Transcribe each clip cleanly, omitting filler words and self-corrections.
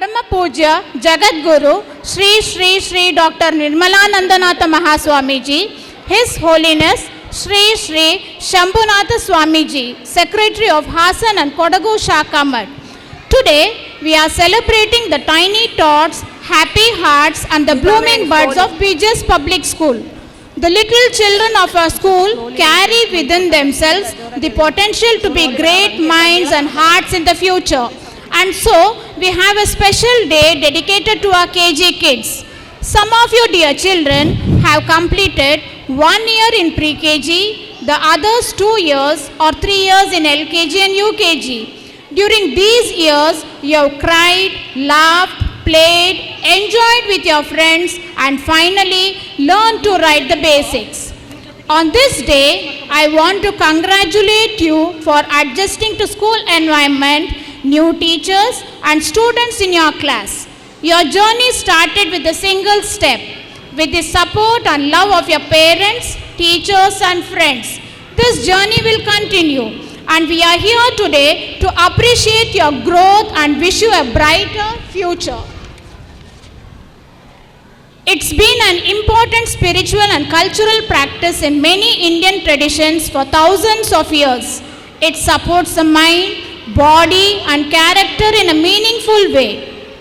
Parama Puja Jagadguru Sri Sri Sri Dr. Nirmalanandanatha Mahaswamiji, His Holiness Sri Sri Shambhunatha Swamiji, Secretary of Hasan and Kodagu Shakamat. Today we are celebrating the tiny tots, happy hearts and the blooming buds of PGS Public School. The little children of our school carry within themselves the potential to be great minds and hearts in the future. And so, we have a special day dedicated to our KG kids. Some of you dear children have completed 1 year in pre-KG, the others 2 years or 3 years in LKG and UKG. During these years, you have cried, laughed, played, enjoyed with your friends and finally learned to write the basics. On this day, I want to congratulate you for adjusting to school environment, new teachers and students in your class. Your journey started with a single step, with the support and love of your parents, teachers and friends. This journey will continue and we are here today to appreciate your growth and wish you a brighter future. It's been an important spiritual and cultural practice in many Indian traditions for thousands of years. It supports the mind, body and character in a meaningful way.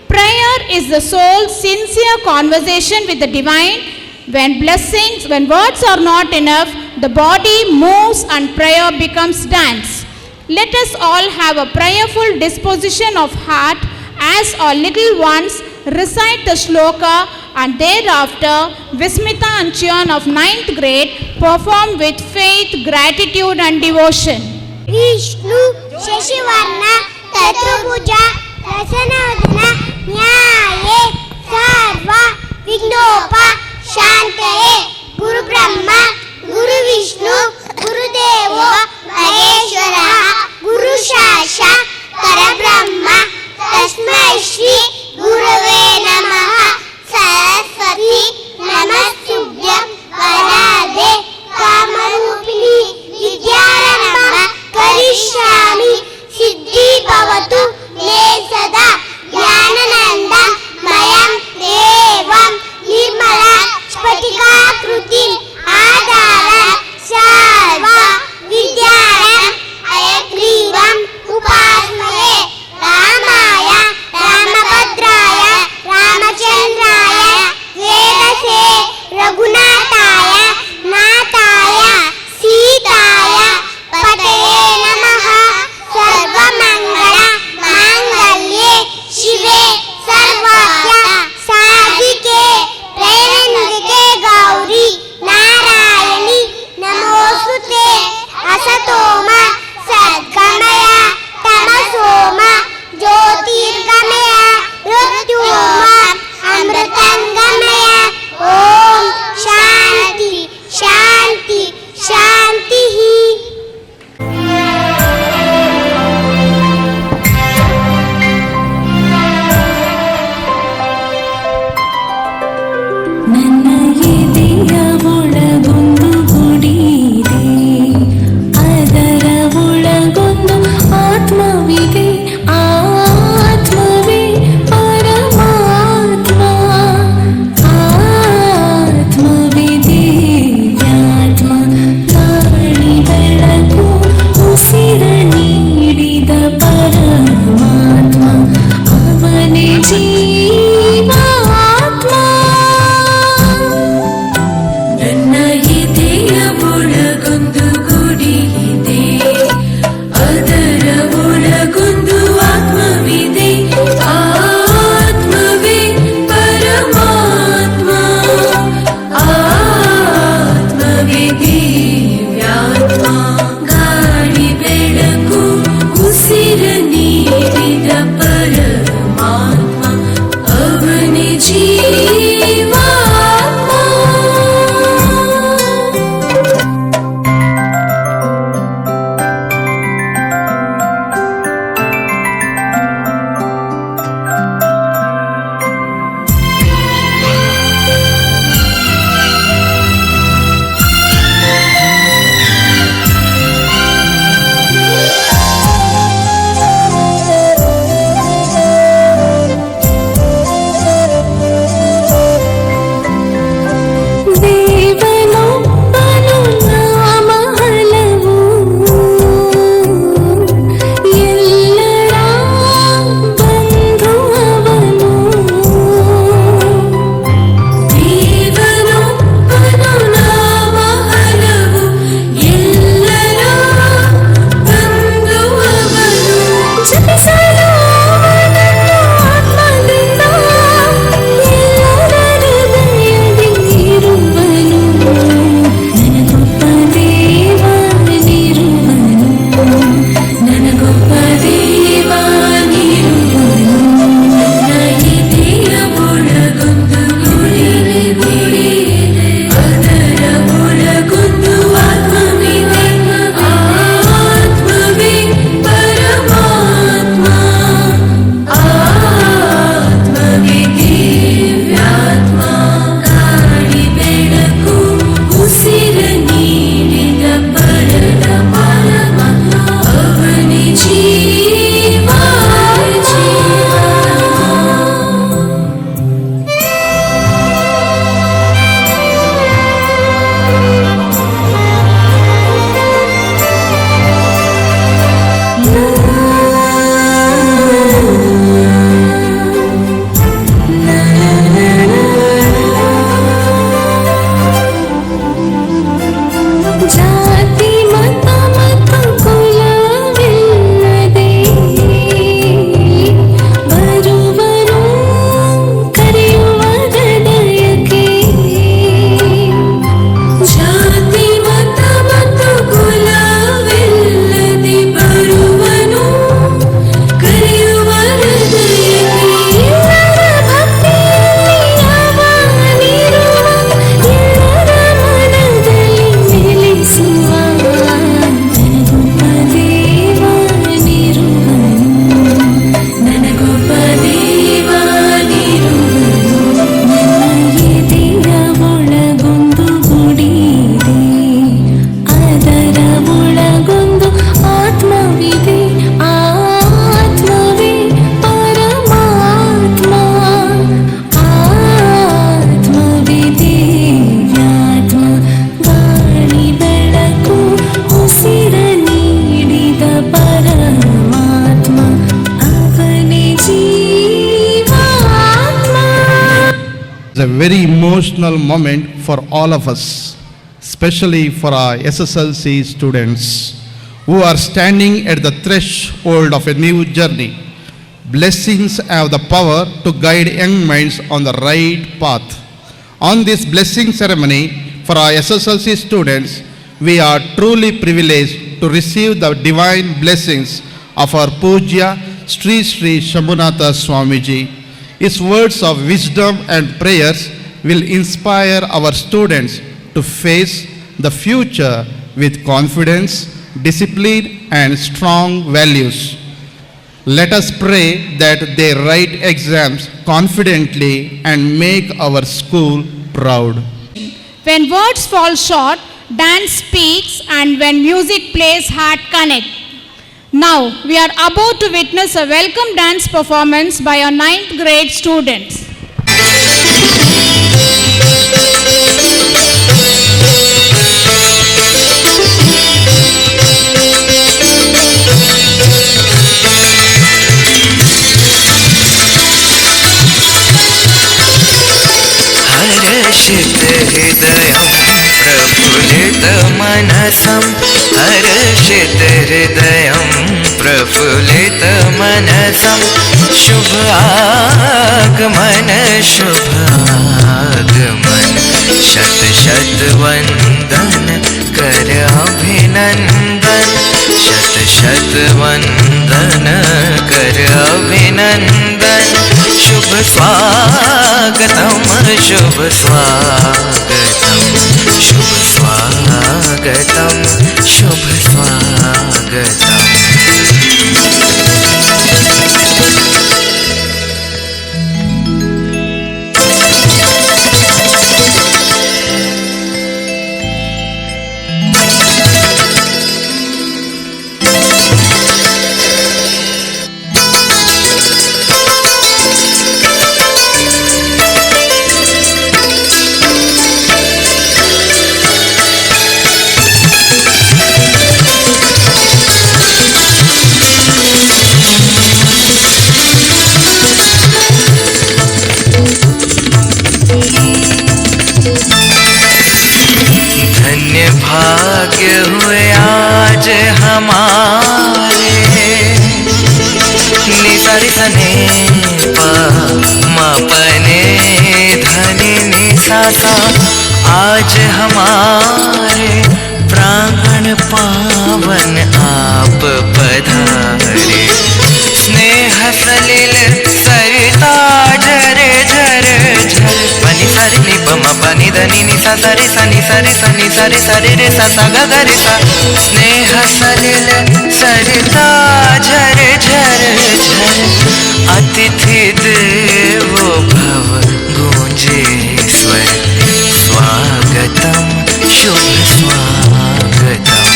Prayer is the soul's sincere conversation with the divine. When words are not enough, the body moves and prayer becomes dance. Let us all have a prayerful disposition of heart as our little ones recite the shloka and thereafter Vismita and Chyan of 9th grade perform with faith, gratitude and devotion. Vishnu Shashivarna Tatrabhuja Prasanadana Nyaye Sarva Vignopa Shantaye Guru Brahma Guru Vishnu Guru Devo Maheshwara Guru Shasha Parabrahma Tasmai Shri Gurave Namaha Saraswati Namastubhyam Varade Kamarupini Vidyarambha Karishyami Siddhi Bhavatu Me Sada Jnanananda Mayam Devam Nirmala Spatika Krutim Adara Sarva Vidyaram Ayagrivam Upasmaya Ramaya Ramapad a very emotional moment for all of us, especially for our SSLC students who are standing at the threshold of a new journey. Blessings have the power to guide young minds on the right path. On this blessing ceremony for our SSLC students, we are truly privileged to receive the divine blessings of our Pujya Sri Sri Shambunatha Swamiji. His words of wisdom and prayers will inspire our students to face the future with confidence, discipline, and strong values. Let us pray that they write exams confidently and make our school proud. When words fall short, dance speaks, and when music plays, heart connect. Now, we are about to witness a welcome dance performance by our 9th grade students. हर्षित हृदयं प्रफुल्लित मनसं हर्षित हृदयं प्रफुल्लित मनसं शुभ आगमन शत शत वंदन कर अभिनंदन शत शत वंदन कर अभिनंदन शुभ स्वागतम शुभ स्वागतम शुभ स्वागतम शुभ स्वागतम भाग्य हुए आज हमारे निसारी सने पा मपने धनी निसासा आज हमारे प्राण पावन आप पधारे स्नेह सलिल सरिता झरे झरे झर पनी सारी नि पम पनी धनी नि सा सारी सनी सारी सनी सारी सारी रे सा सा ग ग रे सा स्नेह सलिल सरिता झरे झरे झर अतिथि देवो भव गूंजे स्वर स्वागतम शुभ स्वागतम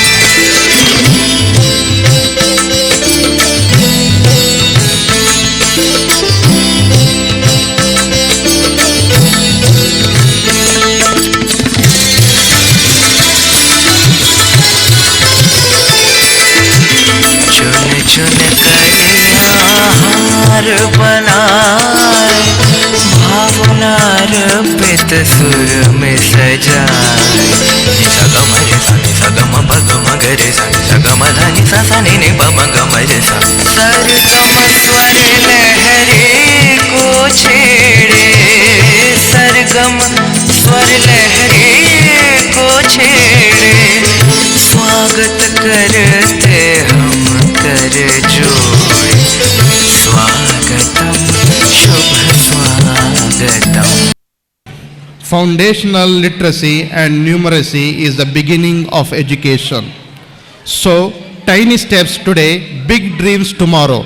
चुन कलियार बनाए भावनार पित सुर में सजाए निसा ग म रे सा निसा ग म प ग म ग रे सा निसा ग म ध नि सा सा नि नि प म ग म रे सा सरगम स्वर लहरी को छेड़े सरगम स्वर लहरी को छेड़े स्वागत करते हम कर जोड़े स्वागतम शुभ स्वागतम. Foundational literacy and numeracy is the beginning of education. So, tiny steps today, big dreams tomorrow.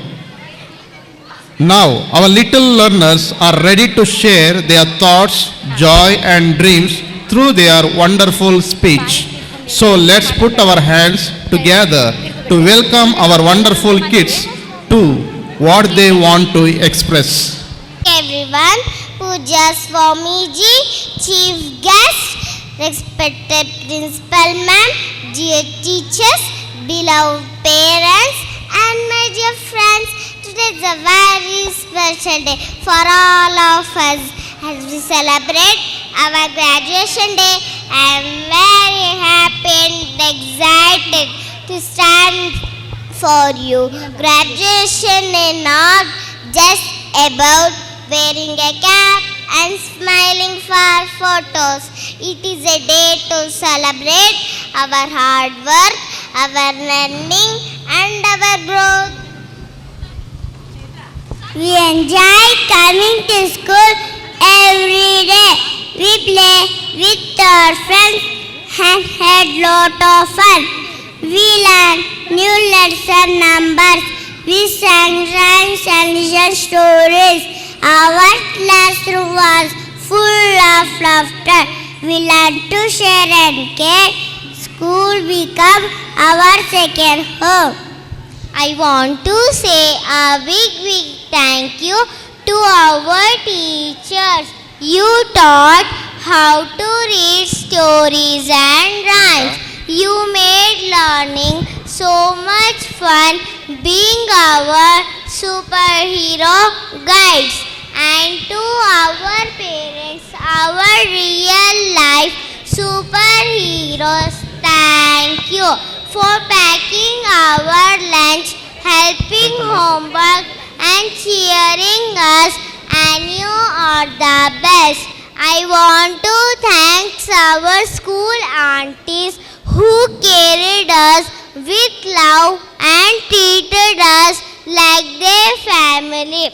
Now, our little learners are ready to share their thoughts, joy and dreams through their wonderful speech. So, let's put our hands together to welcome our wonderful kids to what they want to express. Everyone, Pujya Swamiji, Chief Guest, respected Principal Ma'am, dear teachers, beloved parents, and my dear friends, today is a very special day for all of us. as we celebrate our graduation day. I am very happy and excited to stand for you. Graduation is not just about wearing a cap and smiling for photos. It is a day to celebrate our hard work, our learning and our growth. We enjoy coming to school every day. We play with our friends and had lot of fun. We learn new lesson numbers. We sang rhymes and listened stories. Our classroom was full of laughter. We learned to share and care. School became our second home. I want to say a big thank you to our teachers. You taught how to read stories and rhymes. You made learning so much fun, being our superhero guides. And to our parents, our real life superheroes, thank you for packing our lunch, helping homework and cheering us, and you are the best. I want to thank our school aunties who carried us with love and treated us like their family.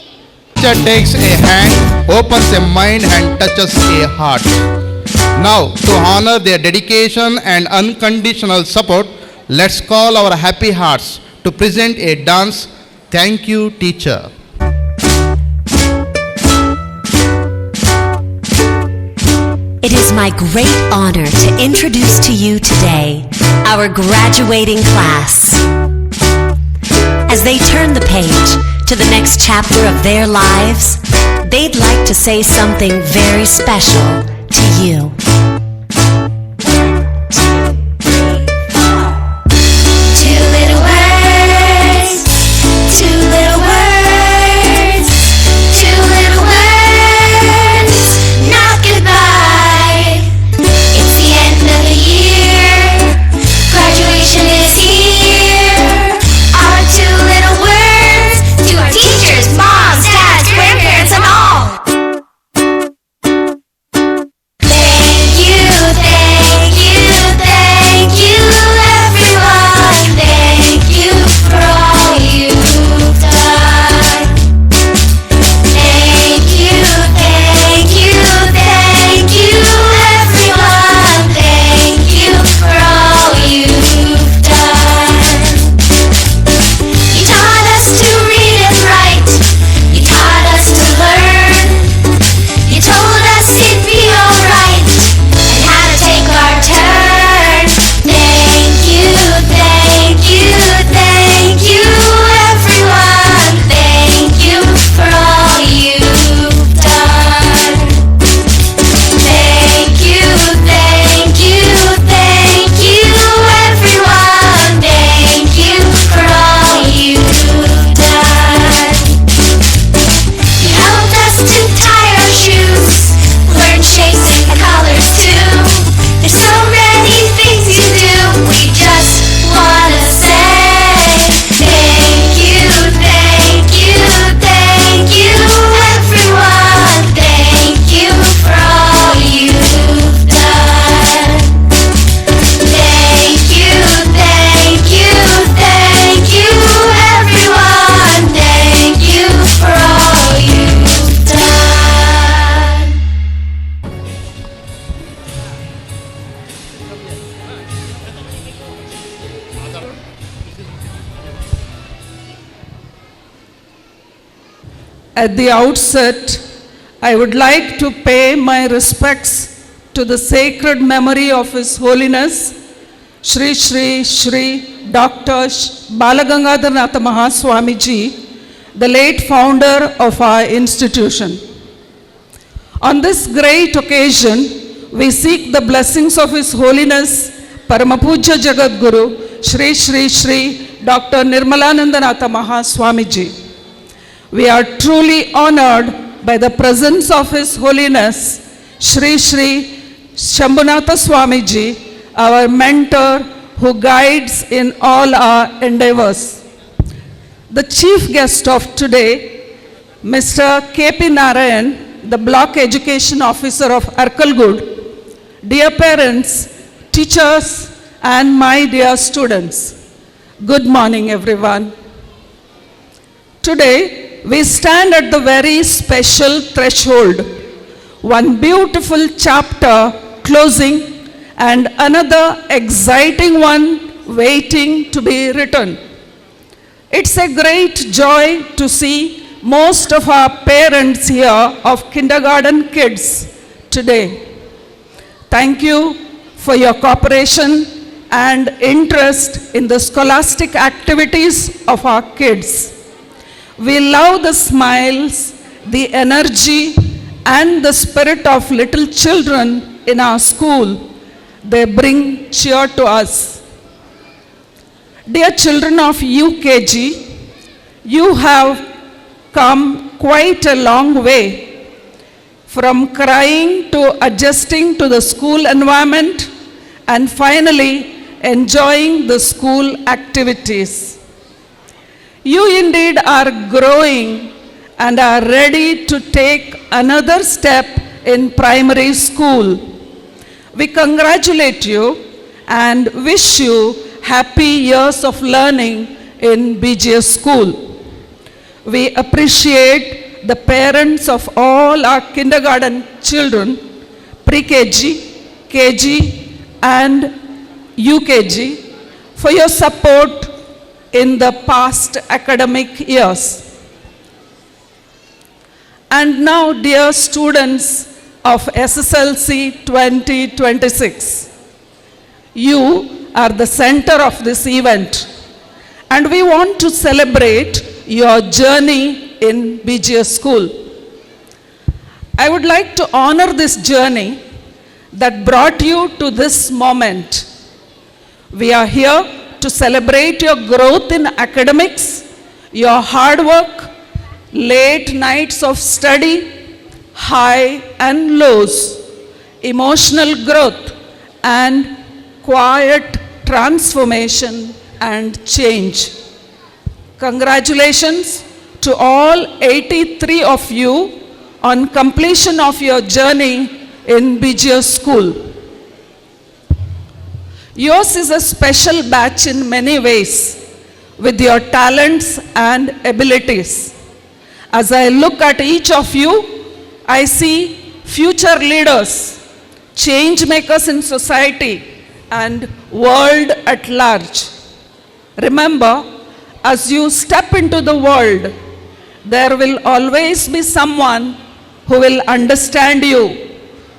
Teacher takes a hand, opens a mind and touches a heart. Now, to honor their dedication and unconditional support, let's call our happy hearts to present a dance. Thank you, teacher. It is my great honor to introduce to you today our graduating class. As they turn the page to the next chapter of their lives, they'd like to say something very special to you. 'At the outset, I would like to pay my respects to the sacred memory of His Holiness, Shri Shri Shri Dr. Balagangadharnatha Mahaswamiji, the late founder of our institution. On this great occasion, we seek the blessings of His Holiness, Paramapuja Jagadguru, Shri Shri Shri Dr. Nirmalanandanatha Mahaswamiji. We are truly honored by the presence of His Holiness, Sri Sri Shambunatha Swamiji, our mentor who guides in all our endeavors. The chief guest of today, Mr. K.P. Narayan, the Block Education Officer of Arkalgud, dear parents, teachers, and my dear students, good morning everyone. Today, we stand at the very special threshold, one beautiful chapter closing and another exciting one waiting to be written. It's a great joy to see most of our parents here of kindergarten kids today. Thank you for your cooperation and interest in the scholastic activities of our kids. We love the smiles, the energy, and the spirit of little children in our school. They bring cheer to us. Dear children of UKG, you have come quite a long way from crying to adjusting to the school environment and finally enjoying the school activities. You indeed are growing and are ready to take another step in primary school. We congratulate you and wish you happy years of learning in BGS school. We appreciate the parents of all our kindergarten children, pre-KG, KG, and UKG for your support in the past academic years. And now, dear students of SSLC 2026, you are the center of this event, and we want to celebrate your journey in BGS school. I would like to honor this journey that brought you to this moment. We are here to celebrate your growth in academics, your hard work, late nights of study, high and lows, emotional growth, and quiet transformation and change. Congratulations to all 83 of you on completion of your journey in BGS school. Yours is a special batch in many ways, with your talents and abilities. As I look at each of you, I see future leaders, change makers in society, and world at large. Remember, as you step into the world, there will always be someone who will understand you,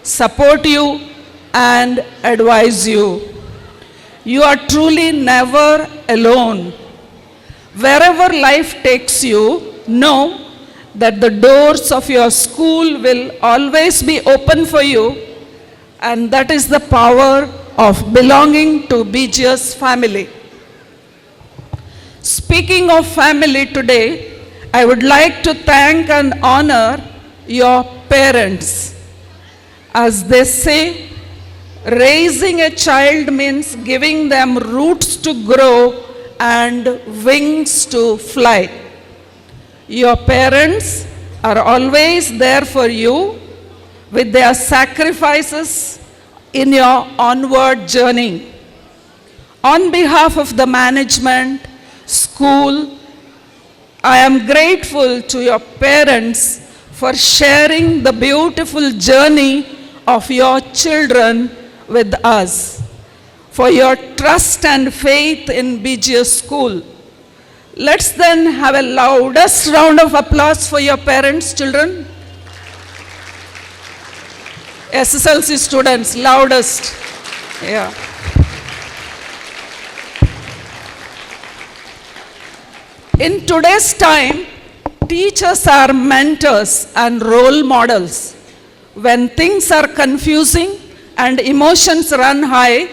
support you, and advise you. You are truly never alone. Wherever life takes you, know that the doors of your school will always be open for you, and that is the power of belonging to BGS family. Speaking of family today, I would like to thank and honor your parents. As they say, raising a child means giving them roots to grow and wings to fly. Your parents are always there for you with their sacrifices in your onward journey. On behalf of the management, school, I am grateful to your parents for sharing the beautiful journey of your children with us, for your trust and faith in BGS school. Let's then have a loudest round of applause for your parents, children. SSLC students, loudest. Yeah. In today's time, teachers are mentors and role models. When things are confusing and emotions run high,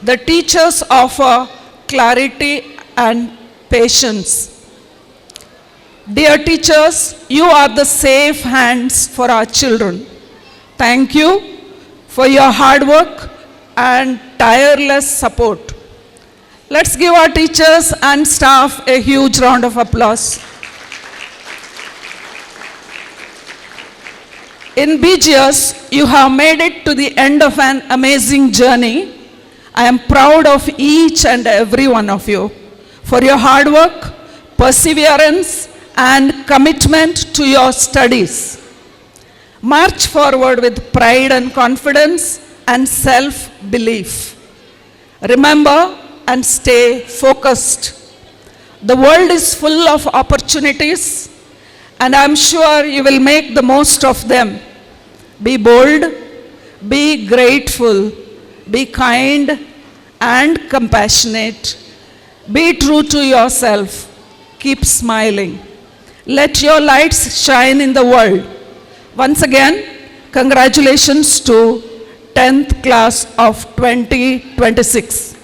the teachers offer clarity and patience. Dear teachers, you are the safe hands for our children. Thank you for your hard work and tireless support. Let's give our teachers and staff a huge round of applause. In BGS, you have made it to the end of an amazing journey. I am proud of each and every one of you for your hard work, perseverance, and commitment to your studies. March forward with pride and confidence and self-belief. Remember and stay focused. The world is full of opportunities, and I'm sure you will make the most of them. Be bold, be grateful, be kind and compassionate. Be true to yourself. Keep smiling. Let your lights shine in the world. Once again, congratulations to 10th class of 2026.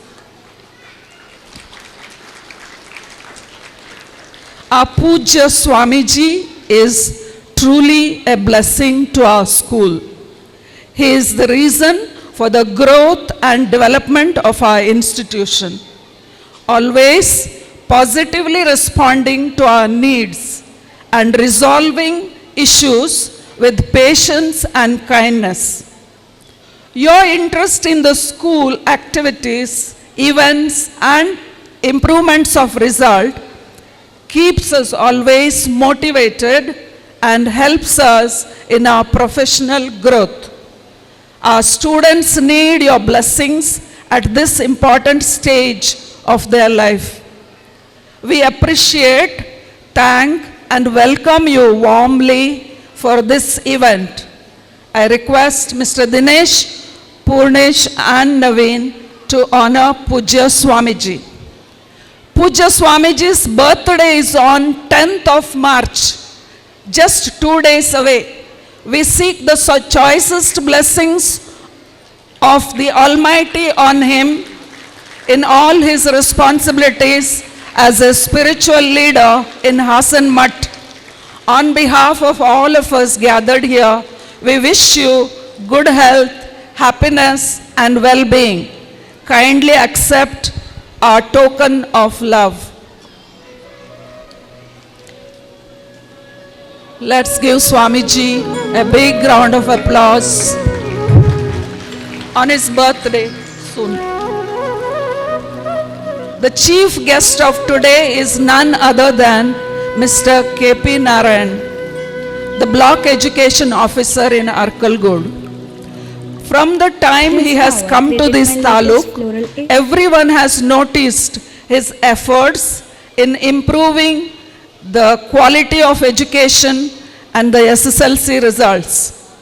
Our Pujya Swamiji is truly a blessing to our school. He is the reason for the growth and development of our institution, always positively responding to our needs and resolving issues with patience and kindness. Your interest in the school activities, events, and improvements of result keeps us always motivated and helps us in our professional growth. Our students need your blessings at this important stage of their life. We appreciate, thank, and welcome you warmly for this event. I request Mr. Dinesh, Purnesh, and Naveen to honor Pujya Swamiji. Pujya Swamiji's birthday is on 10th of March, just 2 days away. We seek the choicest blessings of the Almighty on him in all his responsibilities as a spiritual leader in Hasan Mutt. On behalf of all of us gathered here, we wish you good health, happiness, and well-being. Kindly accept our token of love. Let's give Swamiji a big round of applause on his birthday soon. The chief guest of today is none other than Mr. K.P. Narayan, the block education officer in Arkalgod. From the time he has come to this taluk, everyone has noticed his efforts in improving the quality of education and the SSLC results.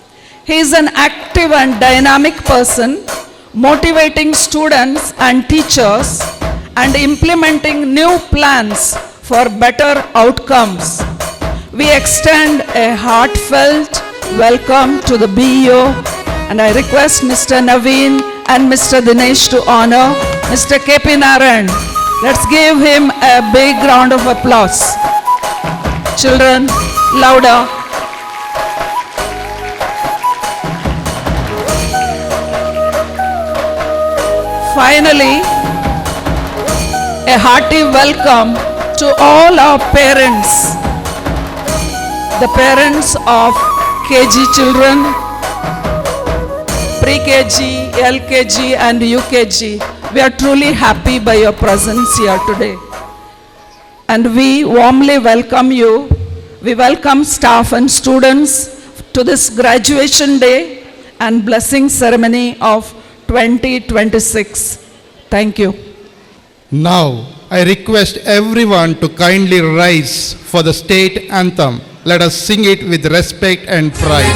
He is an active and dynamic person, motivating students and teachers and implementing new plans for better outcomes. We extend a heartfelt welcome to the BEO, and I request Mr. Naveen and Mr. Dinesh to honor Mr. K.P. Narayan. Let's give him a big round of applause. Children, louder. Finally, a hearty welcome to all our parents, the parents of KG children, pre-KG, LKG, and UKG. We are truly happy by your presence here today. And we warmly welcome you. We welcome staff and students to this graduation day and blessing ceremony of 2026. Thank you. Now, I request everyone to kindly rise for the state anthem. Let us sing it with respect and pride.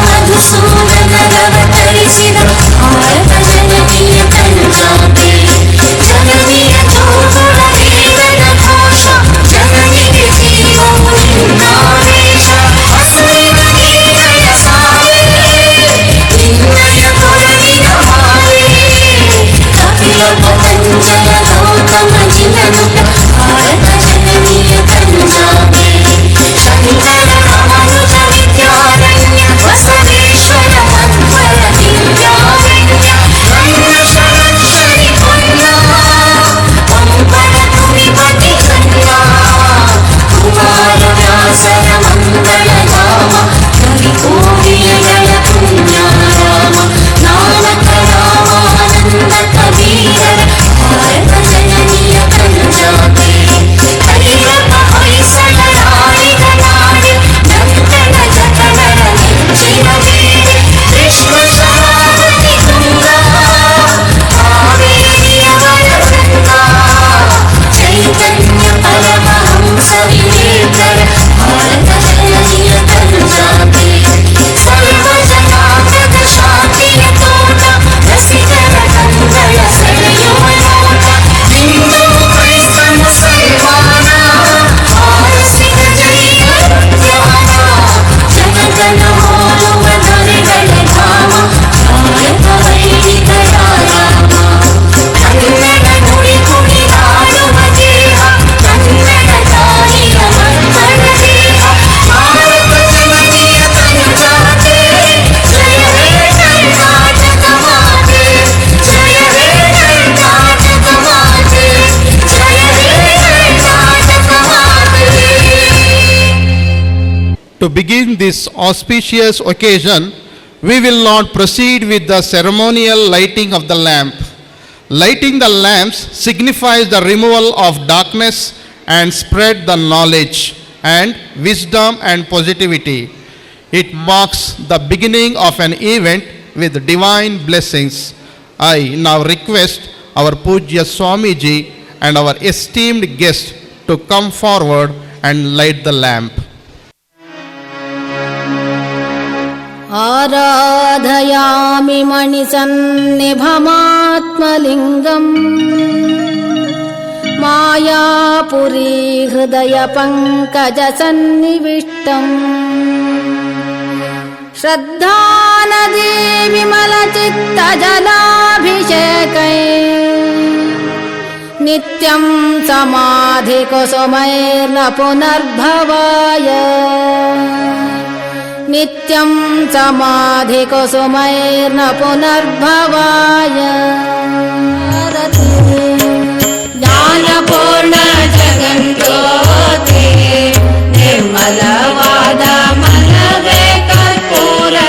Madhusudana To begin this auspicious occasion, we will not proceed with the ceremonial lighting of the lamp. Lighting the lamps signifies the removal of darkness and spread the knowledge and wisdom and positivity. It marks the beginning of an event with divine blessings. I now request our Pujya Swamiji and our esteemed guest to come forward and light the lamp. आराधयामि मणिसन्निभमात्मलिङ्गम् Mayapuri हृदयपङ्कजसन्निविष्टम् श्रद्धानदी विमलचित्तजलाभिषेकै नित्यं समाधिकुसुमैर्न पुनर्भवाय नित्यं समाधिकुसुमैर्न पुनर्भवाय ज्ञानपूर्ण जगन्ज्योति निर्मलवाद मनवे कर्पूरदारति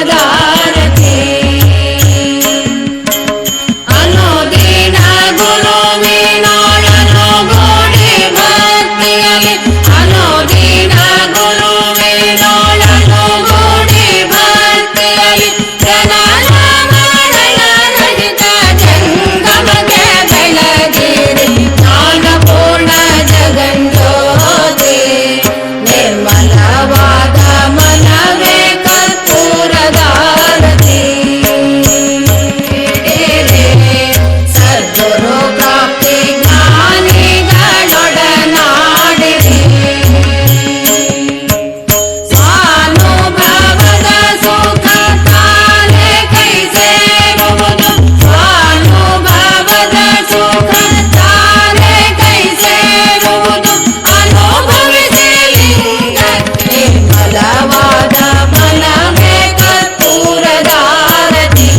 अनुदीन गुरुविनाळनु गूಡಿ ಭಕ್ತಿಯಲಿ अनुदीन गुरुविनाळनु ಗೂಡಿ ಭಕ್ತಿಯಲಿ ಜನನ ಮರಣ ರಹಿತ ಜಂಗಮಕ್ಕೆ ಬೆಳಗಿರಿ ಜ್ಞಾನಪೂರ್ಣ ಜಗನ್ಜ್ಯೋತಿ ನಿರ್ಮಲವಾದ ಮನವೇ ಕರ್ಪೂರದಾರತಿ ಸದ್ಗುರು ಪ್ರಾಪ್ತಿ ಜ್ಞಾನಿಗಳೊಡನಾಡಿರಿ ಸ್ವಾನುಭವದ ಸುಖ ತಾನೇ ಕೈ ಸೇರುವುದು ಸ್ವಾನುಭವದ ಸುಖ ತಾನೇ ಕೈ ಸೇರುವುದು ಅನುಭವಿಸಿ ಲಿಂಗಕ್ಕೆ ಬಲವಾದ ಮನವೇ ಕರ್ಪೂರದಾರತಿ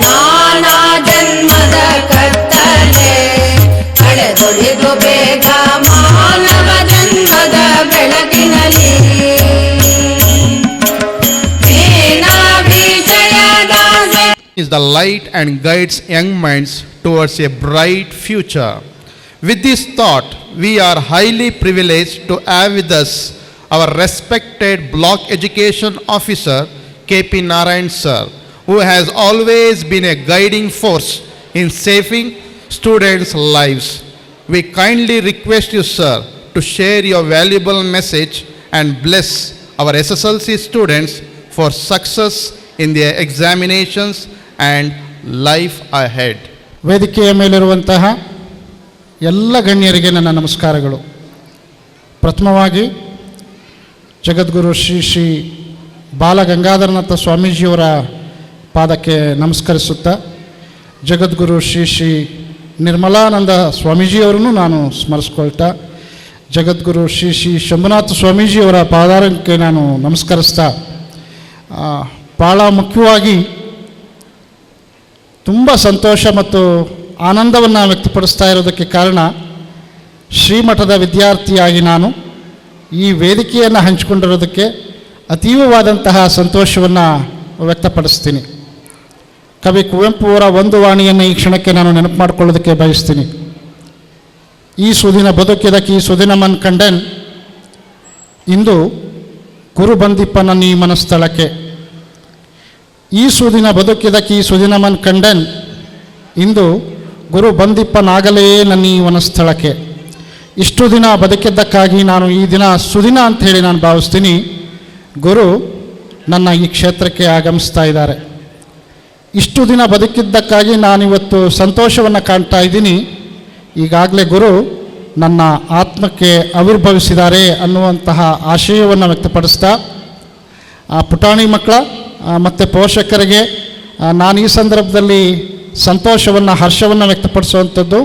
ನಾನಾ ಜನ್ಮದ ಕತ್ತಲೆ ಕಳೆದೊಳಿದು ಬೇಗ ಮಾನವ ಜನ್ಮದ ಬೆಳಕಿನಲ್ಲಿ ಮೇನಾ ವಿಷಯದಾಸೆ Is the light and guides young minds towards a bright future. With this thought, we are highly privileged to have with us our respected Block Education Officer KP Narayan sir, who has always been a guiding force in saving students' lives. We kindly request you, sir, to share your valuable message and bless our SSLC students for success in their examinations and life ahead. ವೇದಿಕೆಯ ಮೇಲಿರುವಂತಹ ಎಲ್ಲ ಗಣ್ಯರಿಗೆ ನನ್ನ ನಮಸ್ಕಾರಗಳು. ಪ್ರಥಮವಾಗಿ ಜಗದ್ಗುರು ಶ್ರೀ ಶ್ರೀ ಬಾಲಗಂಗಾಧರನಾಥ ಸ್ವಾಮೀಜಿಯವರ ಪಾದಕ್ಕೆ ನಮಸ್ಕರಿಸುತ್ತಾ, ಜಗದ್ಗುರು ಶ್ರೀ ಶ್ರೀ ನಿರ್ಮಲಾನಂದ ಸ್ವಾಮೀಜಿಯವರನ್ನು ನಾನು ಸ್ಮರಿಸ್ಕೊಳ್ತಾ, ಜಗದ್ಗುರು ಶ್ರೀ ಶ್ರೀ ಶಂಭುನಾಥ ಸ್ವಾಮೀಜಿಯವರ ಪಾದಾರಕ್ಕೆ ನಾನು ನಮಸ್ಕರಿಸ್ತಾ, ಭಾಳ ಮುಖ್ಯವಾಗಿ ತುಂಬ ಸಂತೋಷ ಮತ್ತು ಆನಂದವನ್ನು ವ್ಯಕ್ತಪಡಿಸ್ತಾ ಇರೋದಕ್ಕೆ ಕಾರಣ, ಶ್ರೀಮಠದ ವಿದ್ಯಾರ್ಥಿಯಾಗಿ ನಾನು ಈ ವೇದಿಕೆಯನ್ನು ಹಂಚಿಕೊಂಡಿರೋದಕ್ಕೆ ಅತೀವವಾದಂತಹ ಸಂತೋಷವನ್ನು ವ್ಯಕ್ತಪಡಿಸ್ತೀನಿ. ಕವಿ ಕುವೆಂಪು ಅವರ ಒಂದು ವಾಣಿಯನ್ನು ಈ ಕ್ಷಣಕ್ಕೆ ನಾನು ನೆನಪು ಮಾಡಿಕೊಳ್ಳೋದಕ್ಕೆ ಬಯಸ್ತೀನಿ. ಈ ಸುದಿನ ಬದುಕಿದಕ್ಕೆ ಈ ಸುದಿನ ಮನ್ ಕಂಡನ್, ಇಂದು ಗುರು ಬಂದಿಪ್ಪನ ನೀ ಮನಸ್ಥಳಕ್ಕೆ. ಈ ಸುದಿನ ಬದುಕಿದಕ್ಕೆ ಈ ಸುದಿನ ಮನ್ ಕಂಡನ್, ಇಂದು ಗುರು ಬಂದಿಪ್ಪನಾಗಲೇ ನನ್ನೀ ವನಸ್ಥಳಕ್ಕೆ. ಇಷ್ಟು ದಿನ ಬದುಕಿದ್ದಕ್ಕಾಗಿ ನಾನು ಈ ದಿನ ಸುದಿನ ಅಂಥೇಳಿ ನಾನು ಭಾವಿಸ್ತೀನಿ. ಗುರು ನನ್ನ ಈ ಕ್ಷೇತ್ರಕ್ಕೆ ಆಗಮಿಸ್ತಾ ಇದ್ದಾರೆ. ಇಷ್ಟು ದಿನ ಬದುಕಿದ್ದಕ್ಕಾಗಿ ನಾನಿವತ್ತು ಸಂತೋಷವನ್ನು ಕಾಣ್ತಾ ಇದ್ದೀನಿ. ಈಗಾಗಲೇ ಗುರು ನನ್ನ ಆತ್ಮಕ್ಕೆ ಆವಿರ್ಭವಿಸಿದ್ದಾರೆ ಅನ್ನುವಂತಹ ಆಶಯವನ್ನು ವ್ಯಕ್ತಪಡಿಸ್ತಾ, ಪುಟಾಣಿ ಮಕ್ಕಳ ಮತ್ತು ಪೋಷಕರಿಗೆ ನಾನು ಈ ಸಂದರ್ಭದಲ್ಲಿ ಸಂತೋಷವನ್ನು ಹರ್ಷವನ್ನು ವ್ಯಕ್ತಪಡಿಸುವಂಥದ್ದು,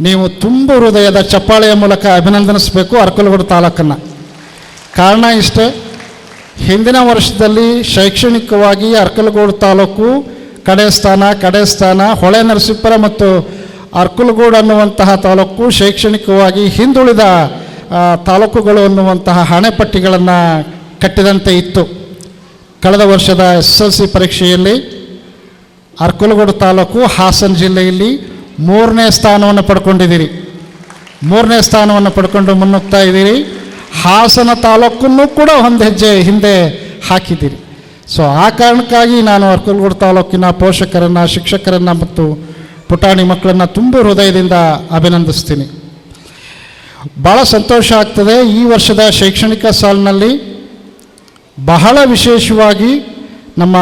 ನೀವು ತುಂಬ ಹೃದಯದ ಚಪ್ಪಾಳೆಯ ಮೂಲಕ ಅಭಿನಂದಿಸಬೇಕು ಅರಕಲಗೂಡು ತಾಲೂಕನ್ನು. ಕಾರಣ ಇಷ್ಟೇ, ಹಿಂದಿನ ವರ್ಷದಲ್ಲಿ ಶೈಕ್ಷಣಿಕವಾಗಿ ಅರ್ಕಲಗೂಡು ತಾಲೂಕು ಕಡೆ ಸ್ಥಾನ, ಹೊಳೆ ನರಸೀಪುರ ಮತ್ತು ಅರ್ಕಲಗೂಡು ಅನ್ನುವಂತಹ ತಾಲೂಕು ಶೈಕ್ಷಣಿಕವಾಗಿ ಹಿಂದುಳಿದ ತಾಲೂಕುಗಳು ಅನ್ನುವಂತಹ ಹಣೆಪಟ್ಟಿಗಳನ್ನು ಕಟ್ಟಿದಂತೆ ಇತ್ತು. ಕಳೆದ ವರ್ಷದ SSLC ಪರೀಕ್ಷೆಯಲ್ಲಿ ಅರ್ಕಲಗೂಡು ತಾಲೂಕು ಹಾಸನ ಜಿಲ್ಲೆಯಲ್ಲಿ 3ನೇ ಸ್ಥಾನವನ್ನು ಪಡ್ಕೊಂಡಿದ್ದೀರಿ. 3ನೇ ಸ್ಥಾನವನ್ನು ಪಡ್ಕೊಂಡು ಮುನ್ನುಗ್ತಾ ಇದ್ದೀರಿ. ಹಾಸನ ತಾಲೂಕನ್ನು ಕೂಡ ಒಂದು ಹೆಜ್ಜೆ ಹಿಂದೆ ಹಾಕಿದ್ದೀರಿ. ಸೊ ಆ ಕಾರಣಕ್ಕಾಗಿ ನಾನು ಅರ್ಕಲಗೂಡು ತಾಲೂಕಿನ ಪೋಷಕರನ್ನು, ಶಿಕ್ಷಕರನ್ನು ಮತ್ತು ಪುಟಾಣಿ ಮಕ್ಕಳನ್ನು ತುಂಬ ಹೃದಯದಿಂದ ಅಭಿನಂದಿಸ್ತೀನಿ. ಭಾಳ ಸಂತೋಷ ಆಗ್ತದೆ. ಈ ವರ್ಷದ ಶೈಕ್ಷಣಿಕ ಸಾಲಿನಲ್ಲಿ ಬಹಳ ವಿಶೇಷವಾಗಿ ನಮ್ಮ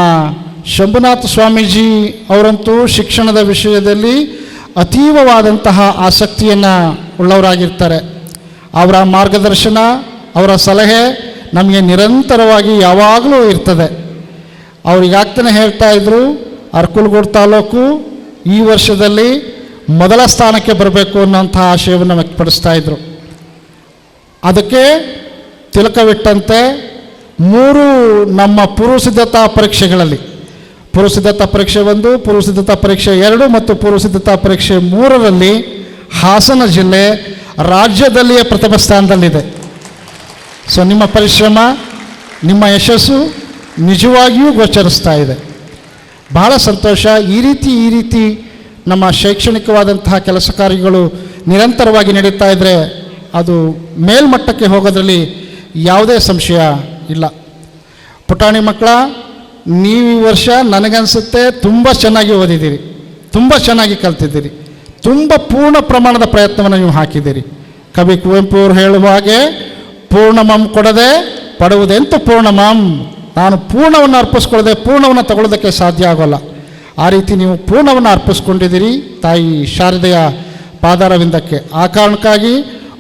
ಶಂಭುನಾಥ ಸ್ವಾಮೀಜಿ ಅವರಂತೂ ಶಿಕ್ಷಣದ ವಿಷಯದಲ್ಲಿ ಅತೀವವಾದಂತಹ ಆಸಕ್ತಿಯನ್ನು ಉಳ್ಳವರಾಗಿರ್ತಾರೆ. ಅವರ ಮಾರ್ಗದರ್ಶನ, ಅವರ ಸಲಹೆ ನಮಗೆ ನಿರಂತರವಾಗಿ ಯಾವಾಗಲೂ ಇರ್ತದೆ. ಅವ್ರಿಗಾಗ್ತಾನೆ ಹೇಳ್ತಾ ಇದ್ದರು, ಅರ್ಕಲಗೂಡು ತಾಲೂಕು ಈ ವರ್ಷದಲ್ಲಿ ಮೊದಲ ಸ್ಥಾನಕ್ಕೆ ಬರಬೇಕು ಅನ್ನೋಂಥ ಆಶಯವನ್ನು ವ್ಯಕ್ತಪಡಿಸ್ತಾ ಇದ್ದರು. ಅದಕ್ಕೆ ತಿಲಕವಿಟ್ಟಂತೆ 3 ನಮ್ಮ ಪೂರ್ವಸಿದ್ಧತಾ ಪರೀಕ್ಷೆಗಳಲ್ಲಿ, ಪೂರ್ವಸಿದ್ಧತಾ ಪರೀಕ್ಷೆ 1, ಪೂರ್ವಸಿದ್ಧತಾ ಪರೀಕ್ಷೆ 2 ಮತ್ತು ಪೂರ್ವಸಿದ್ಧತಾ ಪರೀಕ್ಷೆ 3ರಲ್ಲಿ ಹಾಸನ ಜಿಲ್ಲೆ ರಾಜ್ಯದಲ್ಲಿಯೇ ಪ್ರಥಮ ಸ್ಥಾನದಲ್ಲಿದೆ. ಸೊ ನಿಮ್ಮ ಪರಿಶ್ರಮ, ನಿಮ್ಮ ಯಶಸ್ಸು ನಿಜವಾಗಿಯೂ ಗೋಚರಿಸ್ತಾ ಇದೆ. ಬಹಳ ಸಂತೋಷ. ಈ ರೀತಿ ನಮ್ಮ ಶೈಕ್ಷಣಿಕವಾದಂತಹ ಕೆಲಸ ಕಾರ್ಯಗಳು ನಿರಂತರವಾಗಿ ನಡೀತಾ ಇದ್ದರೆ ಅದು ಮೇಲ್ಮಟ್ಟಕ್ಕೆ ಹೋಗೋದ್ರಲ್ಲಿ ಯಾವುದೇ ಸಂಶಯ ಇಲ್ಲ. ಪುಟಾಣಿ ಮಕ್ಕಳ, ನೀವು ಈ ವರ್ಷ ನನಗನ್ಸುತ್ತೆ ತುಂಬ ಚೆನ್ನಾಗಿ ಓದಿದ್ದೀರಿ, ತುಂಬ ಚೆನ್ನಾಗಿ ಕಲ್ತಿದ್ದೀರಿ, ತುಂಬ ಪೂರ್ಣ ಪ್ರಮಾಣದ ಪ್ರಯತ್ನವನ್ನು ನೀವು ಹಾಕಿದ್ದೀರಿ. ಕವಿ ಕುವೆಂಪು ಅವರು ಹೇಳುವ ಹಾಗೆ, ಪೂರ್ಣಮಂ ಕೊಡದೆ ಪಡುವುದೆಂತೂ ಪೂರ್ಣಮಂ. ನಾನು ಪೂರ್ಣವನ್ನು ಅರ್ಪಿಸ್ಕೊಳ್ಳದೆ ಪೂರ್ಣವನ್ನು ತಗೊಳ್ಳೋದಕ್ಕೆ ಸಾಧ್ಯ ಆಗೋಲ್ಲ. ಆ ರೀತಿ ನೀವು ಪೂರ್ಣವನ್ನು ಅರ್ಪಿಸ್ಕೊಂಡಿದ್ದೀರಿ ತಾಯಿ ಶಾರದೆಯ ಪಾದಾರವಿಂದಕ್ಕೆ. ಆ ಕಾರಣಕ್ಕಾಗಿ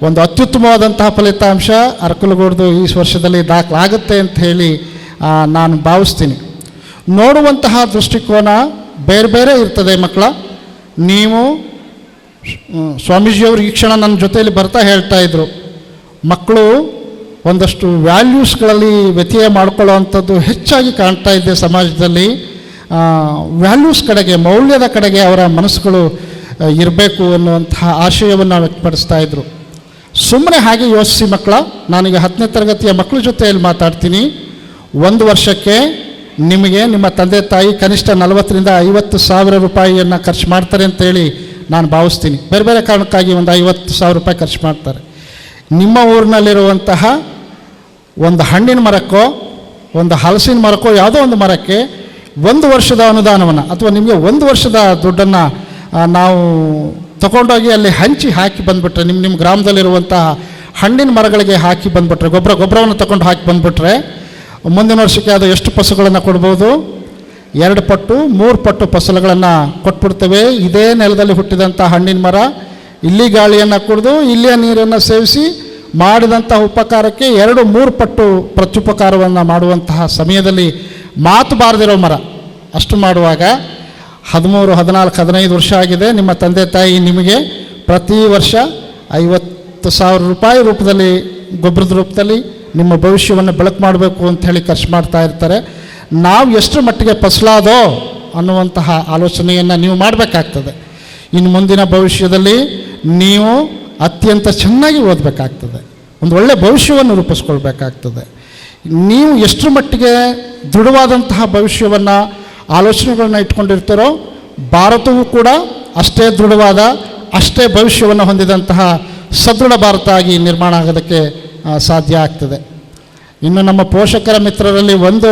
ಒಂದು ಅತ್ಯುತ್ತಮವಾದಂತಹ ಫಲಿತಾಂಶ ಅರ್ಕಲಗೂಡ್ದು ಈ ವರ್ಷದಲ್ಲಿ ದಾಖಲಾಗುತ್ತೆ ಅಂತ ಹೇಳಿ ನಾನು ಭಾವಿಸ್ತೀನಿ. ನೋಡುವಂತಹ ದೃಷ್ಟಿಕೋನ ಬೇರೆ ಬೇರೆ ಇರ್ತದೆ ಮಕ್ಕಳ. ನೀವು ಸ್ವಾಮೀಜಿಯವರು ಈ ಕ್ಷಣ ನನ್ನ ಜೊತೆಯಲ್ಲಿ ಬರ್ತಾ ಹೇಳ್ತಾ ಇದ್ದರು, ಮಕ್ಕಳು ಒಂದಷ್ಟು ವ್ಯಾಲ್ಯೂಸ್ಗಳಲ್ಲಿ ವ್ಯತ್ಯಯ ಮಾಡ್ಕೊಳ್ಳೋ ಅಂಥದ್ದು ಹೆಚ್ಚಾಗಿ ಕಾಣ್ತಾ ಇದೆ ಸಮಾಜದಲ್ಲಿ. ವ್ಯಾಲ್ಯೂಸ್ ಕಡೆಗೆ, ಮೌಲ್ಯದ ಕಡೆಗೆ ಅವರ ಮನಸ್ಸುಗಳು ಇರಬೇಕು ಅನ್ನುವಂತಹ ಆಶಯವನ್ನು ವ್ಯಕ್ತಪಡಿಸ್ತಾ ಇದ್ದರು. ಸುಮ್ಮನೆ ಹಾಗೆ ಯೋಚಿಸಿ ಮಕ್ಕಳ. ನಾನೀಗ 10ನೇ ತರಗತಿಯ ಮಕ್ಕಳ ಜೊತೆಯಲ್ಲಿ ಮಾತಾಡ್ತೀನಿ. 1 ವರ್ಷಕ್ಕೆ ನಿಮಗೆ ನಿಮ್ಮ ತಂದೆ ತಾಯಿ ಕನಿಷ್ಠ 40,000 ರಿಂದ 50,000 ರೂಪಾಯಿಯನ್ನು ಖರ್ಚು ಮಾಡ್ತಾರೆ ಅಂತೇಳಿ ನಾನು ಭಾವಿಸ್ತೀನಿ. ಬೇರೆ ಬೇರೆ ಕಾರಣಕ್ಕಾಗಿ ಒಂದು 50,000 ರೂಪಾಯಿ ಖರ್ಚು ಮಾಡ್ತಾರೆ. ನಿಮ್ಮ ಊರಿನಲ್ಲಿರುವಂತಹ ಒಂದು ಹಣ್ಣಿನ ಮರಕ್ಕೋ ಒಂದು ಹಲಸಿನ ಮರಕ್ಕೋ ಯಾವುದೋ ಒಂದು ಮರಕ್ಕೆ 1 ವರ್ಷದ ಅನುದಾನವನ್ನು ಅಥವಾ ನಿಮಗೆ 1 ವರ್ಷದ ದುಡ್ಡನ್ನು ನಾವು ತಗೊಂಡೋಗಿ ಅಲ್ಲಿ ಹಂಚಿ ಹಾಕಿ ಬಂದುಬಿಟ್ರೆ, ನಿಮ್ಮ ಗ್ರಾಮದಲ್ಲಿರುವಂತಹ ಹಣ್ಣಿನ ಮರಗಳಿಗೆ ಹಾಕಿ ಬಂದುಬಿಟ್ರೆ, ಗೊಬ್ಬರವನ್ನು ತಗೊಂಡು ಹಾಕಿ ಬಂದುಬಿಟ್ರೆ ಮುಂದಿನ ವರ್ಷಕ್ಕೆ ಅದು ಎಷ್ಟು ಫಸಲುಗಳನ್ನು ಕೊಡ್ಬೋದು? 2 ಪಟ್ಟು 3 ಪಟ್ಟು ಫಸಲುಗಳನ್ನು ಕೊಟ್ಬಿಡ್ತೇವೆ. ಇದೇ ನೆಲದಲ್ಲಿ ಹುಟ್ಟಿದಂಥ ಹಣ್ಣಿನ ಮರ ಇಲ್ಲಿ ಗಾಳಿಯನ್ನು ಕುಡಿದು ಇಲ್ಲಿಯ ನೀರನ್ನು ಸೇವಿಸಿ ಮಾಡಿದಂಥ ಉಪಕಾರಕ್ಕೆ 2-3 ಪಟ್ಟು ಪ್ರತ್ಯುಪಕಾರವನ್ನು ಮಾಡುವಂತಹ ಸಮಯದಲ್ಲಿ ಮಾತು ಬಾರದಿರೋ ಮರ. ಅಷ್ಟು ಮಾಡುವಾಗ 13, 14, 15 ವರ್ಷ ಆಗಿದೆ. ನಿಮ್ಮ ತಂದೆ ತಾಯಿ ನಿಮಗೆ ಪ್ರತಿ ವರ್ಷ 50,000 ರೂಪಾಯಿ ರೂಪದಲ್ಲಿ, ಗೊಬ್ಬರದ ರೂಪದಲ್ಲಿ ನಿಮ್ಮ ಭವಿಷ್ಯವನ್ನು ಬೆಳಕು ಮಾಡಬೇಕು ಅಂತ ಹೇಳಿ ಖರ್ಚು ಮಾಡ್ತಾ ಇರ್ತಾರೆ. ನಾವು ಎಷ್ಟರ ಮಟ್ಟಿಗೆ ಫಸಲಾದೋ ಅನ್ನುವಂತಹ ಆಲೋಚನೆಯನ್ನು ನೀವು ಮಾಡಬೇಕಾಗ್ತದೆ. ಇನ್ನು ಮುಂದಿನ ಭವಿಷ್ಯದಲ್ಲಿ ನೀವು ಅತ್ಯಂತ ಚೆನ್ನಾಗಿ ಓದಬೇಕಾಗ್ತದೆ, ಒಂದು ಒಳ್ಳೆಯ ಭವಿಷ್ಯವನ್ನು ರೂಪಿಸ್ಕೊಳ್ಬೇಕಾಗ್ತದೆ. ನೀವು ಎಷ್ಟರ ಮಟ್ಟಿಗೆ ದೃಢವಾದಂತಹ ಭವಿಷ್ಯವನ್ನು, ಆಲೋಚನೆಗಳನ್ನ ಇಟ್ಕೊಂಡಿರ್ತಾರೋ, ಭಾರತವೂ ಕೂಡ ಅಷ್ಟೇ ದೃಢವಾದ, ಅಷ್ಟೇ ಭವಿಷ್ಯವನ್ನು ಹೊಂದಿದಂತಹ ಸದೃಢ ಭಾರತ ಆಗಿ ನಿರ್ಮಾಣ ಆಗೋದಕ್ಕೆ ಸಾಧ್ಯ ಆಗ್ತದೆ. ಇನ್ನು ನಮ್ಮ ಪೋಷಕರ ಮಿತ್ರರಲ್ಲಿ ಒಂದು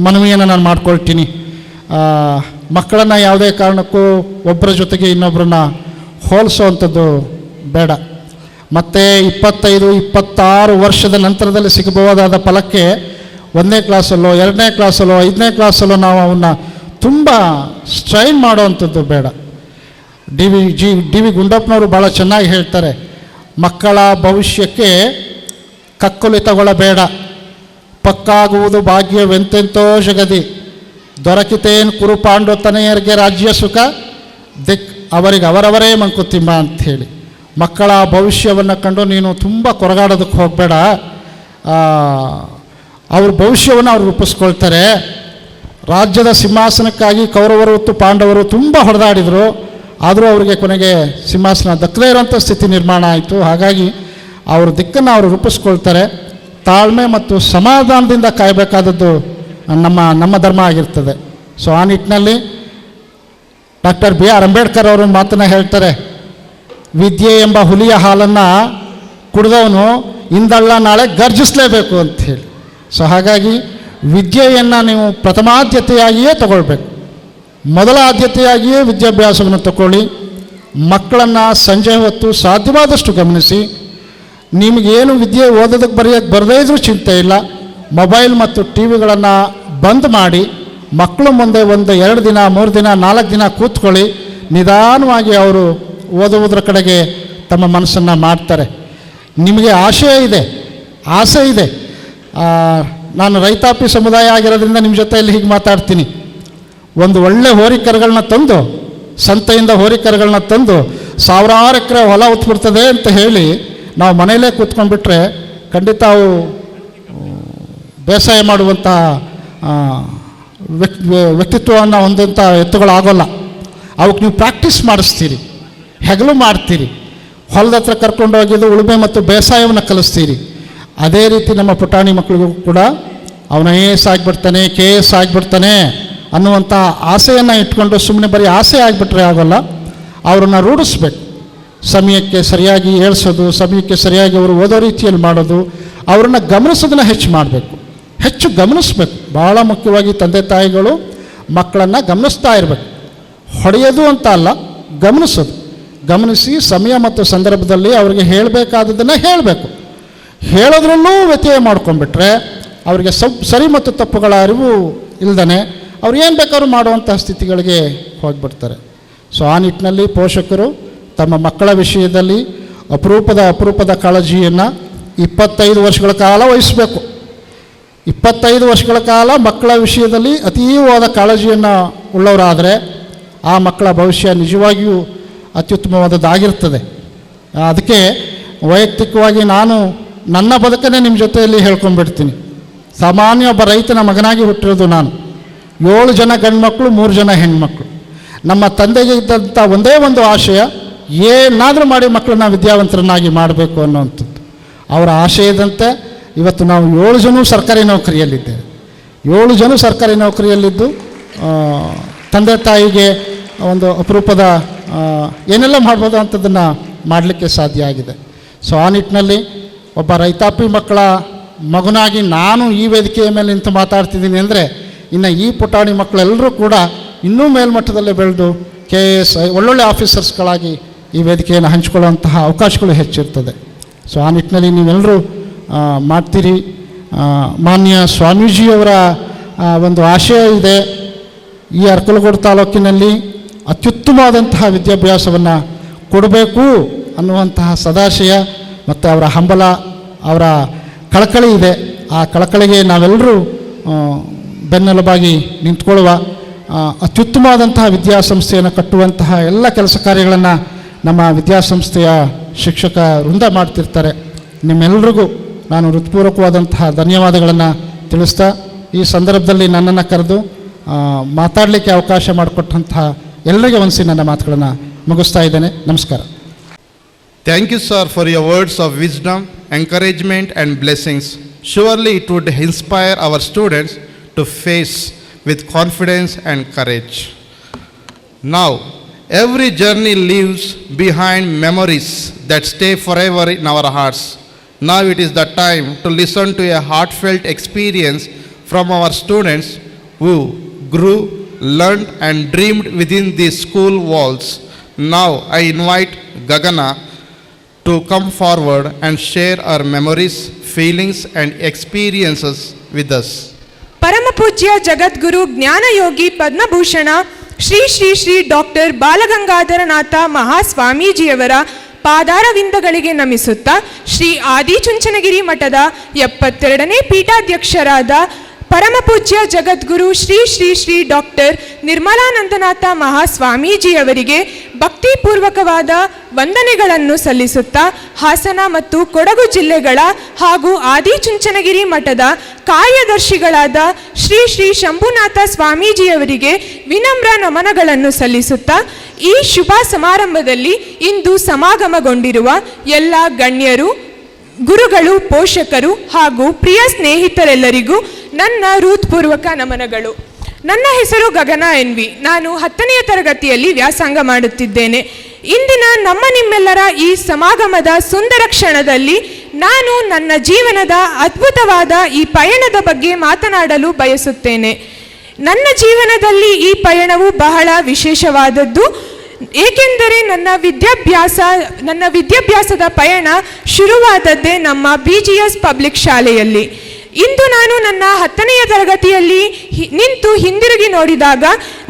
ಮನವಿಯನ್ನು ನಾನು ಮಾಡ್ಕೊಳ್ತೀನಿ. ಮಕ್ಕಳನ್ನು ಯಾವುದೇ ಕಾರಣಕ್ಕೂ ಒಬ್ಬರ ಜೊತೆಗೆ ಇನ್ನೊಬ್ಬರನ್ನ ಹೋಲಿಸೋವಂಥದ್ದು ಬೇಡ. ಮತ್ತು 25-26 ವರ್ಷದ ನಂತರದಲ್ಲಿ ಸಿಗಬಹುದಾದ ಫಲಕ್ಕೆ 1ನೇ ಕ್ಲಾಸಲ್ಲೋ 2ನೇ ಕ್ಲಾಸಲ್ಲೋ 5ನೇ ಕ್ಲಾಸಲ್ಲೋ ನಾವು ಅವನ್ನ ತುಂಬ ಸ್ಟ್ರೈನ್ ಮಾಡೋವಂಥದ್ದು ಬೇಡ. ಡಿ ವಿ ಗುಂಡಪ್ಪನವರು ಭಾಳ ಚೆನ್ನಾಗಿ ಹೇಳ್ತಾರೆ, ಮಕ್ಕಳ ಭವಿಷ್ಯಕ್ಕೆ ಕಕ್ಕುಲಿ ತಗೊಳ್ಳಬೇಡ, ಪಕ್ಕಾಗುವುದು ಭಾಗ್ಯವೆಂತೆಂತೋ ಜಗದಿ, ದೊರಕಿತೇನು ಕುರುಪಾಂಡು ತನೆಯರಿಗೆ ರಾಜ್ಯ ಸುಖ, ದಿಕ್ ಅವರಿಗೆ ಅವರವರೇ ಮಂಕುತಿಮ್ಮ ಅಂಥೇಳಿ. ಮಕ್ಕಳ ಭವಿಷ್ಯವನ್ನು ಕಂಡು ನೀನು ತುಂಬ ಕೊರಗಾಡೋದಕ್ಕೆ ಹೋಗಬೇಡ. ಅವ್ರ ಭವಿಷ್ಯವನ್ನು ಅವ್ರು ರೂಪಿಸ್ಕೊಳ್ತಾರೆ. ರಾಜ್ಯದ ಸಿಂಹಾಸನಕ್ಕಾಗಿ ಕೌರವರು ಮತ್ತು ಪಾಂಡವರು ತುಂಬ ಹೊಡೆದಾಡಿದರು. ಆದರೂ ಅವರಿಗೆ ಕೊನೆಗೆ ಸಿಂಹಾಸನ ದಕ್ಕದೇ ಇರೋಂಥ ಸ್ಥಿತಿ ನಿರ್ಮಾಣ ಆಯಿತು. ಹಾಗಾಗಿ ಅವ್ರ ದಿಕ್ಕನ್ನು ಅವರು ರೂಪಿಸ್ಕೊಳ್ತಾರೆ. ತಾಳ್ಮೆ ಮತ್ತು ಸಮಾಧಾನದಿಂದ ಕಾಯಬೇಕಾದದ್ದು ನಮ್ಮ ಧರ್ಮ ಆಗಿರ್ತದೆ. ಸೊ ಆ ನಿಟ್ಟಿನಲ್ಲಿ ಡಾಕ್ಟರ್ ಬಿ ಆರ್ ಅಂಬೇಡ್ಕರ್ ಅವರು ಮಾತನ್ನು ಹೇಳ್ತಾರೆ, ವಿದ್ಯೆ ಎಂಬ ಹುಲಿಯ ಹಾಲನ್ನು ಕುಡಿದವನು ಇಂದಲ್ಲ ನಾಳೆ ಗರ್ಜಿಸಲೇಬೇಕು ಅಂಥೇಳಿ. ಸೊ ಹಾಗಾಗಿ ವಿದ್ಯೆಯನ್ನು ನೀವು ಪ್ರಥಮಾದ್ಯತೆಯಾಗಿಯೇ ತಗೊಳ್ಬೇಕು. ಮೊದಲ ಆದ್ಯತೆಯಾಗಿಯೇ ವಿದ್ಯಾಭ್ಯಾಸವನ್ನು ತಗೊಳ್ಳಿ. ಮಕ್ಕಳನ್ನು ಸಂಜೆ ಹೊತ್ತು ಸಾಧ್ಯವಾದಷ್ಟು ಗಮನಿಸಿ. ನಿಮಗೇನು ವಿದ್ಯೆ ಓದೋದಕ್ಕೆ ಬರದೇ ಇದ್ರೂ ಚಿಂತೆ ಇಲ್ಲ. ಮೊಬೈಲ್ ಮತ್ತು ಟಿ ವಿಗಳನ್ನು ಬಂದ್ ಮಾಡಿ ಮಕ್ಕಳು ಮುಂದೆ 1, 2 ದಿನ, 3 ದಿನ, 4 ದಿನ ಕೂತ್ಕೊಳ್ಳಿ. ನಿಧಾನವಾಗಿ ಅವರು ಓದುವುದರ ಕಡೆಗೆ ತಮ್ಮ ಮನಸ್ಸನ್ನು ಮಾಡ್ತಾರೆ. ನಿಮಗೆ ಆಸೆ ಇದೆ. ನಾನು ರೈತಾಪಿ ಸಮುದಾಯ ಆಗಿರೋದ್ರಿಂದ ನಿಮ್ಮ ಜೊತೆಯಲ್ಲಿ ಹೀಗೆ ಮಾತಾಡ್ತೀನಿ. ಒಂದು ಒಳ್ಳೆ ಹೋರಿಕರುಗಳನ್ನ ತಂದು, ಸಂತೆಯಿಂದ ಹೋರಿಕರುಗಳನ್ನ ತಂದು 1000 ಎಕರೆ ಹೊಲ ಉತ್ಬಿಡ್ತದೆ ಅಂತ ಹೇಳಿ ನಾವು ಮನೆಯಲ್ಲೇ ಕೂತ್ಕೊಂಡ್ಬಿಟ್ರೆ ಖಂಡಿತ ಅವು ಬೇಸಾಯ ಮಾಡುವಂಥ ವ್ಯಕ್ತಿತ್ವವನ್ನು ಹೊಂದಂಥ ಎತ್ತುಗಳಾಗೋಲ್ಲ. ಅವಕ್ಕೆ ನೀವು ಪ್ರಾಕ್ಟೀಸ್ ಮಾಡಿಸ್ತೀರಿ, ಹೆಗಲು ಮಾಡ್ತೀರಿ, ಹೊಲದ ಹತ್ರ ಕರ್ಕೊಂಡು ಹೋಗಿದ್ದು ಉಳುಮೆ ಮತ್ತು ಬೇಸಾಯವನ್ನು ಕಲಿಸ್ತೀರಿ. ಅದೇ ರೀತಿ ನಮ್ಮ ಪುಟಾಣಿ ಮಕ್ಕಳಿಗೂ ಕೂಡ ಅವನ AS ಆಗಿಬಿಡ್ತಾನೆ, KS ಆಗಿಬಿಡ್ತಾನೆ ಅನ್ನುವಂಥ ಆಸೆಯನ್ನು ಇಟ್ಕೊಂಡು ಸುಮ್ಮನೆ ಬರೀ ಆಸೆ ಆಗಿಬಿಟ್ರೆ ಆಗೋಲ್ಲ. ಅವರನ್ನು ರೂಢಿಸ್ಬೇಕು. ಸಮಯಕ್ಕೆ ಸರಿಯಾಗಿ ಏಳಿಸೋದು, ಸಮಯಕ್ಕೆ ಸರಿಯಾಗಿ ಅವರು ಓದೋ ರೀತಿಯಲ್ಲಿ ಮಾಡೋದು, ಅವರನ್ನು ಗಮನಿಸೋದನ್ನು ಹೆಚ್ಚು ಗಮನಿಸಬೇಕು. ಭಾಳ ಮುಖ್ಯವಾಗಿ ತಂದೆ ತಾಯಿಗಳು ಮಕ್ಕಳನ್ನು ಗಮನಿಸ್ತಾ ಇರಬೇಕು. ಹೊಡೆಯೋದು ಅಂತ ಅಲ್ಲ, ಗಮನಿಸಿ ಸಮಯ ಮತ್ತು ಸಂದರ್ಭದಲ್ಲಿ ಅವರಿಗೆ ಹೇಳಬೇಕಾದದನ್ನು ಹೇಳಬೇಕು. ಹೇಳೋದ್ರಲ್ಲೂ ವ್ಯತ್ಯಯ ಮಾಡ್ಕೊಂಡ್ಬಿಟ್ರೆ ಅವರಿಗೆ ಸರಿ ಮತ್ತು ತಪ್ಪುಗಳ ಅರಿವು ಇಲ್ದೇ ಅವ್ರು ಏನು ಬೇಕಾದ್ರೂ ಮಾಡುವಂಥ ಸ್ಥಿತಿಗಳಿಗೆ ಹೋಗಿಬಿಡ್ತಾರೆ. ಸೊ ಆ ನಿಟ್ಟಿನಲ್ಲಿ ಪೋಷಕರು ತಮ್ಮ ಮಕ್ಕಳ ವಿಷಯದಲ್ಲಿ ಅಪರೂಪದ ಕಾಳಜಿಯನ್ನು 25 ವರ್ಷಗಳ ಕಾಲ ವಹಿಸಬೇಕು. 25 ವರ್ಷಗಳ ಕಾಲ ಮಕ್ಕಳ ವಿಷಯದಲ್ಲಿ ಅತೀವವಾದ ಕಾಳಜಿಯನ್ನು ಉಳ್ಳವರಾದರೆ ಆ ಮಕ್ಕಳ ಭವಿಷ್ಯ ನಿಜವಾಗಿಯೂ ಅತ್ಯುತ್ತಮವಾದದ್ದಾಗಿರ್ತದೆ. ಅದಕ್ಕೆ ವೈಯಕ್ತಿಕವಾಗಿ ನಾನು ನನ್ನ ಬದುಕನ್ನೇ ನಿಮ್ಮ ಜೊತೆಯಲ್ಲಿ ಹೇಳ್ಕೊಂಡ್ಬಿಡ್ತೀನಿ. ಸಾಮಾನ್ಯ ಒಬ್ಬ ರೈತನ ಮಗನಾಗಿ ಹುಟ್ಟಿರೋದು ನಾನು. 7 ಜನ ಗಂಡ್ಮಕ್ಳು, 3 ಜನ ಹೆಣ್ಮಕ್ಳು. ನಮ್ಮ ತಂದೆಗೆ ಇದ್ದಂಥ ಒಂದೇ ಒಂದು ಆಶಯ, ಏನಾದರೂ ಮಾಡಿ ಮಕ್ಕಳನ್ನ ವಿದ್ಯಾವಂತರನ್ನಾಗಿ ಮಾಡಬೇಕು ಅನ್ನೋವಂಥದ್ದು. ಅವರ ಆಶಯದಂತೆ ಇವತ್ತು ನಾವು 7 ಜನ ಸರ್ಕಾರಿ ನೌಕರಿಯಲ್ಲಿದ್ದೇವೆ. 7 ಜನ ಸರ್ಕಾರಿ ನೌಕರಿಯಲ್ಲಿದ್ದು ತಂದೆ ತಾಯಿಗೆ ಒಂದು ಅಪರೂಪದ ಏನೆಲ್ಲ ಮಾಡ್ಬೋದು ಅಂಥದ್ದನ್ನು ಮಾಡಲಿಕ್ಕೆ ಸಾಧ್ಯ ಆಗಿದೆ. ಸೊ ಆ ನಿಟ್ಟಿನಲ್ಲಿ ಒಬ್ಬ ರೈತಾಪಿ ಮಕ್ಕಳ ಮಗನಾಗಿ ನಾನು ಈ ವೇದಿಕೆಯ ಮೇಲೆ ನಿಂತು ಮಾತಾಡ್ತಿದ್ದೀನಿ ಅಂದರೆ, ಇನ್ನು ಈ ಪುಟಾಣಿ ಮಕ್ಕಳೆಲ್ಲರೂ ಕೂಡ ಇನ್ನೂ ಮೇಲ್ಮಟ್ಟದಲ್ಲೇ ಬೆಳೆದು KS ಒಳ್ಳೊಳ್ಳೆ ಆಫೀಸರ್ಸ್ಗಳಾಗಿ ಈ ವೇದಿಕೆಯನ್ನು ಹಂಚಿಕೊಳ್ಳುವಂತಹ ಅವಕಾಶಗಳು ಹೆಚ್ಚಿರ್ತದೆ. ಸೊ ಆ ನಿಟ್ಟಿನಲ್ಲಿ ನೀವೆಲ್ಲರೂ ಮಾಡ್ತೀರಿ. ಮಾನ್ಯ ಸ್ವಾಮೀಜಿಯವರ ಒಂದು ಆಶಯ ಇದೆ, ಈ ಅರಕಲಗೂಡು ತಾಲೂಕಿನಲ್ಲಿ ಅತ್ಯುತ್ತಮವಾದಂತಹ ವಿದ್ಯಾಭ್ಯಾಸವನ್ನು ಕೊಡಬೇಕು ಅನ್ನುವಂತಹ ಸದಾಶಯ ಮತ್ತು ಅವರ ಹಂಬಲ, ಅವರ ಕಳಕಳಿ ಇದೆ. ಆ ಕಳಕಳಿಗೆ ನಾವೆಲ್ಲರೂ ಬೆನ್ನೆಲುಬಾಗಿ ನಿಂತ್ಕೊಳ್ಳುವ, ಅತ್ಯುತ್ತಮವಾದಂತಹ ವಿದ್ಯಾಸಂಸ್ಥೆಯನ್ನು ಕಟ್ಟುವಂತಹ ಎಲ್ಲ ಕೆಲಸ ಕಾರ್ಯಗಳನ್ನು ನಮ್ಮ ವಿದ್ಯಾಸಂಸ್ಥೆಯ ಶಿಕ್ಷಕ ವೃಂದ ಮಾಡ್ತಿರ್ತಾರೆ. ನಿಮ್ಮೆಲ್ಲರಿಗೂ ನಾನು ಹೃತ್ಪೂರ್ವಕವಾದಂತಹ ಧನ್ಯವಾದಗಳನ್ನು ತಿಳಿಸ್ತಾ ಈ ಸಂದರ್ಭದಲ್ಲಿ ನನ್ನನ್ನು ಕರೆದು ಮಾತಾಡಲಿಕ್ಕೆ ಅವಕಾಶ ಮಾಡಿಕೊಟ್ಟಂತಹ ಎಲ್ಲರಿಗೆ ಒಂದ್ಸಿ ನನ್ನ ಮಾತುಗಳನ್ನು ಮುಗಿಸ್ತಾ ಇದ್ದೇನೆ. ನಮಸ್ಕಾರ. Thank you, sir, for your words of wisdom, encouragement and blessings. Surely it would inspire our students to face with confidence and courage. Now, every journey leaves behind memories that stay forever in our hearts. Now it is the time to listen to a heartfelt experience from our students who grew, learned and dreamed within these school walls. Now I invite Gagana to come forward and share our memories, feelings and experiences with us. ಪರಮ ಪೂಜ್ಯ ಜಗದ್ಗುರು ಜ್ಞಾನಯೋಗಿ Padma Bhushan Shri Shri Shri doctor Balagangadharanatha ಮಹಾಸ್ವಾಮೀಜಿಯವರ ಪಾದಾರವಿಂದಗಳಿಗೆ ನಮಿಸುತ್ತಾ Shri Adichunchanagiri ಮಠದ 72ನೇ ಪೀಠಾಧ್ಯಕ್ಷರಾದ ಪರಮ ಪೂಜ್ಯ ಜಗದ್ಗುರು Shri Shri Shri doctor Nirmalanandanatha ಮಹಾಸ್ವಾಮೀಜಿಯವರಿಗೆ ಭಕ್ತಿಪೂರ್ವಕವಾದ ವಂದನೆಗಳನ್ನು ಸಲ್ಲಿಸುತ್ತಾ ಹಾಸನ ಮತ್ತು ಕೊಡಗು ಜಿಲ್ಲೆಗಳ ಹಾಗೂ ಆದಿಚುಂಚನಗಿರಿ ಮಠದ ಕಾರ್ಯದರ್ಶಿಗಳಾದ ಶ್ರೀ ಶ್ರೀ ಶಂಭುನಾಥ ಸ್ವಾಮೀಜಿಯವರಿಗೆ ವಿನಮ್ರ ನಮನಗಳನ್ನು ಸಲ್ಲಿಸುತ್ತಾ ಈ ಶುಭ ಸಮಾರಂಭದಲ್ಲಿ ಇಂದು ಸಮಾಗಮಗೊಂಡಿರುವ ಎಲ್ಲ ಗಣ್ಯರು, ಗುರುಗಳು, ಪೋಷಕರು ಹಾಗೂ ಪ್ರಿಯ ಸ್ನೇಹಿತರೆಲ್ಲರಿಗೂ ನನ್ನ ಹೃತ್ಪೂರ್ವಕ ನಮನಗಳು. ನನ್ನ ಹೆಸರು ಗಗನ ಎನ್ವಿ. ನಾನು 10ನೆಯ ತರಗತಿಯಲ್ಲಿ ವ್ಯಾಸಂಗ ಮಾಡುತ್ತಿದ್ದೇನೆ. ಇಂದಿನ ನಿಮ್ಮೆಲ್ಲರ ಈ ಸಮಾಗಮದ ಸುಂದರ ಕ್ಷಣದಲ್ಲಿ ನಾನು ನನ್ನ ಜೀವನದ ಅದ್ಭುತವಾದ ಈ ಪಯಣದ ಬಗ್ಗೆ ಮಾತನಾಡಲು ಬಯಸುತ್ತೇನೆ. ನನ್ನ ಜೀವನದಲ್ಲಿ ಈ ಪಯಣವು ಬಹಳ ವಿಶೇಷವಾದದ್ದು. ಏಕೆಂದರೆ ನನ್ನ ವಿದ್ಯಾಭ್ಯಾಸದ ಪಯಣ ಶುರುವಾದದ್ದೇ ನಮ್ಮ BGS ಪಬ್ಲಿಕ್ ಶಾಲೆಯಲ್ಲಿ. ಇಂದು ನಾನು ನನ್ನ 10ನೆಯ ತರಗತಿಯಲ್ಲಿ ನಿಂತು ಹಿಂದಿರುಗಿ ನೋಡಿದಾಗ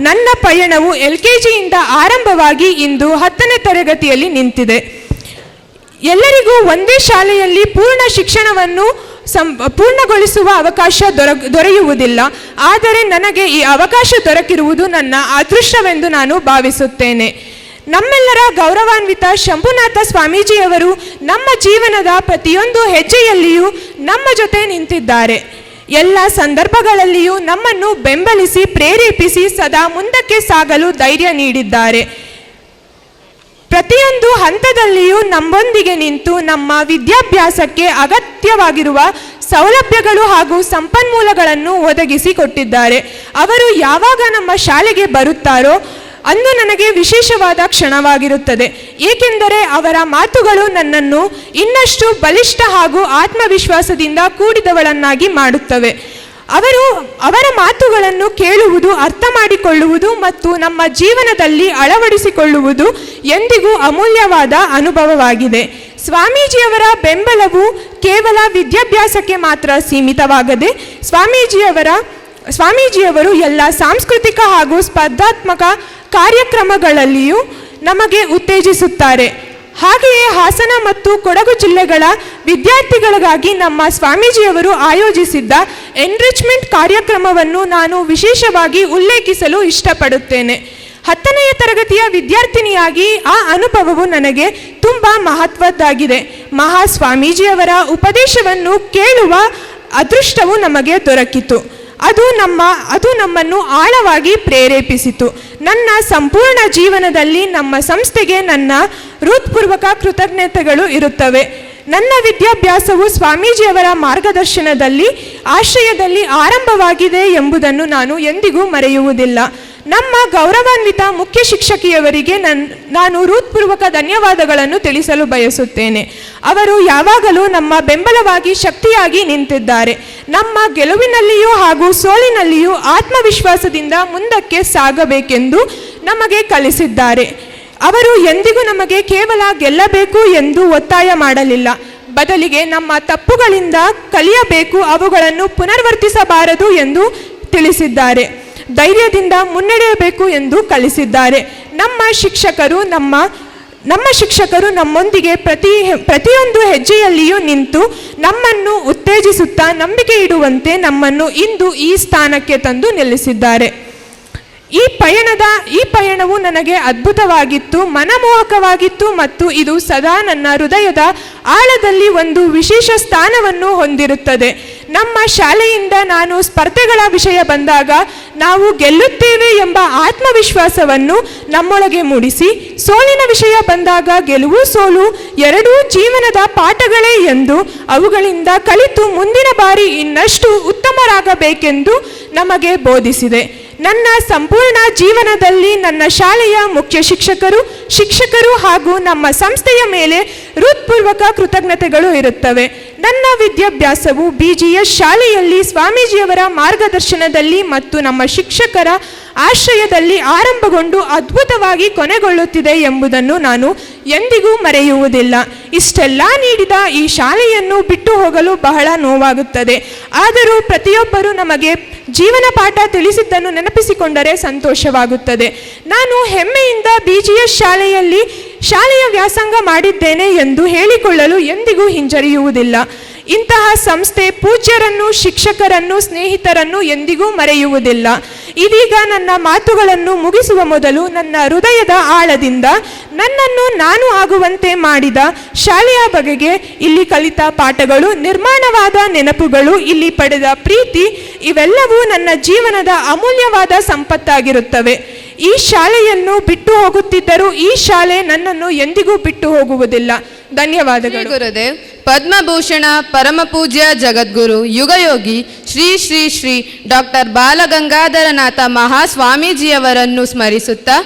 ನನ್ನ ಪಯಣವು LKGಯಿಂದ ಆರಂಭವಾಗಿ ಇಂದು 10ನೇ ತರಗತಿಯಲ್ಲಿ ನಿಂತಿದೆ. ಎಲ್ಲರಿಗೂ ಒಂದೇ ಶಾಲೆಯಲ್ಲಿ ಪೂರ್ಣ ಶಿಕ್ಷಣವನ್ನು ಪೂರ್ಣಗೊಳಿಸುವ ಅವಕಾಶ ದೊರೆಯುವುದಿಲ್ಲ. ಆದರೆ ನನಗೆ ಈ ಅವಕಾಶ ದೊರಕಿರುವುದು ನನ್ನ ಅದೃಷ್ಟವೆಂದು ನಾನು ಭಾವಿಸುತ್ತೇನೆ. ನಮ್ಮೆಲ್ಲರ ಗೌರವಾನ್ವಿತ ಶಂಭುನಾಥ ಸ್ವಾಮೀಜಿಯವರು ನಮ್ಮ ಜೀವನದ ಪ್ರತಿಯೊಂದು ಹೆಜ್ಜೆಯಲ್ಲಿಯೂ ನಮ್ಮ ಜೊತೆ ನಿಂತಿದ್ದಾರೆ. ಎಲ್ಲ ಸಂದರ್ಭಗಳಲ್ಲಿಯೂ ನಮ್ಮನ್ನು ಬೆಂಬಲಿಸಿ ಪ್ರೇರೇಪಿಸಿ ಸದಾ ಮುಂದಕ್ಕೆ ಸಾಗಲು ಧೈರ್ಯ ನೀಡಿದ್ದಾರೆ. ಪ್ರತಿಯೊಂದು ಹಂತದಲ್ಲಿಯೂ ನಮ್ಮೊಂದಿಗೆ ನಿಂತು ನಮ್ಮ ವಿದ್ಯಾಭ್ಯಾಸಕ್ಕೆ ಅಗತ್ಯವಾಗಿರುವ ಸೌಲಭ್ಯಗಳು ಹಾಗೂ ಸಂಪನ್ಮೂಲಗಳನ್ನು ಒದಗಿಸಿಕೊಟ್ಟಿದ್ದಾರೆ. ಅವರು ಯಾವಾಗ ನಮ್ಮ ಶಾಲೆಗೆ ಬರುತ್ತಾರೋ ಅಂದು ನನಗೆ ವಿಶೇಷವಾದ ಕ್ಷಣವಾಗಿರುತ್ತದೆ. ಏಕೆಂದರೆ ಅವರ ಮಾತುಗಳು ನನ್ನನ್ನು ಇನ್ನಷ್ಟು ಬಲಿಷ್ಠ ಹಾಗೂ ಆತ್ಮವಿಶ್ವಾಸದಿಂದ ಕೂಡಿದವಳನ್ನಾಗಿ ಮಾಡುತ್ತವೆ. ಅವರ ಮಾತುಗಳನ್ನು ಕೇಳುವುದು, ಅರ್ಥ ಮಾಡಿಕೊಳ್ಳುವುದು ಮತ್ತು ನಮ್ಮ ಜೀವನದಲ್ಲಿ ಅಳವಡಿಸಿಕೊಳ್ಳುವುದು ಎಂದಿಗೂ ಅಮೂಲ್ಯವಾದ ಅನುಭವವಾಗಿದೆ. ಸ್ವಾಮೀಜಿಯವರ ಬೆಂಬಲವು ಕೇವಲ ವಿದ್ಯಾಭ್ಯಾಸಕ್ಕೆ ಮಾತ್ರ ಸೀಮಿತವಾಗದೆ ಸ್ವಾಮೀಜಿಯವರು ಎಲ್ಲ ಸಾಂಸ್ಕೃತಿಕ ಹಾಗೂ ಸ್ಪರ್ಧಾತ್ಮಕ ಕಾರ್ಯಕ್ರಮಗಳಲ್ಲಿಯೂ ನಮಗೆ ಉತ್ತೇಜಿಸುತ್ತಾರೆ. ಹಾಗೆಯೇ ಹಾಸನ ಮತ್ತು ಕೊಡಗು ಜಿಲ್ಲೆಗಳ ವಿದ್ಯಾರ್ಥಿಗಳಿಗಾಗಿ ನಮ್ಮ ಸ್ವಾಮೀಜಿಯವರು ಆಯೋಜಿಸಿದ್ದ ಎನ್ರಿಚ್ಮೆಂಟ್ ಕಾರ್ಯಕ್ರಮವನ್ನು ನಾನು ವಿಶೇಷವಾಗಿ ಉಲ್ಲೇಖಿಸಲು ಇಷ್ಟಪಡುತ್ತೇನೆ. 10ನೆಯ ತರಗತಿಯ ವಿದ್ಯಾರ್ಥಿನಿಯಾಗಿ ಆ ಅನುಭವವು ನನಗೆ ತುಂಬ ಮಹತ್ವದ್ದಾಗಿದೆ. ಮಹಾ ಸ್ವಾಮೀಜಿಯವರ ಉಪದೇಶವನ್ನು ಕೇಳುವ ಅದೃಷ್ಟವು ನಮಗೆ ದೊರಕಿತು. ಅದು ನಮ್ಮನ್ನು ಆಳವಾಗಿ ಪ್ರೇರೇಪಿಸಿತು. ನನ್ನ ಸಂಪೂರ್ಣ ಜೀವನದಲ್ಲಿ ನಮ್ಮ ಸಂಸ್ಥೆಗೆ ನನ್ನ ಹೃತ್ಪೂರ್ವಕ ಕೃತಜ್ಞತೆಗಳು ಇರುತ್ತವೆ. ನನ್ನ ವಿದ್ಯಾಭ್ಯಾಸವು ಸ್ವಾಮೀಜಿಯವರ ಮಾರ್ಗದರ್ಶನದಲ್ಲಿ ಆಶ್ರಯದಲ್ಲಿ ಆರಂಭವಾಗಿದೆ ಎಂಬುದನ್ನು ನಾನು ಎಂದಿಗೂ ಮರೆಯುವುದಿಲ್ಲ. ನಮ್ಮ ಗೌರವಾನ್ವಿತ ಮುಖ್ಯ ಶಿಕ್ಷಕಿಯವರಿಗೆ ನಾನು ಹೃತ್ಪೂರ್ವಕ ಧನ್ಯವಾದಗಳನ್ನು ತಿಳಿಸಲು ಬಯಸುತ್ತೇನೆ. ಅವರು ಯಾವಾಗಲೂ ನಮ್ಮ ಬೆಂಬಲವಾಗಿ ಶಕ್ತಿಯಾಗಿ ನಿಂತಿದ್ದಾರೆ. ನಮ್ಮ ಗೆಲುವಿನಲ್ಲಿಯೂ ಹಾಗೂ ಸೋಲಿನಲ್ಲಿಯೂ ಆತ್ಮವಿಶ್ವಾಸದಿಂದ ಮುಂದಕ್ಕೆ ಸಾಗಬೇಕೆಂದು ನಮಗೆ ಕಲಿಸಿದ್ದಾರೆ. ಅವರು ಎಂದಿಗೂ ನಮಗೆ ಕೇವಲ ಗೆಲ್ಲಬೇಕು ಎಂದು ಒತ್ತಾಯ ಮಾಡಲಿಲ್ಲ. ಬದಲಿಗೆ ನಮ್ಮ ತಪ್ಪುಗಳಿಂದ ಕಲಿಯಬೇಕು, ಅವುಗಳನ್ನು ಪುನರಾವರ್ತಿಸಬಾರದು ಎಂದು ತಿಳಿಸಿದ್ದಾರೆ. ಧೈರ್ಯದಿಂದ ಮುನ್ನಡೆಯಬೇಕು ಎಂದು ಕಲಿಸಿದ್ದಾರೆ. ನಮ್ಮ ಶಿಕ್ಷಕರು ನಮ್ಮೊಂದಿಗೆ ಪ್ರತಿಯೊಂದು ಹೆಜ್ಜೆಯಲ್ಲಿಯೂ ನಿಂತು ನಮ್ಮನ್ನು ಉತ್ತೇಜಿಸುತ್ತಾ ನಂಬಿಕೆ ಇಡುವಂತೆ ನಮ್ಮನ್ನು ಇಂದು ಈ ಸ್ಥಾನಕ್ಕೆ ತಂದು ನಿಲ್ಲಿಸಿದ್ದಾರೆ. ಈ ಪಯಣವು ನನಗೆ ಅದ್ಭುತವಾಗಿತ್ತು, ಮನಮೋಹಕವಾಗಿತ್ತು ಮತ್ತು ಇದು ಸದಾ ನನ್ನ ಹೃದಯದ ಆಳದಲ್ಲಿ ಒಂದು ವಿಶೇಷ ಸ್ಥಾನವನ್ನು ಹೊಂದಿರುತ್ತದೆ. ನಮ್ಮ ಶಾಲೆಯಿಂದ ನಾನು ಸ್ಪರ್ಧೆಗಳ ವಿಷಯ ಬಂದಾಗ ನಾವು ಗೆಲ್ಲುತ್ತೇವೆ ಎಂಬ ಆತ್ಮವಿಶ್ವಾಸವನ್ನು ನಮ್ಮೊಳಗೆ ಮೂಡಿಸಿ, ಸೋಲಿನ ವಿಷಯ ಬಂದಾಗ ಗೆಲುವು ಸೋಲು ಎರಡೂ ಜೀವನದ ಪಾಠಗಳೇ ಎಂದು ಅವುಗಳಿಂದ ಕಲಿತು ಮುಂದಿನ ಬಾರಿ ಇನ್ನಷ್ಟು ಉತ್ತಮರಾಗಬೇಕೆಂದು ನಮಗೆ ಬೋಧಿಸಿದೆ. ನನ್ನ ಸಂಪೂರ್ಣ ಜೀವನದಲ್ಲಿ ನನ್ನ ಶಾಲೆಯ ಮುಖ್ಯ ಶಿಕ್ಷಕರು ಹಾಗೂ ನಮ್ಮ ಸಂಸ್ಥೆಯ ಮೇಲೆ ಹೃತ್ಪೂರ್ವಕ ಕೃತಜ್ಞತೆಗಳು ಇರುತ್ತವೆ. ನನ್ನ ವಿದ್ಯಾಭ್ಯಾಸವು BGS ಶಾಲೆಯಲ್ಲಿ ಸ್ವಾಮೀಜಿಯವರ ಮಾರ್ಗದರ್ಶನದಲ್ಲಿ ಮತ್ತು ನಮ್ಮ ಶಿಕ್ಷಕರ ಆಶ್ರಯದಲ್ಲಿ ಆರಂಭಗೊಂಡು ಅದ್ಭುತವಾಗಿ ಕೊನೆಗೊಳ್ಳುತ್ತಿದೆ ಎಂಬುದನ್ನು ನಾನು ಎಂದಿಗೂ ಮರೆಯುವುದಿಲ್ಲ. ಇಷ್ಟೆಲ್ಲ ನೀಡಿದ ಈ ಶಾಲೆಯನ್ನು ಬಿಟ್ಟು ಹೋಗಲು ಬಹಳ ನೋವಾಗುತ್ತದೆ. ಆದರೂ ಪ್ರತಿಯೊಬ್ಬರೂ ನಮಗೆ ಜೀವನ ಪಾಠ ತಿಳಿಸಿದ್ದನ್ನು ನೆನಪಿಸಿಕೊಂಡರೆ ಸಂತೋಷವಾಗುತ್ತದೆ. ನಾನು ಹೆಮ್ಮೆಯಿಂದ BGS ಶಾಲೆಯ ವ್ಯಾಸಂಗ ಮಾಡಿದ್ದೇನೆ ಎಂದು ಹೇಳಿಕೊಳ್ಳಲು ಎಂದಿಗೂ ಹಿಂಜರಿಯುವುದಿಲ್ಲ. ಇಂತಹ ಸಂಸ್ಥೆ ಪೂಜ್ಯರನ್ನು, ಶಿಕ್ಷಕರನ್ನು, ಸ್ನೇಹಿತರನ್ನು ಎಂದಿಗೂ ಮರೆಯುವುದಿಲ್ಲ. ಇದೀಗ ನನ್ನ ಮಾತುಗಳನ್ನು ಮುಗಿಸುವ ಮೊದಲು ನನ್ನ ಹೃದಯದ ಆಳದಿಂದ ನನ್ನನ್ನು ನಾನು ಆಗುವಂತೆ ಮಾಡಿದ ಶಾಲೆಯ ಬಗೆಗೆ, ಇಲ್ಲಿ ಕಲಿತ ಪಾಠಗಳು, ನಿರ್ಮಾಣವಾದ ನೆನಪುಗಳು, ಇಲ್ಲಿ ಪಡೆದ ಪ್ರೀತಿ, ಇವೆಲ್ಲವೂ ನನ್ನ ಜೀವನದ ಅಮೂಲ್ಯವಾದ ಸಂಪತ್ತಾಗಿರುತ್ತವೆ. ಈ ಶಾಲೆಯನ್ನು ಬಿಟ್ಟು ಹೋಗುತ್ತಿದ್ದರೂ ಈ ಶಾಲೆ ನನ್ನನ್ನು ಎಂದಿಗೂ ಬಿಟ್ಟು ಹೋಗುವುದಿಲ್ಲ. ಧನ್ಯವಾದಗಳು. ಗುರುದೇವ್. ಪದ್ಮಭೂಷಣ ಪರಮಪೂಜ್ಯ ಜಗದ್ಗುರು ಯುಗಯೋಗಿ ಶ್ರೀ ಶ್ರೀ ಶ್ರೀ ಡಾಕ್ಟರ್ ಬಾಲಗಂಗಾಧರನಾಥ ಮಹಾಸ್ವಾಮೀಜಿಯವರನ್ನು ಸ್ಮರಿಸುತ್ತಾ,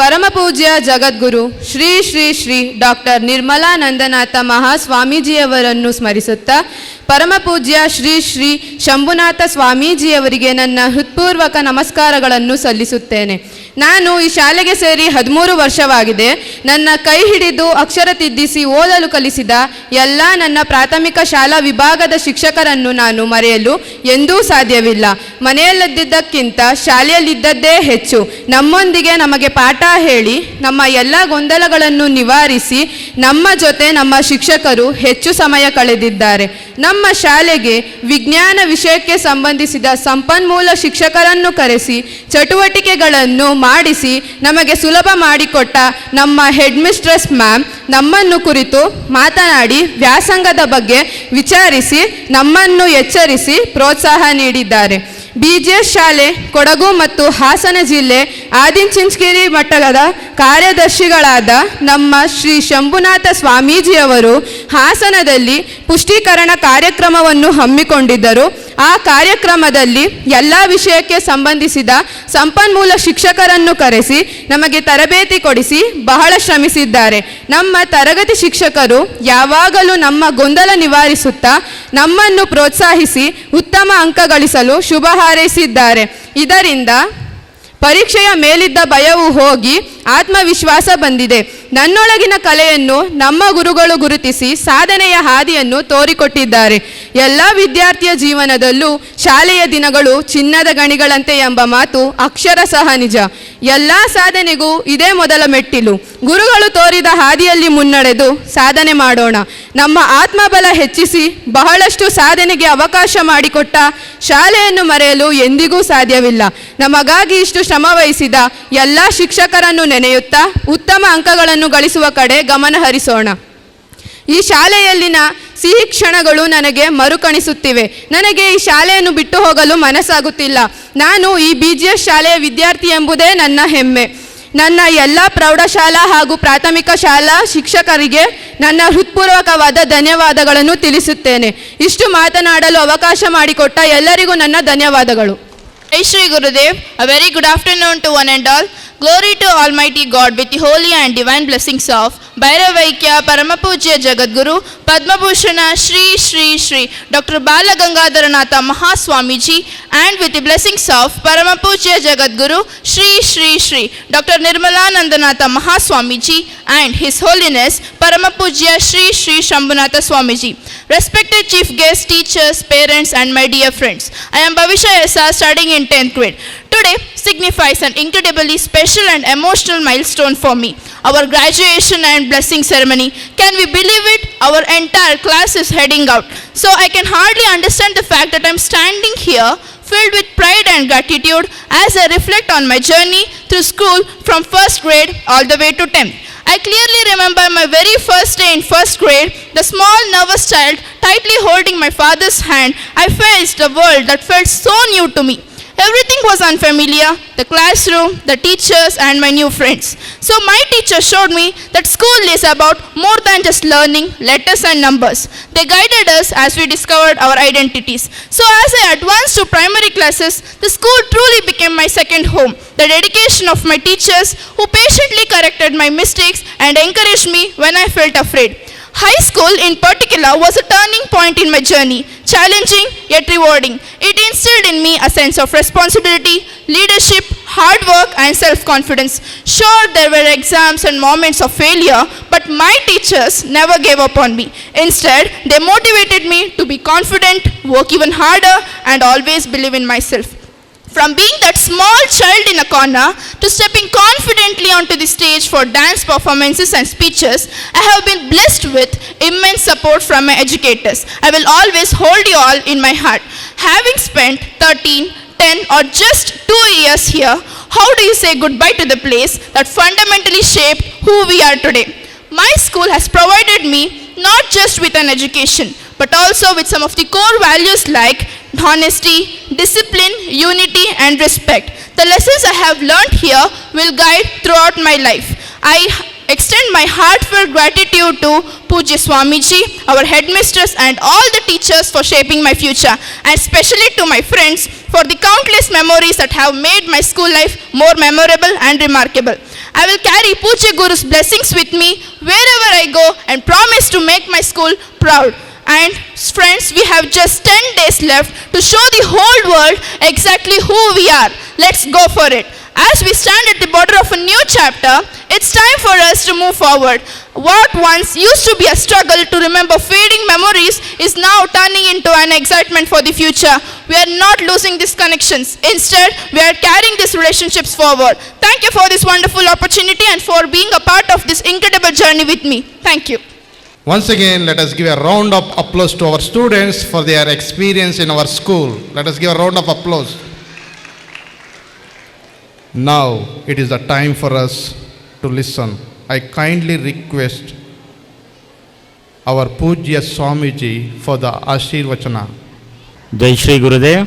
ಪರಮಪೂಜ್ಯ ಜಗದ್ಗುರು ಶ್ರೀ ಶ್ರೀ ಶ್ರೀ ಡಾಕ್ಟರ್ ನಿರ್ಮಲಾನಂದನಾಥ ಮಹಾಸ್ವಾಮೀಜಿಯವರನ್ನು ಸ್ಮರಿಸುತ್ತಾ, ಪರಮಪೂಜ್ಯ ಶ್ರೀ ಶ್ರೀ ಶಂಭುನಾಥ ಸ್ವಾಮೀಜಿಯವರಿಗೆ ನನ್ನ ಹೃತ್ಪೂರ್ವಕ ನಮಸ್ಕಾರಗಳನ್ನು ಸಲ್ಲಿಸುತ್ತೇನೆ. ನಾನು ಈ ಶಾಲೆಗೆ ಸೇರಿ 13 ವರ್ಷವಾಗಿದೆ. ನನ್ನ ಕೈ ಹಿಡಿದು ಅಕ್ಷರ ತಿದ್ದಿಸಿ ಓದಲು ಕಲಿಸಿದ ಎಲ್ಲ ನನ್ನ ಪ್ರಾಥಮಿಕ ಶಾಲಾ ವಿಭಾಗದ ಶಿಕ್ಷಕರನ್ನು ನಾನು ಮರೆಯಲು ಎಂದೂ ಸಾಧ್ಯವಿಲ್ಲ. ಮನೆಯಲ್ಲಿದ್ದಕ್ಕಿಂತ ಶಾಲೆಯಲ್ಲಿದ್ದದ್ದೇ ಹೆಚ್ಚು. ನಮ್ಮೊಂದಿಗೆ ನಮಗೆ ಪಾಠ ಹೇಳಿ ನಮ್ಮ ಎಲ್ಲ ಗೊಂದಲಗಳನ್ನು ನಿವಾರಿಸಿ ನಮ್ಮ ಜೊತೆ ನಮ್ಮ ಶಿಕ್ಷಕರು ಹೆಚ್ಚು ಸಮಯ ಕಳೆದಿದ್ದಾರೆ. ನಮ್ಮ ಶಾಲೆಗೆ ವಿಜ್ಞಾನ ವಿಷಯಕ್ಕೆ ಸಂಬಂಧಿಸಿದ ಸಂಪನ್ಮೂಲ ಶಿಕ್ಷಕರನ್ನು ಕರೆಸಿ ಚಟುವಟಿಕೆಗಳನ್ನು ಮಾಡಿಸಿ ನಮಗೆ ಸುಲಭ ಮಾಡಿಕೊಟ್ಟ ನಮ್ಮ ಹೆಡ್ ಮಿಸ್ಟ್ರೆಸ್ ಮ್ಯಾಮ್ ನಮ್ಮನ್ನು ಕುರಿತು ಮಾತನಾಡಿ ವ್ಯಾಸಂಗದ ಬಗ್ಗೆ ವಿಚಾರಿಸಿ ನಮ್ಮನ್ನು ಎಚ್ಚರಿಸಿ ಪ್ರೋತ್ಸಾಹ ನೀಡಿದ್ದಾರೆ. BGS ಶಾಲೆ ಕೊಡಗು ಮತ್ತು ಹಾಸನ ಜಿಲ್ಲೆ ಆದಿಚುಂಚನಗಿರಿ ಮಟ್ಟದ ಕಾರ್ಯದರ್ಶಿಗಳಾದ ನಮ್ಮ ಶ್ರೀ ಶಂಭುನಾಥ ಸ್ವಾಮೀಜಿಯವರು ಹಾಸನದಲ್ಲಿ ಪುಷ್ಟೀಕರಣ ಕಾರ್ಯಕ್ರಮವನ್ನು ಹಮ್ಮಿಕೊಂಡಿದ್ದರು. ಆ ಕಾರ್ಯಕ್ರಮದಲ್ಲಿ ಎಲ್ಲ ವಿಷಯಕ್ಕೆ ಸಂಬಂಧಿಸಿದ ಸಂಪನ್ಮೂಲ ಶಿಕ್ಷಕರನ್ನು ಕರೆಸಿ ನಮಗೆ ತರಬೇತಿ ಕೊಡಿಸಿ ಬಹಳ ಶ್ರಮಿಸಿದ್ದಾರೆ. ನಮ್ಮ ತರಗತಿ ಶಿಕ್ಷಕರು ಯಾವಾಗಲೂ ನಮ್ಮ ಗೊಂದಲ ನಿವಾರಿಸುತ್ತಾ ನಮ್ಮನ್ನು ಪ್ರೋತ್ಸಾಹಿಸಿ ಉತ್ತಮ ಅಂಕ ಗಳಿಸಲು ಶುಭ ಹಾರೈಸಿದ್ದಾರೆ. ಇದರಿಂದ ಪರೀಕ್ಷೆಯ ಮೇಲಿದ್ದ ಭಯವು ಹೋಗಿ ಆತ್ಮವಿಶ್ವಾಸ ಬಂದಿದೆ. ನನ್ನೊಳಗಿನ ಕಲೆಯನ್ನು ನಮ್ಮ ಗುರುಗಳು ಗುರುತಿಸಿ ಸಾಧನೆಯ ಹಾದಿಯನ್ನು ತೋರಿಕೊಟ್ಟಿದ್ದಾರೆ. ಎಲ್ಲ ವಿದ್ಯಾರ್ಥಿಯ ಜೀವನದಲ್ಲೂ ಶಾಲೆಯ ದಿನಗಳು ಚಿನ್ನದ ಗಣಿಗಳಂತೆ ಎಂಬ ಮಾತು ಅಕ್ಷರಶಃ ನಿಜ. ಎಲ್ಲ ಸಾಧನೆಗೂ ಇದೇ ಮೊದಲ ಮೆಟ್ಟಿಲು. ಗುರುಗಳು ತೋರಿದ ಹಾದಿಯಲ್ಲಿ ಮುನ್ನಡೆದು ಸಾಧನೆ ಮಾಡೋಣ. ನಮ್ಮ ಆತ್ಮಬಲ ಹೆಚ್ಚಿಸಿ ಬಹಳಷ್ಟು ಸಾಧನೆಗೆ ಅವಕಾಶ ಮಾಡಿಕೊಟ್ಟ ಶಾಲೆಯನ್ನು ಮರೆಯಲು ಎಂದಿಗೂ ಸಾಧ್ಯವಿಲ್ಲ. ನಮಗಾಗಿ ಇಷ್ಟು ಶ್ರಮವಹಿಸಿದ ಎಲ್ಲ ಶಿಕ್ಷಕರನ್ನು ನೆನೆಯುತ್ತಾ ಉತ್ತಮ ಅಂಕಗಳನ್ನು ಗಳಿಸುವ ಕಡೆ ಗಮನ ಹರಿಸೋಣ. ಈ ಶಾಲೆಯಲ್ಲಿನ ಸಿಹಿ ಕ್ಷಣಗಳು ನನಗೆ ಮರುಕಣಿಸುತ್ತಿವೆ. ನನಗೆ ಈ ಶಾಲೆಯನ್ನು ಬಿಟ್ಟು ಹೋಗಲು ಮನಸ್ಸಾಗುತ್ತಿಲ್ಲ. ನಾನು ಈ BGS ಶಾಲೆಯ ವಿದ್ಯಾರ್ಥಿ ಎಂಬುದೇ ನನ್ನ ಹೆಮ್ಮೆ. ನನ್ನ ಎಲ್ಲ ಪ್ರೌಢಶಾಲಾ ಹಾಗೂ ಪ್ರಾಥಮಿಕ ಶಾಲಾ ಶಿಕ್ಷಕರಿಗೆ ನನ್ನ ಹೃತ್ಪೂರ್ವಕವಾದ ಧನ್ಯವಾದಗಳನ್ನು ತಿಳಿಸುತ್ತೇನೆ. ಇಷ್ಟು ಮಾತನಾಡಲು ಅವಕಾಶ ಮಾಡಿಕೊಟ್ಟ ಎಲ್ಲರಿಗೂ ನನ್ನ ಧನ್ಯವಾದಗಳು. Jai Shri Gurudev, a very good afternoon to one and all. Glory to Almighty God with the holy and divine blessings of Bhairavaikya Paramapujya Jagadguru Padmabhushana Shri Shri Shri Dr. Balagangadharanatha Mahaswamiji, and with the blessings of Paramapujya Jagadguru Shri Shri Shri Dr. Nirmalanandanatha Mahaswamiji and His Holiness Paramapujya Shri Shri Shambunatha Swamiji. Respected chief guests, teachers, parents and my dear friends, I am Bhavisha SR studying in 10th grade. Today signifies an incredibly special and emotional milestone for me. Our graduation and blessing ceremony. Can we believe it? Our entire class is heading out. So I can hardly understand the fact that I'm standing here filled with pride and gratitude as I reflect on my journey through school from first grade all the way to 10th. I clearly remember my very first day in first grade, the small nervous child tightly holding my father's hand. I faced a world that felt so new to me. Everything was unfamiliar, the classroom, the teachers and my new friends. So my teacher showed me that school is about more than just learning letters and numbers. They guided us as we discovered our identities. So as I advanced to primary classes, the school truly became my second home. The dedication of my teachers who patiently corrected my mistakes and encouraged me when I felt afraid. High school in particular was a turning point in my journey, challenging yet rewarding. It instilled in me a sense of responsibility, leadership, hard work and self-confidence. Sure, there were exams and moments of failure, but my teachers never gave up on me. Instead, they motivated me to be confident, work even harder and always believe in myself. From being that small child in a corner to stepping confidently onto the stage for dance performances and speeches, I have been blessed with immense support from my educators. I will always hold you all in my heart. Having spent 13, 10 or just 2 years here, how do you say goodbye to the place that fundamentally shaped who we are today? My school has provided me not just with an education, but also with some of the core values like honesty, discipline, unity, and respect. The lessons I have learned here will guide throughout my life. I extend my heartfelt gratitude to Pujya Swamiji, our headmistress, and all the teachers for shaping my future, and especially to my friends for the countless memories that have made my school life more memorable and remarkable. I will carry Pujya Guru's blessings with me wherever I go and promise to make my school proud. And friends, we have just 10 days left to show the whole world exactly who we are. Let's go for it. As we stand at the border of a new chapter, it's time for us to move forward. What once used to be a struggle to remember fading memories is now turning into an excitement for the future. We are not losing these connections. Instead, we are carrying these relationships forward. Thank you for this wonderful opportunity and for being a part of this incredible journey with me. Thank you. Once again, let us give a round of applause to our students for their experience in our school. Let us give a round of applause. Now it is the time for us to listen. I kindly request our Pujya Swamiji for the Ashirvachana. जय श्री गुरुदेव.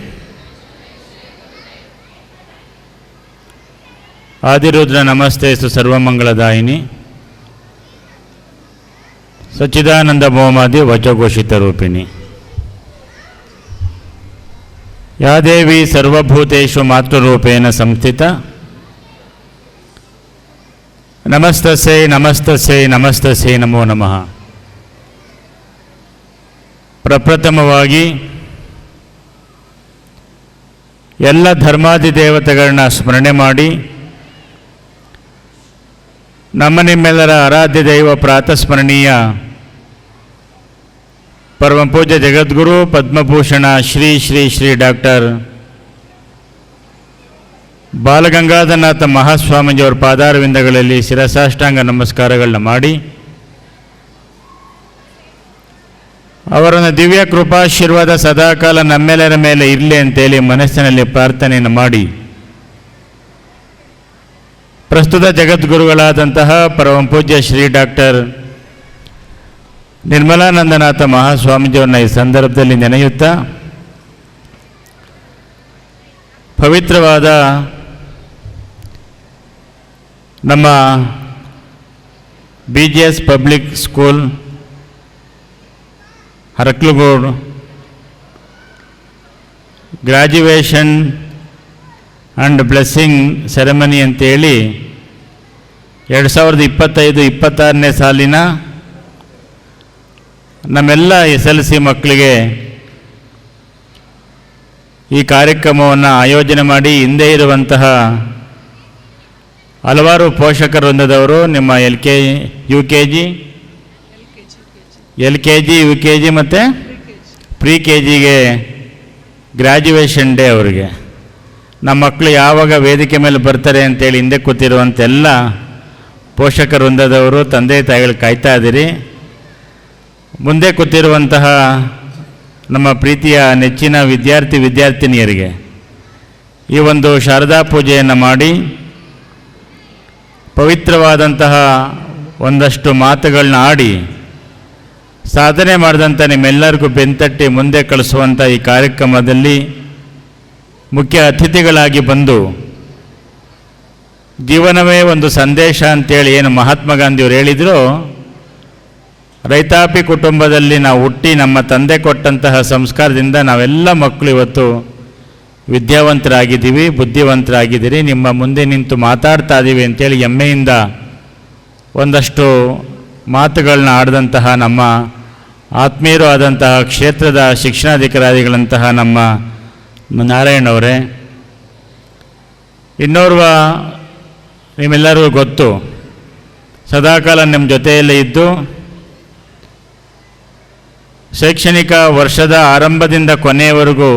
आदिरुद्र नमस्तेस्तु सर्वमंगलदायिनी सच्चिदानंद मोमादि वचोघोषित रूपिणी या देवी सर्वभूतेषु मातृरूपेण संस्थिता नमस्तस्यै नमस्तस्यै नमस्तस्यै नमो नमः. ಪ್ರಪ್ರಥಮವಾಗಿ ಎಲ್ಲ ಧರ್ಮಾದಿ ದೇವತೆಗಳನ್ನ ಸ್ಮರಣೆ ಮಾಡಿ ನಮ್ಮ ನಿಮ್ಮೆಲ್ಲರ ಆರಾಧ್ಯ ದೈವ ಪ್ರಾತಸ್ಮರಣೀಯ ಪರಮ ಪೂಜ್ಯ ಜಗದ್ಗುರು ಪದ್ಮಭೂಷಣ ಶ್ರೀ ಶ್ರೀ ಶ್ರೀ ಡಾಕ್ಟರ್ ಬಾಲಗಂಗಾಧರನಾಥ ಮಹಾಸ್ವಾಮೀಜಿಯವರ ಪಾದಾರವಿಂದಗಳಲ್ಲಿ ಶಿರಸಾಷ್ಟಾಂಗ ನಮಸ್ಕಾರಗಳನ್ನ ಮಾಡಿ ಅವರನ್ನು ದಿವ್ಯ ಕೃಪಾಶೀರ್ವಾದ ಸದಾಕಾಲ ನಮ್ಮೆಲ್ಲರ ಮೇಲೆ ಇರಲಿ ಅಂತೇಳಿ ಮನಸ್ಸಿನಲ್ಲಿ ಪ್ರಾರ್ಥನೆಯನ್ನು ಮಾಡಿ ಪ್ರಸ್ತುತ ಜಗದ್ಗುರುಗಳಾದಂತಹ ಪರಮ ಪೂಜ್ಯ ಶ್ರೀ ಡಾಕ್ಟರ್ ನಿರ್ಮಲಾನಂದನಾಥ ಮಹಾಸ್ವಾಮೀಜಿಯವರನ್ನ ಈ ಸಂದರ್ಭದಲ್ಲಿ ನೆನೆಯುತ್ತಾ ಪವಿತ್ರವಾದ ನಮ್ಮ BGS public school Haraklugodu graduation and blessing ceremony ಅಂತೇಳಿ 2025-26ನೇ ಸಾಲಿನ ನಮ್ಮೆಲ್ಲ SLC ಮಕ್ಕಳಿಗೆ ಈ ಕಾರ್ಯಕ್ರಮವನ್ನು ಆಯೋಜನೆ ಮಾಡಿ ಹಿಂದೆ ಇರುವಂತಹ ಹಲವಾರು ಪೋಷಕ ವೃಂದದವರು ನಿಮ್ಮ LKG, UKG ಮತ್ತು ಪ್ರೀ KGಗೆ ಗ್ರ್ಯಾಜುಯೇಷನ್ ಡೇ ಅವರಿಗೆ ನಮ್ಮ ಮಕ್ಕಳು ಯಾವಾಗ ವೇದಿಕೆ ಮೇಲೆ ಬರ್ತಾರೆ ಅಂತೇಳಿ ಹಿಂದೆ ಕೂತಿರುವಂಥ ಎಲ್ಲ ಪೋಷಕ ವೃಂದದವರು ತಂದೆ ತಾಯಿಗಳು ಕಾಯ್ತಾ ಇದ್ದೀರಿ. ಮುಂದೆ ಕೂತಿರುವಂತಹ ನಮ್ಮ ಪ್ರೀತಿಯ ನೆಚ್ಚಿನ ವಿದ್ಯಾರ್ಥಿನಿಯರಿಗೆ ಈ ಒಂದು ಶಾರದಾ ಪೂಜೆಯನ್ನು ಮಾಡಿ ಪವಿತ್ರವಾದಂತಹ ಒಂದಷ್ಟು ಮಾತುಗಳನ್ನ ಆಡಿ ಸಾಧನೆ ಮಾಡಿದಂಥ ನಿಮ್ಮೆಲ್ಲರಿಗೂ ಬೆಂತಟ್ಟಿ ಮುಂದೆ ಕಳಿಸುವಂಥ ಈ ಕಾರ್ಯಕ್ರಮದಲ್ಲಿ ಮುಖ್ಯ ಅತಿಥಿಗಳಾಗಿ ಬಂದು ಜೀವನವೇ ಒಂದು ಸಂದೇಶ ಅಂತೇಳಿ ಏನು ಮಹಾತ್ಮ ಗಾಂಧಿಯವರು ಹೇಳಿದರು, ರೈತಾಪಿ ಕುಟುಂಬದಲ್ಲಿ ನಾವು ಹುಟ್ಟಿ ನಮ್ಮ ತಂದೆ ಕೊಟ್ಟಂತಹ ಸಂಸ್ಕಾರದಿಂದ ನಾವೆಲ್ಲ ಮಕ್ಕಳು ಇವತ್ತು ವಿದ್ಯಾವಂತರಾಗಿದ್ದೀವಿ, ಬುದ್ಧಿವಂತರಾಗಿದ್ದೀರಿ, ನಿಮ್ಮ ಮುಂದೆ ನಿಂತು ಮಾತಾಡ್ತಾ ಇದ್ದೀವಿ ಅಂತೇಳಿ ಹೆಮ್ಮೆಯಿಂದ ಒಂದಷ್ಟು ಮಾತುಗಳನ್ನ ಆಡಿದಂತಹ ನಮ್ಮ ಆತ್ಮೀಯರು ಆದಂತಹ ಕ್ಷೇತ್ರದ ಶಿಕ್ಷಣಾಧಿಕಾರಿಗಳಂತಹ ನಮ್ಮ ನಾರಾಯಣವರೇ, ಇನ್ನೋರ್ವ ನಿಮ್ಮೆಲ್ಲರಿಗೂ ಗೊತ್ತು, ಸದಾಕಾಲ ನಿಮ್ಮ ಜೊತೆಯಲ್ಲೇ ಇದ್ದು ಶೈಕ್ಷಣಿಕ ವರ್ಷದ ಆರಂಭದಿಂದ ಕೊನೆಯವರೆಗೂ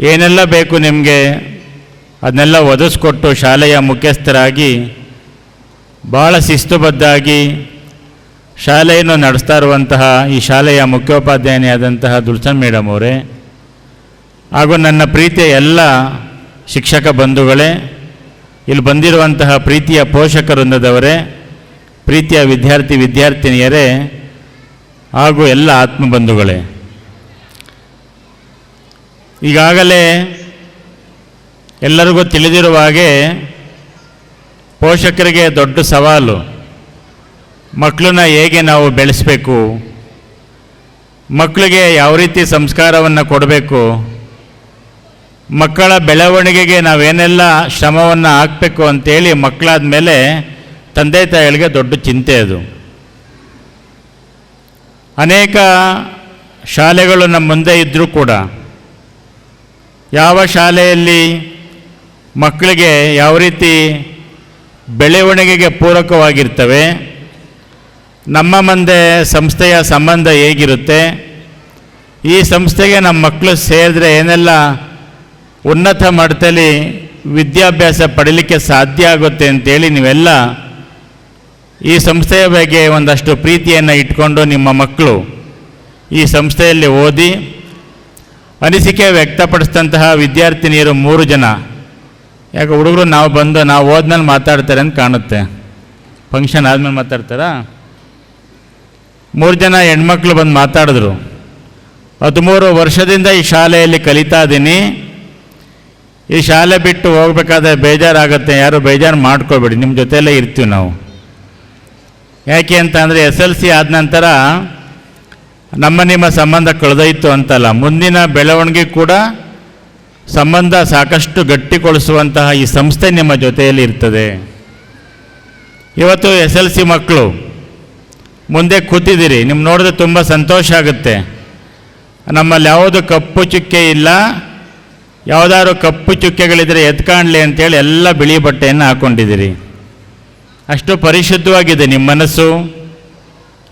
ಏನೆಲ್ಲ ಬೇಕು ನಿಮಗೆ ಅದನ್ನೆಲ್ಲ ಒದಗಿಸ್ಕೊಟ್ಟು ಶಾಲೆಯ ಮುಖ್ಯಸ್ಥರಾಗಿ ಭಾಳ ಶಿಸ್ತುಬದ್ಧಾಗಿ ಶಾಲೆಯನ್ನು ನಡೆಸ್ತಾ ಇರುವಂತಹ ಈ ಶಾಲೆಯ ಮುಖ್ಯೋಪಾಧ್ಯಾಯನಿಯಾದಂತಹ ದುಲ್ಸನ್ ಮೇಡಮ್ ಅವರೇ, ಹಾಗೂ ನನ್ನ ಪ್ರೀತಿಯ ಎಲ್ಲ ಶಿಕ್ಷಕ ಬಂಧುಗಳೇ, ಇಲ್ಲಿ ಬಂದಿರುವಂತಹ ಪ್ರೀತಿಯ ಪೋಷಕ ವೃಂದದವರೇ, ಪ್ರೀತಿಯ ವಿದ್ಯಾರ್ಥಿ ವಿದ್ಯಾರ್ಥಿನಿಯರೇ ಹಾಗೂ ಎಲ್ಲ ಆತ್ಮಬಂಧುಗಳೇ, ಈಗಾಗಲೇ ಎಲ್ಲರಿಗೂ ತಿಳಿದಿರುವ ಹಾಗೆ ಪೋಷಕರಿಗೆ ದೊಡ್ಡ ಸವಾಲು ಮಕ್ಕಳನ್ನ ಹೇಗೆ ನಾವು ಬೆಳೆಸಬೇಕು, ಮಕ್ಕಳಿಗೆ ಯಾವ ರೀತಿ ಸಂಸ್ಕಾರವನ್ನು ಕೊಡಬೇಕು, ಮಕ್ಕಳ ಬೆಳವಣಿಗೆಗೆ ನಾವೇನೆಲ್ಲ ಶ್ರಮವನ್ನು ಹಾಕಬೇಕು ಅಂತೇಳಿ ಮಕ್ಕಳಾದ ಮೇಲೆ ತಂದೆ ತಾಯಿಗಳಿಗೆ ದೊಡ್ಡ ಚಿಂತೆ ಅದು. ಅನೇಕ ಶಾಲೆಗಳು ನಮ್ಮ ಮುಂದೆ ಇದ್ದರೂ ಕೂಡ ಯಾವ ಶಾಲೆಯಲ್ಲಿ ಮಕ್ಕಳಿಗೆ ಯಾವ ರೀತಿ ಬೆಳವಣಿಗೆಗೆ ಪೂರಕವಾಗಿರ್ತವೆ, ನಮ್ಮ ಮುಂದೆ ಸಂಸ್ಥೆಯ ಸಂಬಂಧ ಹೇಗಿರುತ್ತೆ, ಈ ಸಂಸ್ಥೆಗೆ ನಮ್ಮ ಮಕ್ಕಳು ಸೇರಿದ್ರೆ ಏನೆಲ್ಲ ಉನ್ನತ ಮಟ್ಟದಲ್ಲಿ ವಿದ್ಯಾಭ್ಯಾಸ ಪಡೀಲಿಕ್ಕೆ ಸಾಧ್ಯ ಆಗುತ್ತೆ ಅಂತೇಳಿ ನೀವೆಲ್ಲ ಈ ಸಂಸ್ಥೆಯ ಬಗ್ಗೆ ಒಂದಷ್ಟು ಪ್ರೀತಿಯನ್ನು ಇಟ್ಕೊಂಡು ನಿಮ್ಮ ಮಕ್ಕಳು ಈ ಸಂಸ್ಥೆಯಲ್ಲಿ ಓದಿ ಅನಿಸಿಕೆ ವ್ಯಕ್ತಪಡಿಸಿದಂತಹ ವಿದ್ಯಾರ್ಥಿನಿಯರು 3 ಜನ. ಯಾಕೆ ಹುಡುಗರು ನಾವು ಹೋದ್ಮೇಲೆ ಮಾತಾಡ್ತಾರೆ ಅಂತ ಕಾಣುತ್ತೆ, ಫಂಕ್ಷನ್ ಆದಮೇಲೆ ಮಾತಾಡ್ತಾರಾ? 3 ಜನ ಹೆಣ್ಮಕ್ಳು ಬಂದು ಮಾತಾಡಿದ್ರು. 13 ವರ್ಷದಿಂದ ಈ ಶಾಲೆಯಲ್ಲಿ ಕಲಿತಾ ಇದ್ದೀನಿ, ಈ ಶಾಲೆ ಬಿಟ್ಟು ಹೋಗ್ಬೇಕಾದ್ರೆ ಬೇಜಾರಾಗುತ್ತೆ, ಯಾರು ಬೇಜಾರು ಮಾಡ್ಕೋಬೇಡಿ, ನಿಮ್ಮ ಜೊತೆಯಲ್ಲೇ ಇರ್ತೀವಿ ನಾವು. ಯಾಕೆ ಅಂತ ಅಂದರೆ SLC ಆದ ನಂತರ ನಿಮ್ಮ ಸಂಬಂಧ ಕಳೆದೋಯ್ತು ಅಂತಲ್ಲ, ಮುಂದಿನ ಬೆಳವಣಿಗೆ ಕೂಡ ಸಂಬಂಧ ಸಾಕಷ್ಟು ಗಟ್ಟಿಗೊಳಿಸುವಂತಹ ಈ ಸಂಸ್ಥೆ ನಿಮ್ಮ ಜೊತೆಯಲ್ಲಿ ಇರ್ತದೆ. ಇವತ್ತು SLC ಮಕ್ಕಳು ಮುಂದೆ ಕೂತಿದ್ದೀರಿ, ನಿಮ್ಮ ನೋಡಿದ್ರೆ ತುಂಬ ಸಂತೋಷ ಆಗುತ್ತೆ. ನಮ್ಮಲ್ಲಿ ಯಾವುದು ಕಪ್ಪು ಚುಕ್ಕೆ ಇಲ್ಲ, ಯಾವುದಾದ್ರು ಕಪ್ಪು ಚುಕ್ಕೆಗಳಿದ್ರೆ ಎತ್ಕಾಣಲಿ ಅಂತೇಳಿ ಎಲ್ಲ ಬಿಳಿ ಬಟ್ಟೆಯನ್ನು ಹಾಕ್ಕೊಂಡಿದ್ದೀರಿ. ಅಷ್ಟು ಪರಿಶುದ್ಧವಾಗಿದೆ ನಿಮ್ಮ ಮನಸ್ಸು,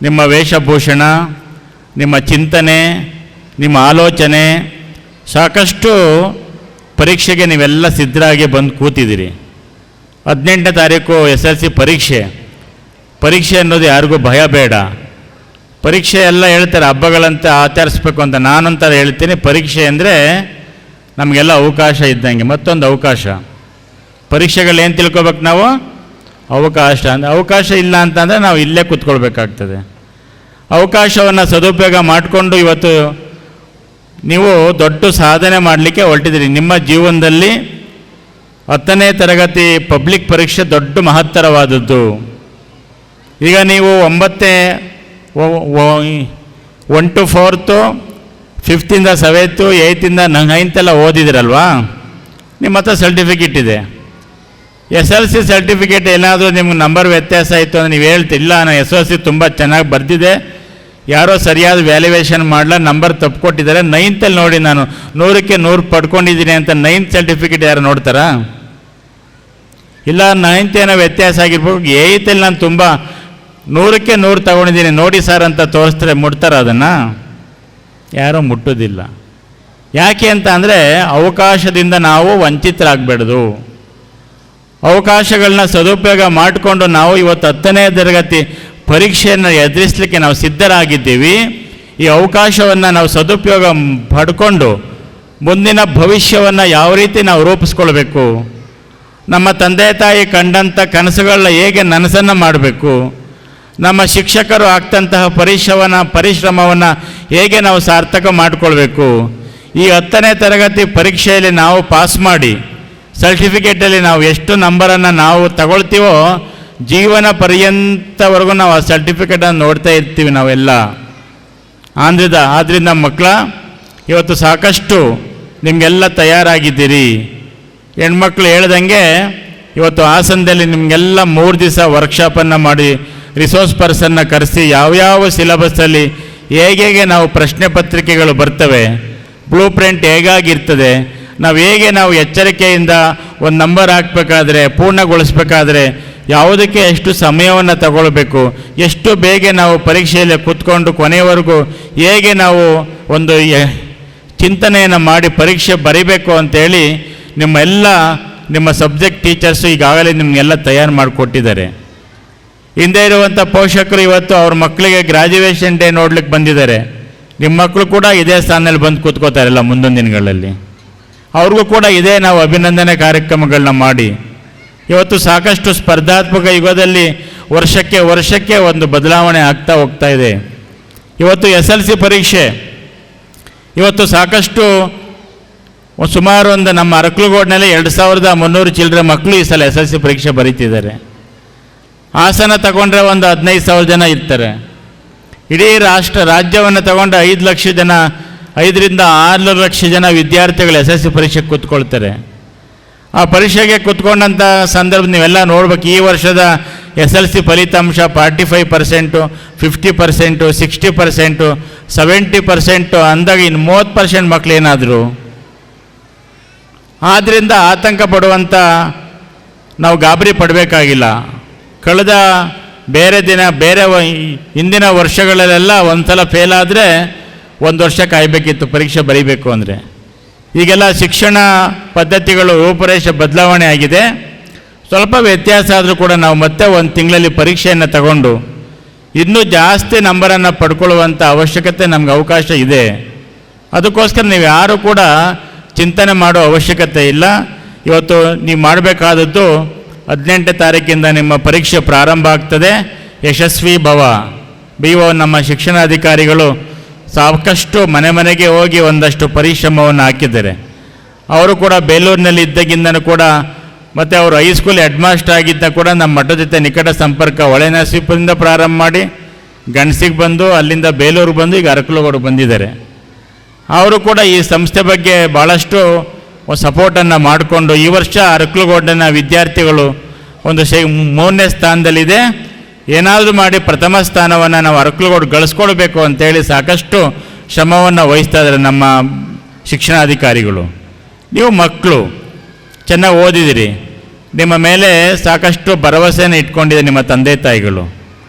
ನಿಮ್ಮ ವೇಷಭೂಷಣ, ನಿಮ್ಮ ಚಿಂತನೆ, ನಿಮ್ಮ ಆಲೋಚನೆ. ಸಾಕಷ್ಟು ಪರೀಕ್ಷೆಗೆ ನೀವೆಲ್ಲ ಸಿದ್ಧರಾಗಿ ಬಂದು ಕೂತಿದ್ದೀರಿ. 18ನೇ ತಾರೀಕು SLC ಪರೀಕ್ಷೆ ಅನ್ನೋದು ಯಾರಿಗೂ ಭಯ ಬೇಡ. ಪರೀಕ್ಷೆ ಎಲ್ಲ ಹೇಳ್ತಾರೆ ಹಬ್ಬಗಳಂತೆ ಆಚರಿಸ್ಬೇಕು ಅಂತ, ನಾನಂತ ಹೇಳ್ತೀನಿ ಪರೀಕ್ಷೆ ಅಂದರೆ ನಮಗೆಲ್ಲ ಅವಕಾಶ ಇದ್ದಂಗೆ, ಮತ್ತೊಂದು ಅವಕಾಶ. ಪರೀಕ್ಷೆಗಳೇನು ತಿಳ್ಕೊಬೇಕು ನಾವು? ಅವಕಾಶ. ಅವಕಾಶ ಇಲ್ಲ ಅಂತಂದರೆ ನಾವು ಇಲ್ಲೇ ಕೂತ್ಕೊಳ್ಬೇಕಾಗ್ತದೆ. ಅವಕಾಶವನ್ನು ಸದುಪಯೋಗ ಮಾಡಿಕೊಂಡು ಇವತ್ತು ನೀವು ದೊಡ್ಡ ಸಾಧನೆ ಮಾಡಲಿಕ್ಕೆ ಹೊರಟಿದ್ದೀರಿ. ನಿಮ್ಮ ಜೀವನದಲ್ಲಿ 10ನೇ ತರಗತಿ ಪಬ್ಲಿಕ್ ಪರೀಕ್ಷೆ ದೊಡ್ಡ ಮಹತ್ತರವಾದದ್ದು. ಈಗ ನೀವು 1 to 4, 5th ಇಂದ 7th, 8th ಇಂದ 9th ಎಲ್ಲ ಓದಿದಿರಲ್ವಾ, ನಿಮ್ಮ ಹತ್ರ ಸರ್ಟಿಫಿಕೇಟ್ ಇದೆ. SLC ಸರ್ಟಿಫಿಕೇಟ್ ಏನಾದರೂ ನಿಮ್ಗೆ ನಂಬರ್ ವ್ಯತ್ಯಾಸ ಆಯಿತು ಅಂದರೆ ನೀವು ಹೇಳ್ತಿಲ್ಲ, ನಾನು SLC ತುಂಬ ಚೆನ್ನಾಗಿ ಬರೆದಿದೆ, ಯಾರೋ ಸರಿಯಾದ ವ್ಯಾಲ್ಯುವೇಷನ್ ಮಾಡಲ, ನಂಬರ್ ತಪ್ಪು ಕೊಟ್ಟಿದ್ದಾರೆ, 9th ನೋಡಿ ನಾನು 100ಕ್ಕೆ 100 ಪಡ್ಕೊಂಡಿದ್ದೀನಿ ಅಂತ 9th ಸರ್ಟಿಫಿಕೇಟ್ ಯಾರು ನೋಡ್ತಾರಾ? ಇಲ್ಲ, 9th ಏನೋ ವ್ಯತ್ಯಾಸ ಆಗಿರ್ಬೋದು, 8th ನಾನು ತುಂಬ 100ಕ್ಕೆ 100 ತಗೊಂಡಿದ್ದೀನಿ ನೋಡಿ ಸರ್ ಅಂತ ತೋರಿಸ್ತಾರೆ, ಮುಟ್ತಾರೆ ಅದನ್ನು? ಯಾರೂ ಮುಟ್ಟೋದಿಲ್ಲ. ಯಾಕೆ ಅಂತ ಅಂದರೆ ಅವಕಾಶದಿಂದ ನಾವು ವಂಚಿತರಾಗಬೇಡ್ದು. ಅವಕಾಶಗಳನ್ನ ಸದುಪಯೋಗ ಮಾಡಿಕೊಂಡು ನಾವು ಇವತ್ತು 10ನೇ ತರಗತಿ ಪರೀಕ್ಷೆಯನ್ನು ಎದುರಿಸಲಿಕ್ಕೆ ನಾವು ಸಿದ್ಧರಾಗಿದ್ದೀವಿ. ಈ ಅವಕಾಶವನ್ನು ನಾವು ಸದುಪಯೋಗ ಪಡ್ಕೊಂಡು ಮುಂದಿನ ಭವಿಷ್ಯವನ್ನು ಯಾವ ರೀತಿ ನಾವು ರೂಪಿಸ್ಕೊಳ್ಬೇಕು, ನಮ್ಮ ತಂದೆ ತಾಯಿ ಕಂಡಂಥ ಕನಸುಗಳನ್ನ ಹೇಗೆ ನನಸನ್ನು ಮಾಡಬೇಕು, ನಮ್ಮ ಶಿಕ್ಷಕರು ಆಗ್ತಂತಹ ಪರಿಶ್ರಮವನ್ನು ಹೇಗೆ ನಾವು ಸಾರ್ಥಕ ಮಾಡಿಕೊಳ್ಬೇಕು, ಈ 10ನೇ ತರಗತಿ ಪರೀಕ್ಷೆಯಲ್ಲಿ ನಾವು ಪಾಸ್ ಮಾಡಿ ಸರ್ಟಿಫಿಕೇಟಲ್ಲಿ ನಾವು ಎಷ್ಟು ನಂಬರನ್ನು ನಾವು ತಗೊಳ್ತೀವೋ ಜೀವನ ಪರ್ಯಂತವರೆಗೂ ನಾವು ಆ ಸರ್ಟಿಫಿಕೇಟನ್ನು ನೋಡ್ತಾ ಇರ್ತೀವಿ ನಾವೆಲ್ಲ. ಆದ್ದರಿಂದ ಮಕ್ಕಳ ಇವತ್ತು ಸಾಕಷ್ಟು ನಿಮಗೆಲ್ಲ ತಯಾರಾಗಿದ್ದೀರಿ. ಹೆಣ್ಮಕ್ಳು ಹೇಳ್ದಂಗೆ ಇವತ್ತು ಹಾಸನದಲ್ಲಿ ನಿಮಗೆಲ್ಲ 3 ದಿವಸ ವರ್ಕ್ಶಾಪನ್ನು ಮಾಡಿ ರಿಸೋರ್ಸ್ ಪರ್ಸನ್ನ ಕರೆಸಿ ಯಾವ್ಯಾವ ಸಿಲೆಬಸ್ಸಲ್ಲಿ ಹೇಗೆ ನಾವು ಪ್ರಶ್ನೆ ಪತ್ರಿಕೆಗಳು ಬರ್ತವೆ, ಬ್ಲೂ ಪ್ರಿಂಟ್ ಹೇಗಾಗಿರ್ತದೆ, ನಾವು ಎಚ್ಚರಿಕೆಯಿಂದ ಒಂದು ನಂಬರ್ ಹಾಕಬೇಕಾದ್ರೆ ಪೂರ್ಣಗೊಳಿಸ್ಬೇಕಾದ್ರೆ ಯಾವುದಕ್ಕೆ ಎಷ್ಟು ಸಮಯವನ್ನು ತಗೊಳ್ಬೇಕು, ಎಷ್ಟು ಬೇಗ ನಾವು ಪರೀಕ್ಷೆಯಲ್ಲಿ ಕೂತ್ಕೊಂಡು ಕೊನೆಯವರೆಗೂ ಹೇಗೆ ನಾವು ಒಂದು ಚಿಂತನೆಯನ್ನು ಮಾಡಿ ಪರೀಕ್ಷೆ ಬರೀಬೇಕು ಅಂತೇಳಿ ನಿಮ್ಮ ಸಬ್ಜೆಕ್ಟ್ ಟೀಚರ್ಸು ಈಗಾಗಲೇ ನಿಮಗೆಲ್ಲ ತಯಾರು ಮಾಡಿಕೊಟ್ಟಿದ್ದಾರೆ. ಹಿಂದೆ ಇರುವಂಥ ಪೋಷಕರು ಇವತ್ತು ಅವ್ರ ಮಕ್ಕಳಿಗೆ ಗ್ರ್ಯಾಜುಯೇಷನ್ ಡೇ ನೋಡ್ಲಿಕ್ಕೆ ಬಂದಿದ್ದಾರೆ. ನಿಮ್ಮ ಮಕ್ಕಳು ಕೂಡ ಇದೇ ಸ್ಥಾನದಲ್ಲಿ ಬಂದು ಕೂತ್ಕೋತಾರಲ್ಲ ಮುಂದೊಂದು ದಿನಗಳಲ್ಲಿ. ಅವ್ರಿಗೂ ಕೂಡ ಇದೇ ನಾವು ಅಭಿನಂದನೆ ಕಾರ್ಯಕ್ರಮಗಳನ್ನ ಮಾಡಿ ಇವತ್ತು ಸಾಕಷ್ಟು ಸ್ಪರ್ಧಾತ್ಮಕ ಯುಗದಲ್ಲಿ ವರ್ಷಕ್ಕೆ ಒಂದು ಬದಲಾವಣೆ ಆಗ್ತಾ ಹೋಗ್ತಾ ಇದೆ. ಇವತ್ತು SLC ಪರೀಕ್ಷೆ ಇವತ್ತು ಸಾಕಷ್ಟು ಸುಮಾರು ಒಂದು ನಮ್ಮ ಅರಕಲಗೂಡಿನಲ್ಲಿ 2300 ಚಿಲ್ಲರೆ ಮಕ್ಕಳು ಈ ಸಲ SLC ಪರೀಕ್ಷೆ ಬರೀತಿದ್ದಾರೆ. ಹಾಸನ ತಗೊಂಡ್ರೆ ಒಂದು 15,000 ಜನ ಇರ್ತಾರೆ. ಇಡೀ ರಾಜ್ಯವನ್ನು ತಗೊಂಡು 5 ಲಕ್ಷ ಜನ, 5ರಿಂದ 6 ಲಕ್ಷ ಜನ ವಿದ್ಯಾರ್ಥಿಗಳು SLC ಪರೀಕ್ಷೆಗೆ ಕೂತ್ಕೊಳ್ತಾರೆ. ಆ ಪರೀಕ್ಷೆಗೆ ಕೂತ್ಕೊಂಡಂಥ ಸಂದರ್ಭ ನೀವೆಲ್ಲ ನೋಡ್ಬೇಕು. ಈ ವರ್ಷದ SLC ಫಲಿತಾಂಶ 45%, 50%, 60%, 70% ಅಂದಾಗ ಇನ್ನು 30% ಮಕ್ಕಳು ಏನಾದರು. ಆದ್ದರಿಂದ ಆತಂಕ ಪಡುವಂಥ ನಾವು ಗಾಬರಿ ಪಡಬೇಕಾಗಿಲ್ಲ. ಕಳೆದ ಹಿಂದಿನ ವರ್ಷಗಳಲ್ಲೆಲ್ಲ ಒಂದು ಸಲ ಫೇಲ್ ಆದರೆ 1 ವರ್ಷ ಕಾಯಬೇಕಿತ್ತು ಪರೀಕ್ಷೆ ಬರೀಬೇಕು ಅಂದರೆ. ಈಗೆಲ್ಲ ಶಿಕ್ಷಣ ಪದ್ಧತಿಗಳು ರೂಪುರೇಷೆ ಬದಲಾವಣೆ ಆಗಿದೆ. ಸ್ವಲ್ಪ ವ್ಯತ್ಯಾಸ ಆದರೂ ಕೂಡ ನಾವು ಮತ್ತೆ 1 ತಿಂಗಳಲ್ಲಿ ಪರೀಕ್ಷೆಯನ್ನು ತಗೊಂಡು ಇನ್ನೂ ಜಾಸ್ತಿ ನಂಬರನ್ನು ಪಡ್ಕೊಳ್ಳುವಂಥ ಅವಶ್ಯಕತೆ ನಮ್ಗೆ ಅವಕಾಶ ಇದೆ. ಅದಕ್ಕೋಸ್ಕರ ನೀವು ಯಾರೂ ಕೂಡ ಚಿಂತನೆ ಮಾಡೋ ಅವಶ್ಯಕತೆ ಇಲ್ಲ. ಇವತ್ತು ನೀವು ಮಾಡಬೇಕಾದದ್ದು 18ನೇ ತಾರೀಕಿಂದ ನಿಮ್ಮ ಪರೀಕ್ಷೆ ಪ್ರಾರಂಭ ಆಗ್ತದೆ. ಯಶಸ್ವಿ ಭವ. BO ನಮ್ಮ ಶಿಕ್ಷಣಾಧಿಕಾರಿಗಳು ಸಾಕಷ್ಟು ಮನೆಗೆ ಹೋಗಿ ಒಂದಷ್ಟು ಪರಿಶ್ರಮವನ್ನು ಹಾಕಿದ್ದಾರೆ. ಅವರು ಕೂಡ ಬೇಲೂರಿನಲ್ಲಿ ಇದ್ದಾಗಿಂದನೂ ಕೂಡ ಮತ್ತು ಅವರು ಹೈಸ್ಕೂಲ್ ಹೆಡ್ ಮಾಸ್ಟರ್ ಆಗಿದ್ದ ಕೂಡ ನಮ್ಮ ಮಠದ ಜೊತೆ ನಿಕಟ ಸಂಪರ್ಕ ಹೊಳೆನರಸೀಪುರದಿಂದ ಪ್ರಾರಂಭ ಮಾಡಿ ಗಣಸಿಗೆ ಬಂದು ಅಲ್ಲಿಂದ ಬೇಲೂರಿಗೆ ಬಂದು ಈಗ ಅರಕಲಗೂಡು ಬಂದಿದ್ದಾರೆ. ಅವರು ಕೂಡ ಈ ಸಂಸ್ಥೆ ಬಗ್ಗೆ ಭಾಳಷ್ಟು ಸಪೋರ್ಟನ್ನು ಮಾಡಿಕೊಂಡು ಈ ವರ್ಷ ಅರಕಲಗೂಡಿನ ವಿದ್ಯಾರ್ಥಿಗಳು ಒಂದು 3ನೇ ಸ್ಥಾನದಲ್ಲಿದೆ. ಏನಾದರೂ ಮಾಡಿ ಪ್ರಥಮ ಸ್ಥಾನವನ್ನು ನಾವು ಅರಕಲಗೂಡು ಗಳಿಸ್ಕೊಳ್ಬೇಕು ಅಂತೇಳಿ ಸಾಕಷ್ಟು ಶ್ರಮವನ್ನು ವಹಿಸ್ತಾ ಇದ್ದಾರೆ ನಮ್ಮ ಶಿಕ್ಷಣಾಧಿಕಾರಿಗಳು. ನೀವು ಮಕ್ಕಳು ಚೆನ್ನಾಗಿ ಓದಿದಿರಿ, ನಿಮ್ಮ ಮೇಲೆ ಸಾಕಷ್ಟು ಭರವಸೆಯನ್ನು ಇಟ್ಕೊಂಡಿದೆ ನಿಮ್ಮ ತಂದೆ ತಾಯಿಗಳು.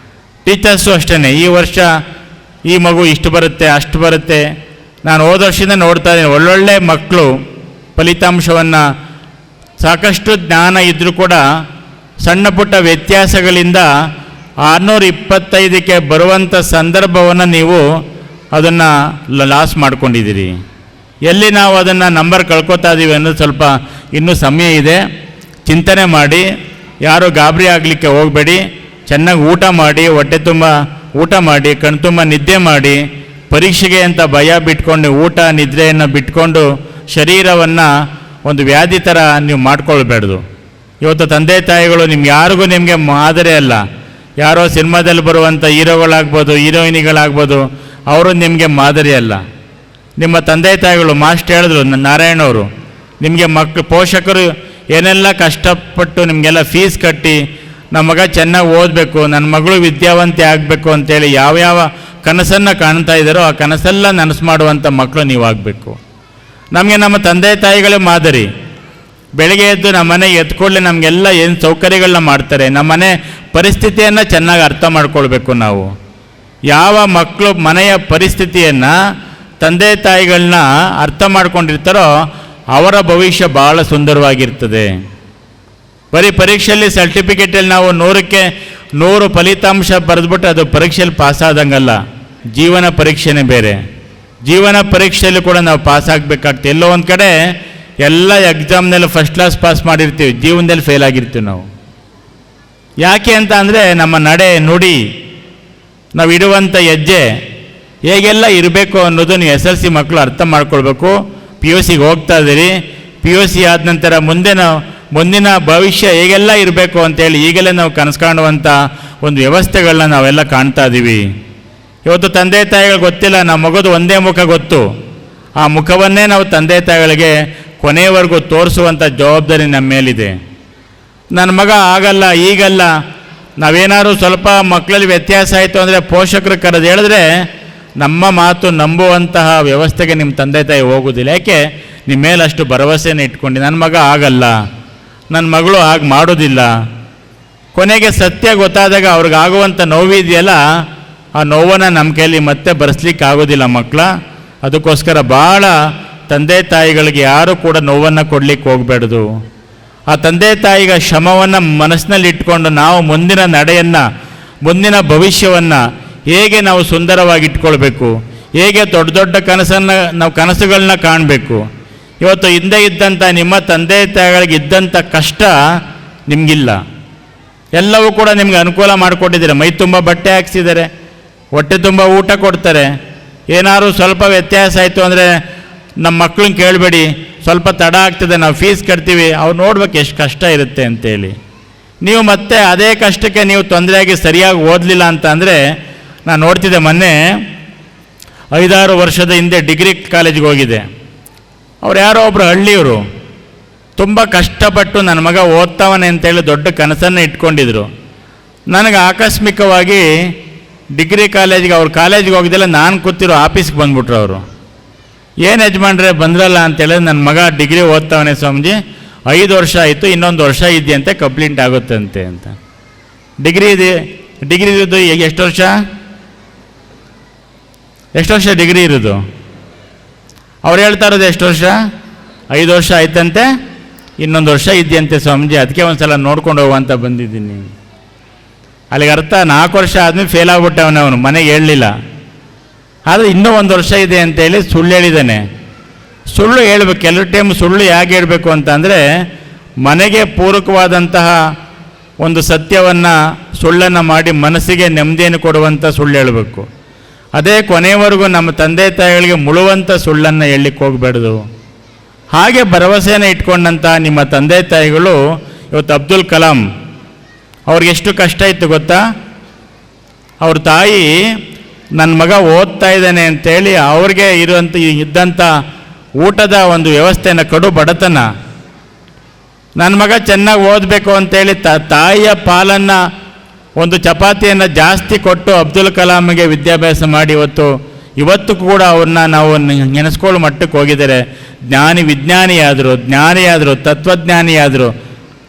ಟೀಚರ್ಸು ಅಷ್ಟೇ. ಈ ವರ್ಷ ಈ ಮಗು ಇಷ್ಟು ಬರುತ್ತೆ ಅಷ್ಟು ಬರುತ್ತೆ. ನಾನು ಹೋದ ವರ್ಷದಿಂದ ನೋಡ್ತಾ ಇದ್ದೀನಿ ಒಳ್ಳೊಳ್ಳೆ ಮಕ್ಕಳು ಫಲಿತಾಂಶವನ್ನು ಸಾಕಷ್ಟು ಜ್ಞಾನ ಇದ್ದರೂ ಕೂಡ ಸಣ್ಣ ಪುಟ್ಟ ವ್ಯತ್ಯಾಸಗಳಿಂದ 625ಕ್ಕೆ ಬರುವಂಥ ಸಂದರ್ಭವನ್ನು ನೀವು ಅದನ್ನು ಲಾಸ್ ಮಾಡ್ಕೊಂಡಿದ್ದೀರಿ. ಎಲ್ಲಿ ನಾವು ಅದನ್ನು ನಂಬರ್ ಕಳ್ಕೊತಾ ಇದ್ದೀವಿ ಅನ್ನೋದು ಸ್ವಲ್ಪ ಇನ್ನೂ ಸಮಯ ಇದೆ. ಚಿಂತನೆ ಮಾಡಿ, ಯಾರೂ ಗಾಬರಿ ಆಗಲಿಕ್ಕೆ ಹೋಗಬೇಡಿ. ಚೆನ್ನಾಗಿ ಊಟ ಮಾಡಿ, ಹೊಟ್ಟೆ ತುಂಬ ಊಟ ಮಾಡಿ, ಕಣ್ತುಂಬ ನಿದ್ದೆ ಮಾಡಿ. ಪರೀಕ್ಷೆಗೆ ಅಂತ ಭಯ ಬಿಟ್ಕೊಂಡು ಊಟ ನಿದ್ರೆಯನ್ನು ಬಿಟ್ಕೊಂಡು ಶರೀರವನ್ನು ಒಂದು ವ್ಯಾಧಿ ಥರ ನೀವು ಮಾಡ್ಕೊಳ್ಬೇಡ್ದು. ಇವತ್ತು ತಂದೆ ತಾಯಿಗಳು ಯಾರಿಗೂ ನಿಮಗೆ ಮಾದರಿ ಅಲ್ಲ. ಯಾರೋ ಸಿನಿಮಾದಲ್ಲಿ ಬರುವಂಥ ಹೀರೋಗಳಾಗ್ಬೋದು, ಹೀರೋಯಿನಿಗಳಾಗ್ಬೋದು, ಅವರು ನಿಮಗೆ ಮಾದರಿ ಅಲ್ಲ. ನಿಮ್ಮ ತಂದೆ ತಾಯಿಗಳು ಮಾಸ್ಟರ್ ಹೇಳಿದ್ರು ನಾರಾಯಣವರು, ನಿಮಗೆ ಪೋಷಕರು ಏನೆಲ್ಲ ಕಷ್ಟಪಟ್ಟು ನಿಮಗೆಲ್ಲ ಫೀಸ್ ಕಟ್ಟಿ ನಮ್ಮ ಮಗ ಚೆನ್ನಾಗಿ ಓದಬೇಕು, ನನ್ನ ಮಗಳು ವಿದ್ಯಾವಂತೆ ಆಗಬೇಕು ಅಂತೇಳಿ ಯಾವ್ಯಾವ ಕನಸನ್ನು ಕಾಣ್ತಾ ಇದ್ದಾರೋ ಆ ಕನಸೆಲ್ಲ ನನಸು ಮಾಡುವಂಥ ಮಕ್ಕಳು ನೀವಾಗಬೇಕು. ನಮಗೆ ನಮ್ಮ ತಂದೆ ತಾಯಿಗಳೇ ಮಾದರಿ. ಬೆಳಗ್ಗೆ ಎದ್ದು ನಮ್ಮ ಮನೆಗೆ ಎತ್ಕೊಳ್ಳಿ ನಮಗೆಲ್ಲ ಏನು ಸೌಕರ್ಯಗಳನ್ನ ಮಾಡ್ತಾರೆ. ನಮ್ಮ ಮನೆ ಪರಿಸ್ಥಿತಿಯನ್ನು ಚೆನ್ನಾಗಿ ಅರ್ಥ ಮಾಡ್ಕೊಳ್ಬೇಕು ನಾವು. ಯಾವ ಮಕ್ಕಳು ಮನೆಯ ಪರಿಸ್ಥಿತಿಯನ್ನು ತಂದೆ ತಾಯಿಗಳನ್ನ ಅರ್ಥ ಮಾಡ್ಕೊಂಡಿರ್ತಾರೋ ಅವರ ಭವಿಷ್ಯ ಭಾಳ ಸುಂದರವಾಗಿರ್ತದೆ. ಬರೀ ಪರೀಕ್ಷೆಯಲ್ಲಿ ಸರ್ಟಿಫಿಕೇಟಲ್ಲಿ ನಾವು 100ಕ್ಕೆ 100 ಫಲಿತಾಂಶ ಬರೆದ್ಬಿಟ್ಟು ಅದು ಪರೀಕ್ಷೆಯಲ್ಲಿ ಪಾಸಾದಂಗಲ್ಲ. ಜೀವನ ಪರೀಕ್ಷೆನೇ ಬೇರೆ. ಜೀವನ ಪರೀಕ್ಷೆಯಲ್ಲಿ ಕೂಡ ನಾವು ಪಾಸ್ ಆಗಬೇಕಾಗ್ತದೆ. ಎಲ್ಲೋ ಒಂದು ಕಡೆ ಎಲ್ಲ ಎಕ್ಸಾಮ್ನಲ್ಲಿ ಫಸ್ಟ್ ಕ್ಲಾಸ್ ಪಾಸ್ ಮಾಡಿರ್ತೀವಿ, ಜೀವನದಲ್ಲಿ ಫೇಲ್ ಆಗಿರ್ತೀವಿ ನಾವು. ಯಾಕೆ ಅಂತ ಅಂದರೆ ನಮ್ಮ ನಡೆ ನುಡಿ, ನಾವು ಇಡುವಂಥ ಹೆಜ್ಜೆ ಹೇಗೆಲ್ಲ ಇರಬೇಕು ಅನ್ನೋದು ನೀವು SLC ಮಕ್ಕಳು ಅರ್ಥ ಮಾಡ್ಕೊಳ್ಬೇಕು. PUCಗೆ ಹೋಗ್ತಾ ಇದ್ದೀರಿ. PUC ಆದ ನಂತರ ಮುಂದಿನ ಭವಿಷ್ಯ ಹೇಗೆಲ್ಲ ಇರಬೇಕು ಅಂತೇಳಿ ಈಗಲೇ ನಾವು ಕನಸು ಕಾಣುವಂಥ ಒಂದು ವ್ಯವಸ್ಥೆಗಳನ್ನ ನಾವೆಲ್ಲ ಕಾಣ್ತಾ ಇದ್ದೀವಿ. ಇವತ್ತು ತಂದೆ ತಾಯಿಗಳು ಗೊತ್ತಿಲ್ಲ, ನಮ್ಮ ಮಗದು ಒಂದೇ ಮುಖ ಗೊತ್ತು. ಆ ಮುಖವನ್ನೇ ನಾವು ತಂದೆ ತಾಯಿಗಳಿಗೆ ಕೊನೆಯವರೆಗೂ ತೋರಿಸುವಂಥ ಜವಾಬ್ದಾರಿ ನಮ್ಮ ಮೇಲಿದೆ. ನನ್ನ ಮಗ ಆಗಲ್ಲ ಈಗಲ್ಲ, ನಾವೇನಾದ್ರು ಸ್ವಲ್ಪ ಮಕ್ಕಳಲ್ಲಿ ವ್ಯತ್ಯಾಸ ಆಯಿತು ಅಂದರೆ ಪೋಷಕರು ಕರೆದು ಹೇಳಿದ್ರೆ ನಮ್ಮ ಮಾತು ನಂಬುವಂತಹ ವ್ಯವಸ್ಥೆಗೆ ನಿಮ್ಮ ತಂದೆ ತಾಯಿ ಹೋಗೋದಿಲ್ಲ. ಯಾಕೆ? ನಿಮ್ಮ ಮೇಲೆ ಅಷ್ಟು ಭರವಸೆಯನ್ನು ಇಟ್ಕೊಂಡು ನನ್ನ ಮಗ ಆಗಲ್ಲ, ನನ್ನ ಮಗಳು ಹಾಗೆ ಮಾಡೋದಿಲ್ಲ. ಕೊನೆಗೆ ಸತ್ಯ ಗೊತ್ತಾದಾಗ ಅವ್ರಿಗಾಗುವಂಥ ನೋವಿದೆಯಲ್ಲ, ಆ ನೋವನ್ನು ನಮ್ಮ ಕೈಯಲ್ಲಿ ಮತ್ತೆ ಬರೆಸ್ಲಿಕ್ಕೆ ಆಗೋದಿಲ್ಲ ಮಕ್ಕಳ. ಅದಕ್ಕೋಸ್ಕರ ಭಾಳ ತಂದೆ ತಾಯಿಗಳಿಗೆ ಯಾರೂ ಕೂಡ ನೋವನ್ನು ಕೊಡಲಿಕ್ಕೆ ಹೋಗಬೇಡ್ದು. ಆ ತಂದೆ ತಾಯಿಗ ಶ್ರಮವನ್ನು ಮನಸ್ಸಿನಲ್ಲಿ ಇಟ್ಕೊಂಡು ನಾವು ಮುಂದಿನ ನಡೆಯನ್ನು, ಮುಂದಿನ ಭವಿಷ್ಯವನ್ನು ಹೇಗೆ ನಾವು ಸುಂದರವಾಗಿ ಇಟ್ಕೊಳ್ಬೇಕು, ಹೇಗೆ ದೊಡ್ಡ ದೊಡ್ಡ ಕನಸನ್ನು ನಾವು ಕನಸುಗಳನ್ನ ಕಾಣಬೇಕು. ಇವತ್ತು ಹಿಂದೆ ಇದ್ದಂಥ ನಿಮ್ಮ ತಂದೆ ತಾಯಿಗಳಿಗೆ ಇದ್ದಂಥ ಕಷ್ಟ ನಿಮಗಿಲ್ಲ. ಎಲ್ಲವೂ ಕೂಡ ನಿಮ್ಗೆ ಅನುಕೂಲ ಮಾಡಿಕೊಟ್ಟಿದ್ದಾರೆ. ಮೈ ತುಂಬ ಬಟ್ಟೆ ಹಾಕ್ಸಿದ್ದಾರೆ, ಹೊಟ್ಟೆ ತುಂಬ ಊಟ ಕೊಡ್ತಾರೆ. ಏನಾದ್ರು ಸ್ವಲ್ಪ ವ್ಯತ್ಯಾಸ ಆಯಿತು ಅಂದರೆ ನಮ್ಮ ಮಕ್ಕಳನ್ನ ಕೇಳಬೇಡಿ, ಸ್ವಲ್ಪ ತಡ ಆಗ್ತದೆ, ನಾವು ಫೀಸ್ ಕಟ್ತೀವಿ, ಅವ್ರು ನೋಡ್ಬೇಕು ಎಷ್ಟು ಕಷ್ಟ ಇರುತ್ತೆ ಅಂತೇಳಿ. ನೀವು ಮತ್ತೆ ಅದೇ ಕಷ್ಟಕ್ಕೆ ನೀವು ತೊಂದರೆಯಾಗಿ ಸರಿಯಾಗಿ ಓದಲಿಲ್ಲ ಅಂತ ಅಂದರೆ, ನಾನು ನೋಡ್ತಿದ್ದೆ ಮೊನ್ನೆ 5-6 ವರ್ಷದ ಹಿಂದೆ ಡಿಗ್ರಿ ಕಾಲೇಜಿಗೆ ಹೋಗಿದೆ. ಅವ್ರು ಯಾರೋ ಒಬ್ಬರು ಹಳ್ಳಿಯವರು ತುಂಬ ಕಷ್ಟಪಟ್ಟು ನನ್ನ ಮಗ ಓದ್ತಾವನೆ ಅಂತೇಳಿ ದೊಡ್ಡ ಕನಸನ್ನು ಇಟ್ಕೊಂಡಿದ್ರು. ನನಗೆ ಆಕಸ್ಮಿಕವಾಗಿ ಡಿಗ್ರಿ ಕಾಲೇಜಿಗೆ ಅವ್ರ ಕಾಲೇಜಿಗೆ ಹೋಗಿದ್ದೆಲ್ಲ ನಾನು ಕೂತಿರೋ ಆಫೀಸ್ಗೆ ಬಂದುಬಿಟ್ರು ಅವರು. ಏನು ಯಜಮಾನ್ರೆ ಬಂದ್ರಲ್ಲ ಅಂತೇಳಿ, ನನ್ನ ಮಗ ಡಿಗ್ರಿ ಓದ್ತಾವನೆ ಸ್ವಾಮೀಜಿ, 5 ವರ್ಷ ಆಯಿತು, ಇನ್ನೊಂದು ವರ್ಷ ಇದೆಯಂತೆ ಕಂಪ್ಲೀಟ್ ಆಗುತ್ತಂತೆ ಅಂತ. ಡಿಗ್ರಿ ಇರೋದು ಎಷ್ಟು ವರ್ಷ ಡಿಗ್ರಿ ಇರೋದು? ಅವ್ರು ಹೇಳ್ತಾ ಇರೋದು ಎಷ್ಟು ವರ್ಷ? 5 ವರ್ಷ ಆಯ್ತಂತೆ, ಇನ್ನೊಂದು ವರ್ಷ ಇದೆಯಂತೆ ಸ್ವಾಮೀಜಿ, ಅದಕ್ಕೆ ಒಂದು ಸಲ ನೋಡ್ಕೊಂಡು ಹೋಗುವಂತ ಬಂದಿದ್ದೀನಿ. ಅಲ್ಲಿಗೆ ಅರ್ಥ 4 ವರ್ಷ ಆದಮೇಲೆ ಫೇಲ್ ಆಗ್ಬಿಟ್ಟವನೇ ಅವನು, ಮನೆಗೆ ಹೇಳಲಿಲ್ಲ. ಆದರೆ ಇನ್ನೂ 1 ವರ್ಷ ಇದೆ ಅಂತೇಳಿ ಸುಳ್ಳು ಹೇಳಿದ್ದಾನೆ. ಸುಳ್ಳು ಹೇಳ್ಬೇಕು, ಕೆಲವು ಟೈಮ್ ಸುಳ್ಳು ಯಾಕೆ ಹೇಳಬೇಕು ಅಂತ ಅಂದರೆ, ಮನೆಗೆ ಪೂರಕವಾದಂತಹ ಒಂದು ಸತ್ಯವನ್ನು ಸುಳ್ಳನ್ನು ಮಾಡಿ ಮನಸ್ಸಿಗೆ ನೆಮ್ಮದಿಯನ್ನು ಕೊಡುವಂಥ ಸುಳ್ಳು ಹೇಳಬೇಕು. ಅದೇ ಕೊನೆಯವರೆಗೂ ನಮ್ಮ ತಂದೆ ತಾಯಿಗಳಿಗೆ ಮುಳುವಂಥ ಸುಳ್ಳನ್ನು ಹೇಳಲಿಕ್ಕೆ ಹೋಗಬೇಡ್ದು. ಹಾಗೆ ಭರವಸೆಯನ್ನು ಇಟ್ಕೊಂಡಂಥ ನಿಮ್ಮ ತಂದೆ ತಾಯಿಗಳು ಇವತ್ತು ಅಬ್ದುಲ್ ಕಲಾಂ ಅವ್ರಿಗೆ ಎಷ್ಟು ಕಷ್ಟ ಇತ್ತು ಗೊತ್ತಾ? ಅವ್ರ ತಾಯಿ ನನ್ನ ಮಗ ಓದ್ತಾ ಇದ್ದಾನೆ ಅಂತೇಳಿ ಅವ್ರಿಗೆ ಇದ್ದಂಥ ಊಟದ ಒಂದು ವ್ಯವಸ್ಥೆಯನ್ನು, ಕಡು ಬಡತನ, ನನ್ನ ಮಗ ಚೆನ್ನಾಗಿ ಓದಬೇಕು ಅಂತೇಳಿ ತಾಯಿಯ ಪಾಲನ್ನು, ಒಂದು ಚಪಾತಿಯನ್ನು ಜಾಸ್ತಿ ಕೊಟ್ಟು ಅಬ್ದುಲ್ ಕಲಾಂಗೆ ವಿದ್ಯಾಭ್ಯಾಸ ಮಾಡಿ ಇವತ್ತು ಕೂಡ ಅವ್ರನ್ನ ನಾವು ನೆನೆಸ್ಕೊಳ್ಳೋ ಮಟ್ಟಕ್ಕೆ ಹೋಗಿದ್ದಾರೆ. ಜ್ಞಾನಿಯಾದರು, ತತ್ವಜ್ಞಾನಿಯಾದರು,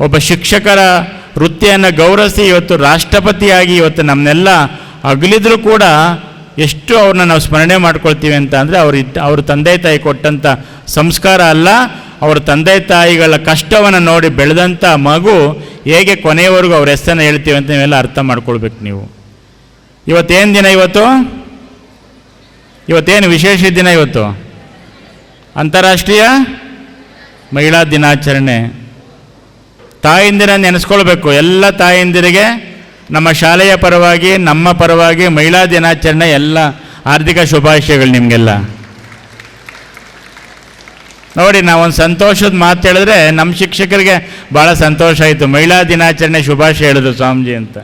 ಒಬ್ಬ ಶಿಕ್ಷಕರ ವೃತ್ತಿಯನ್ನು ಗೌರವಿಸಿ ಇವತ್ತು ರಾಷ್ಟ್ರಪತಿಯಾಗಿ ಇವತ್ತು ನಮ್ಮನ್ನೆಲ್ಲ ಅಗಲಿದ್ರು ಕೂಡ ಎಷ್ಟು ಅವ್ರನ್ನ ನಾವು ಸ್ಮರಣೆ ಮಾಡ್ಕೊಳ್ತೀವಿ ಅಂತ ಅಂದರೆ ಅವ್ರ ತಂದೆ ತಾಯಿ ಕೊಟ್ಟಂಥ ಸಂಸ್ಕಾರ ಅಲ್ಲ, ಅವ್ರ ತಂದೆ ತಾಯಿಗಳ ಕಷ್ಟವನ್ನು ನೋಡಿ ಬೆಳೆದಂಥ ಮಗು ಹೇಗೆ ಕೊನೆಯವರೆಗೂ ಅವ್ರ ಹೆಸರನ್ನು ಹೇಳ್ತೀವಿ ಅಂತ ನೀವೆಲ್ಲ ಅರ್ಥ ಮಾಡ್ಕೊಳ್ಬೇಕು ನೀವು. ಇವತ್ತೇನು ದಿನ? ಇವತ್ತೇನು ವಿಶೇಷ ದಿನ? ಇವತ್ತು ಅಂತಾರಾಷ್ಟ್ರೀಯ ಮಹಿಳಾ ದಿನಾಚರಣೆ. ತಾಯಂದಿರ ನೆನೆಸ್ಕೊಳ್ಬೇಕು. ಎಲ್ಲ ತಾಯಂದಿರಿಗೆ ನಮ್ಮ ಶಾಲೆಯ ಪರವಾಗಿ, ನಮ್ಮ ಪರವಾಗಿ ಮಹಿಳಾ ದಿನಾಚರಣೆ ಎಲ್ಲ ಹಾರ್ದಿಕ ಶುಭಾಶಯಗಳು ನಿಮಗೆಲ್ಲ. ನೋಡಿ, ನಾವೊಂದು ಸಂತೋಷದ ಮಾತು ಹೇಳಿದ್ರೆ ನಮ್ಮ ಶಿಕ್ಷಕರಿಗೆ ಭಾಳ ಸಂತೋಷ ಆಯಿತು. ಮಹಿಳಾ ದಿನಾಚರಣೆ ಶುಭಾಶಯ ಹೇಳಿದ್ರು ಸ್ವಾಮೀಜಿ ಅಂತ.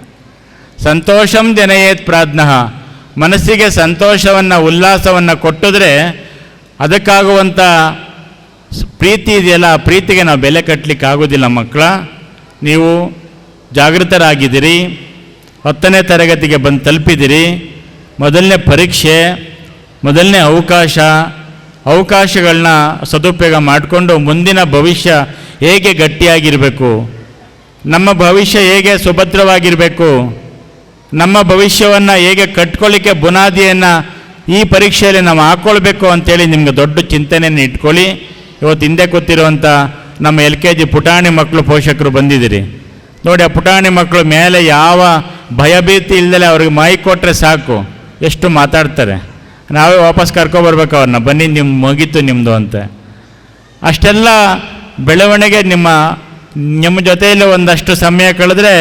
ಸಂತೋಷಂ ಜನಯೇತ್ ಪ್ರಾಜ್ಞಃ, ಮನಸ್ಸಿಗೆ ಸಂತೋಷವನ್ನು, ಉಲ್ಲಾಸವನ್ನು ಕೊಟ್ಟಿದ್ರೆ ಅದಕ್ಕಾಗುವಂಥ ಪ್ರೀತಿ ಇದೆಯಲ್ಲ, ಆ ಪ್ರೀತಿಗೆ ನಾವು ಬೆಲೆ ಕಟ್ಟಲಿಕ್ಕೆ ಆಗೋದಿಲ್ಲ. ಮಕ್ಕಳ, ನೀವು ಜಾಗೃತರಾಗಿದ್ದೀರಿ, 10ನೇ ತರಗತಿಗೆ ಬಂದು ತಲುಪಿದ್ದೀರಿ. ಮೊದಲನೇ ಪರೀಕ್ಷೆ, ಮೊದಲನೇ ಅವಕಾಶಗಳನ್ನ ಸದುಪಯೋಗ ಮಾಡಿಕೊಂಡು ಮುಂದಿನ ಭವಿಷ್ಯ ಹೇಗೆ ಗಟ್ಟಿಯಾಗಿರಬೇಕು, ನಮ್ಮ ಭವಿಷ್ಯ ಹೇಗೆ ಸುಭದ್ರವಾಗಿರಬೇಕು, ನಮ್ಮ ಭವಿಷ್ಯವನ್ನು ಹೇಗೆ ಕಟ್ಕೊಳ್ಳಿಕ್ಕೆ ಬುನಾದಿಯನ್ನು ಈ ಪರೀಕ್ಷೆಯಲ್ಲಿ ನಾವು ಹಾಕ್ಕೊಳ್ಬೇಕು ಅಂತೇಳಿ ನಿಮ್ಗೆ ದೊಡ್ಡ ಚಿಂತನೆಯನ್ನು ಇಟ್ಕೊಳ್ಳಿ. ಇವತ್ತು ಹಿಂದೆ ಕೂತಿರುವಂಥ ನಮ್ಮ LKG ಪುಟಾಣಿ ಮಕ್ಕಳು ಪೋಷಕರು ಬಂದಿದ್ದೀರಿ ನೋಡಿ. ಆ ಪುಟಾಣಿ ಮಕ್ಕಳು ಮೇಲೆ ಯಾವ ಭಯಭೀತಿ ಇಲ್ಲದೆ ಅವ್ರಿಗೆ ಮೈಕ್ ಕೊಟ್ಟರೆ ಸಾಕು, ಎಷ್ಟು ಮಾತಾಡ್ತಾರೆ. ನಾವೇ ವಾಪಸ್ ಕರ್ಕೊಬರ್ಬೇಕು ಅವ್ರನ್ನ, ಬನ್ನಿ ನಿಮ್ಮ ಮುಗೀತು ನಿಮ್ಮದು ಅಂತ. ಅಷ್ಟೆಲ್ಲ ಬೆಳವಣಿಗೆ ನಿಮ್ಮ ಜೊತೆಯಲ್ಲಿ ಒಂದಷ್ಟು ಸಮಯ ಕಳೆದ್ರೆ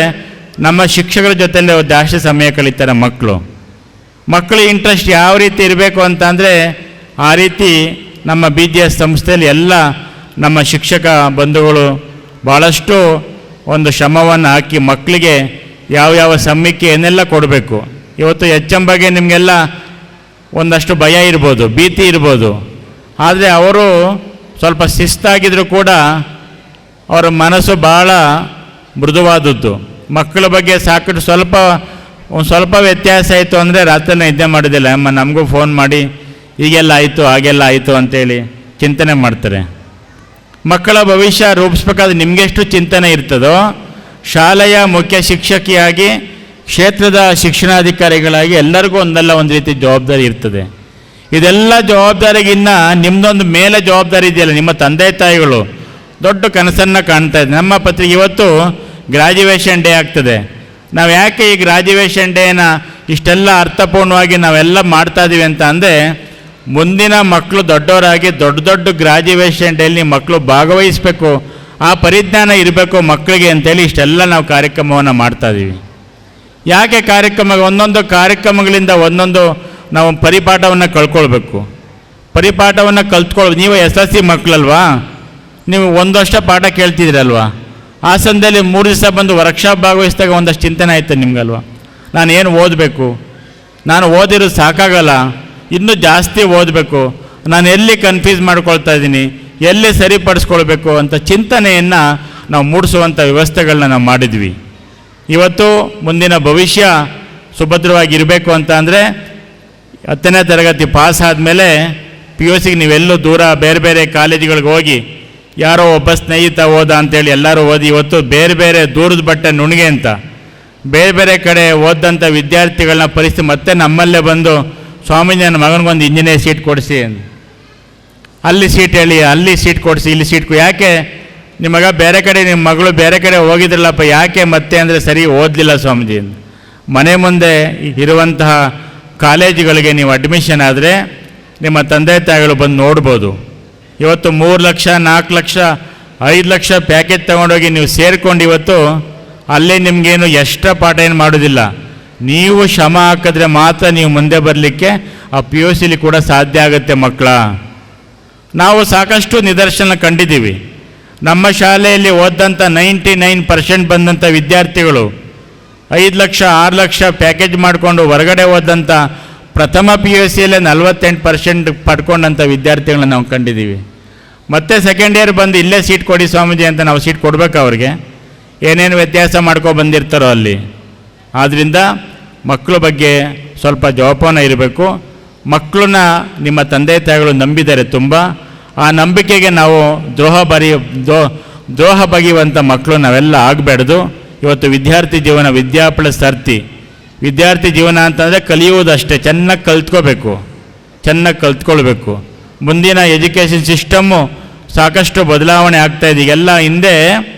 ನಮ್ಮ ಶಿಕ್ಷಕರ ಜೊತೆಯಲ್ಲೇ ಜಾಸ್ತಿ ಸಮಯ ಕಳೀತಾರೆ ಮಕ್ಕಳು ಇಂಟ್ರೆಸ್ಟ್ ಯಾವ ರೀತಿ ಇರಬೇಕು ಅಂತ ಅಂದರೆ ಆ ರೀತಿ ನಮ್ಮ BGS ಸಂಸ್ಥೆಯಲ್ಲಿ ಎಲ್ಲ ನಮ್ಮ ಶಿಕ್ಷಕ ಬಂಧುಗಳು ಭಾಳಷ್ಟು ಒಂದು ಶ್ರಮವನ್ನು ಹಾಕಿ ಮಕ್ಕಳಿಗೆ ಯಾವ ಸಮಯಕ್ಕೆ ಏನೆಲ್ಲ ಕೊಡಬೇಕು. ಇವತ್ತು HM ಬಗ್ಗೆ ನಿಮಗೆಲ್ಲ ಒಂದಷ್ಟು ಭಯ ಇರ್ಬೋದು, ಭೀತಿ ಇರ್ಬೋದು. ಆದರೆ ಅವರು ಸ್ವಲ್ಪ ಶಿಸ್ತಾಗಿದ್ದರೂ ಕೂಡ ಅವರ ಮನಸ್ಸು ಭಾಳ ಮೃದುವಾದದ್ದು. ಮಕ್ಕಳ ಬಗ್ಗೆ ಸಾಕಷ್ಟು ಸ್ವಲ್ಪ ವ್ಯತ್ಯಾಸ ಆಯಿತು ಅಂದರೆ ರಾತ್ರಿ ನಿದ್ದೆ ಮಾಡೋದಿಲ್ಲ. ಅಮ್ಮ ನಮಗೂ ಫೋನ್ ಮಾಡಿ ಹೀಗೆಲ್ಲ ಆಯಿತು ಹಾಗೆಲ್ಲ ಆಯಿತು ಅಂತೇಳಿ ಚಿಂತನೆ ಮಾಡ್ತಾರೆ. ಮಕ್ಕಳ ಭವಿಷ್ಯ ರೂಪಿಸ್ಬೇಕಾದ್ರೆ ನಿಮಗೆಷ್ಟು ಚಿಂತನೆ ಇರ್ತದೋ, ಶಾಲೆಯ ಮುಖ್ಯ ಶಿಕ್ಷಕಿಯಾಗಿ, ಕ್ಷೇತ್ರದ ಶಿಕ್ಷಣಾಧಿಕಾರಿಗಳಾಗಿ ಎಲ್ಲರಿಗೂ ಒಂದಲ್ಲ ಒಂದು ರೀತಿ ಜವಾಬ್ದಾರಿ ಇರ್ತದೆ. ಇದೆಲ್ಲ ಜವಾಬ್ದಾರಿಗಿನ್ನ ನಿಮ್ಮದೊಂದು ಮೇಲೆ ಜವಾಬ್ದಾರಿ ಇದೆಯಲ್ಲ, ನಿಮ್ಮ ತಂದೆ ತಾಯಿಗಳು ದೊಡ್ಡ ಕನಸನ್ನು ಕಾಣ್ತಾ ಇದೆ. ನಮ್ಮ ಪತ್ರಿಕೆ ಇವತ್ತು ಗ್ರ್ಯಾಜುಯೇಷನ್ ಡೇ ಆಗ್ತದೆ. ನಾವು ಯಾಕೆ ಈ ಗ್ರ್ಯಾಜುಯೇಷನ್ ಡೇನ ಇಷ್ಟೆಲ್ಲ ಅರ್ಥಪೂರ್ಣವಾಗಿ ನಾವೆಲ್ಲ ಮಾಡ್ತಾ ಇದ್ದೀವಿ ಅಂತ ಅಂದರೆ, ಮುಂದಿನ ಮಕ್ಕಳು ದೊಡ್ಡವರಾಗಿ ದೊಡ್ಡ ದೊಡ್ಡ ಗ್ರಾಜ್ಯುಯೇಷನ್ ಡೇಲಿ ಮಕ್ಕಳು ಭಾಗವಹಿಸಬೇಕು, ಆ ಪರಿಜ್ಞಾನ ಇರಬೇಕು ಮಕ್ಕಳಿಗೆ ಅಂತೇಳಿ ಇಷ್ಟೆಲ್ಲ ನಾವು ಕಾರ್ಯಕ್ರಮವನ್ನು ಮಾಡ್ತಾಯಿದ್ದೀವಿ. ಯಾಕೆ ಒಂದೊಂದು ಕಾರ್ಯಕ್ರಮಗಳಿಂದ ಒಂದೊಂದು ನಾವು ಪರಿಪಾಠವನ್ನು ಕಳ್ಕೊಳ್ಬೇಕು. ಪರಿಪಾಠವನ್ನು ನೀವು SSC ಮಕ್ಕಳಲ್ವಾ, ನೀವು ಒಂದು ವರ್ಷ ಪಾಠ ಕೇಳ್ತಿದ್ದೀರಲ್ವಾ, ಆ ಸಂದರ್ಭದಲ್ಲಿ 3 ದಿವಸ ಬಂದು ವರ್ಕ್ಶಾಪ್ ಭಾಗವಹಿಸಿದಾಗ ಒಂದಷ್ಟು ಚಿಂತನೆ ಆಯ್ತು ನಿಮಗಲ್ವಾ, ನಾನು ಏನು ಓದಬೇಕು, ನಾನು ಓದಿರೋದು ಸಾಕಾಗಲ್ಲ, ಇನ್ನೂ ಜಾಸ್ತಿ ಓದಬೇಕು, ನಾನು ಎಲ್ಲಿ ಕನ್ಫ್ಯೂಸ್ ಮಾಡ್ಕೊಳ್ತಾ ಇದ್ದೀನಿ, ಎಲ್ಲಿ ಸರಿಪಡಿಸ್ಕೊಳ್ಬೇಕು ಅಂತ ಚಿಂತನೆಯನ್ನು ನಾವು ಮೂಡಿಸುವಂಥ ವ್ಯವಸ್ಥೆಗಳನ್ನ ನಾವು ಮಾಡಿದ್ವಿ. ಇವತ್ತು ಮುಂದಿನ ಭವಿಷ್ಯ ಸುಭದ್ರವಾಗಿರಬೇಕು ಅಂತ ಅಂದರೆ 10ನೇ ತರಗತಿ ಪಾಸ್ ಆದಮೇಲೆ PUC ನೀವೆಲ್ಲೂ ದೂರ ಬೇರೆ ಬೇರೆ ಕಾಲೇಜುಗಳಿಗೆ ಹೋಗಿ ಯಾರೋ ಒಬ್ಬ ಸ್ನೇಹಿತ ಓದ ಅಂತೇಳಿ ಎಲ್ಲರೂ ಓದಿ ಇವತ್ತು ಬೇರೆ ಬೇರೆ ದೂರದ ಬಟ್ಟೆ ನುಣಿಗೆ ಅಂತ ಬೇರೆ ಬೇರೆ ಕಡೆ ಓದಂಥ ವಿದ್ಯಾರ್ಥಿಗಳನ್ನ ಪರಿಸ್ಥಿತಿ ಮತ್ತೆ ನಮ್ಮಲ್ಲೇ ಬಂದು ಸ್ವಾಮೀಜಿ ನನ್ನ ಮಗನಿಗೊಂದು ಇಂಜಿನಿಯರ್ ಸೀಟ್ ಕೊಡಿಸಿ, ಅಲ್ಲಿ ಸೀಟ್ ಹೇಳಿ, ಅಲ್ಲಿ ಸೀಟ್ ಕೊಡಿಸಿ, ಇಲ್ಲಿ ಸೀಟ್ ಯಾಕೆ ನಿಮ್ಮ ಮಗ ಬೇರೆ ಕಡೆ ನಿಮ್ಮ ಮಗಳು ಬೇರೆ ಕಡೆ ಹೋಗಿದ್ರಲ್ಲಪ್ಪ ಯಾಕೆ ಮತ್ತೆ ಅಂದರೆ ಸರಿ ಓದಲಿಲ್ಲ ಸ್ವಾಮೀಜಿ. ಮನೆ ಮುಂದೆ ಇರುವಂತಹ ಕಾಲೇಜುಗಳಿಗೆ ನೀವು ಅಡ್ಮಿಷನ್ ಆದರೆ ನಿಮ್ಮ ತಂದೆ ತಾಯಿಗಳು ಬಂದು ನೋಡ್ಬೋದು. ಇವತ್ತು 3 ಲಕ್ಷ 4 ಲಕ್ಷ 5 ಲಕ್ಷ ಪ್ಯಾಕೇಜ್ ತೊಗೊಂಡೋಗಿ ನೀವು ಸೇರಿಕೊಂಡು ಇವತ್ತು ಅಲ್ಲೇ ನಿಮಗೇನು ಎಕ್ಸ್ಟ್ರಾ ಪಾಠ ಏನು ಮಾಡೋದಿಲ್ಲ. ನೀವು ಶ್ರಮ ಹಾಕಿದ್ರೆ ಮಾತ್ರ ನೀವು ಮುಂದೆ ಬರಲಿಕ್ಕೆ ಆ PUCಲಿ ಕೂಡ ಸಾಧ್ಯ ಆಗುತ್ತೆ ಮಕ್ಕಳ. ನಾವು ಸಾಕಷ್ಟು ನಿದರ್ಶನ ಕಂಡಿದ್ದೀವಿ. ನಮ್ಮ ಶಾಲೆಯಲ್ಲಿ ಓದಂಥ 99% ಬಂದಂಥ ವಿದ್ಯಾರ್ಥಿಗಳು 5 ಲಕ್ಷ 6 ಲಕ್ಷ ಪ್ಯಾಕೇಜ್ ಮಾಡಿಕೊಂಡು ಹೊರಗಡೆ ಓದಂಥ ಪ್ರಥಮ PUCಯಲ್ಲೇ 48% ಪಡ್ಕೊಂಡಂಥ ವಿದ್ಯಾರ್ಥಿಗಳನ್ನ ನಾವು ಕಂಡಿದ್ದೀವಿ. ಮತ್ತು ಸೆಕೆಂಡ್ ಇಯರ್ ಬಂದು ಇಲ್ಲೇ ಸೀಟ್ ಕೊಡಿ ಸ್ವಾಮೀಜಿ ಅಂತ ನಾವು ಸೀಟ್ ಕೊಡಬೇಕು ಅವ್ರಿಗೆ, ಏನೇನು ವ್ಯತ್ಯಾಸ ಮಾಡ್ಕೊ ಬಂದಿರ್ತಾರೋ ಅಲ್ಲಿ. ಆದ್ದರಿಂದ ಮಕ್ಕಳ ಬಗ್ಗೆ ಸ್ವಲ್ಪ ಜವಾಬ್ದಾರಿ ಇರಬೇಕು. ಮಕ್ಕಳನ್ನ ನಿಮ್ಮ ತಂದೆ ತಾಯಿಗಳು ನಂಬಿದ್ದಾರೆ ತುಂಬ, ಆ ನಂಬಿಕೆಗೆ ನಾವು ದ್ರೋಹ ಬಗೆಯುವಂಥ ಮಕ್ಕಳು ನಾವೆಲ್ಲ ಆಗಬೇಡ್ದು. ಇವತ್ತು ವಿದ್ಯಾರ್ಥಿ ಜೀವನ ವಿದ್ಯಾರ್ಥಿ ಜೀವನ ಅಂತಂದರೆ ಕಲಿಯುವುದಷ್ಟೇ, ಚೆನ್ನಾಗಿ ಕಲ್ತ್ಕೊಳ್ಬೇಕು. ಮುಂದಿನ ಎಜುಕೇಷನ್ ಸಿಸ್ಟಮ್ಮು ಸಾಕಷ್ಟು ಬದಲಾವಣೆ ಆಗ್ತಾಯಿದೆ. ಈಗೆಲ್ಲ ಹಿಂದೆ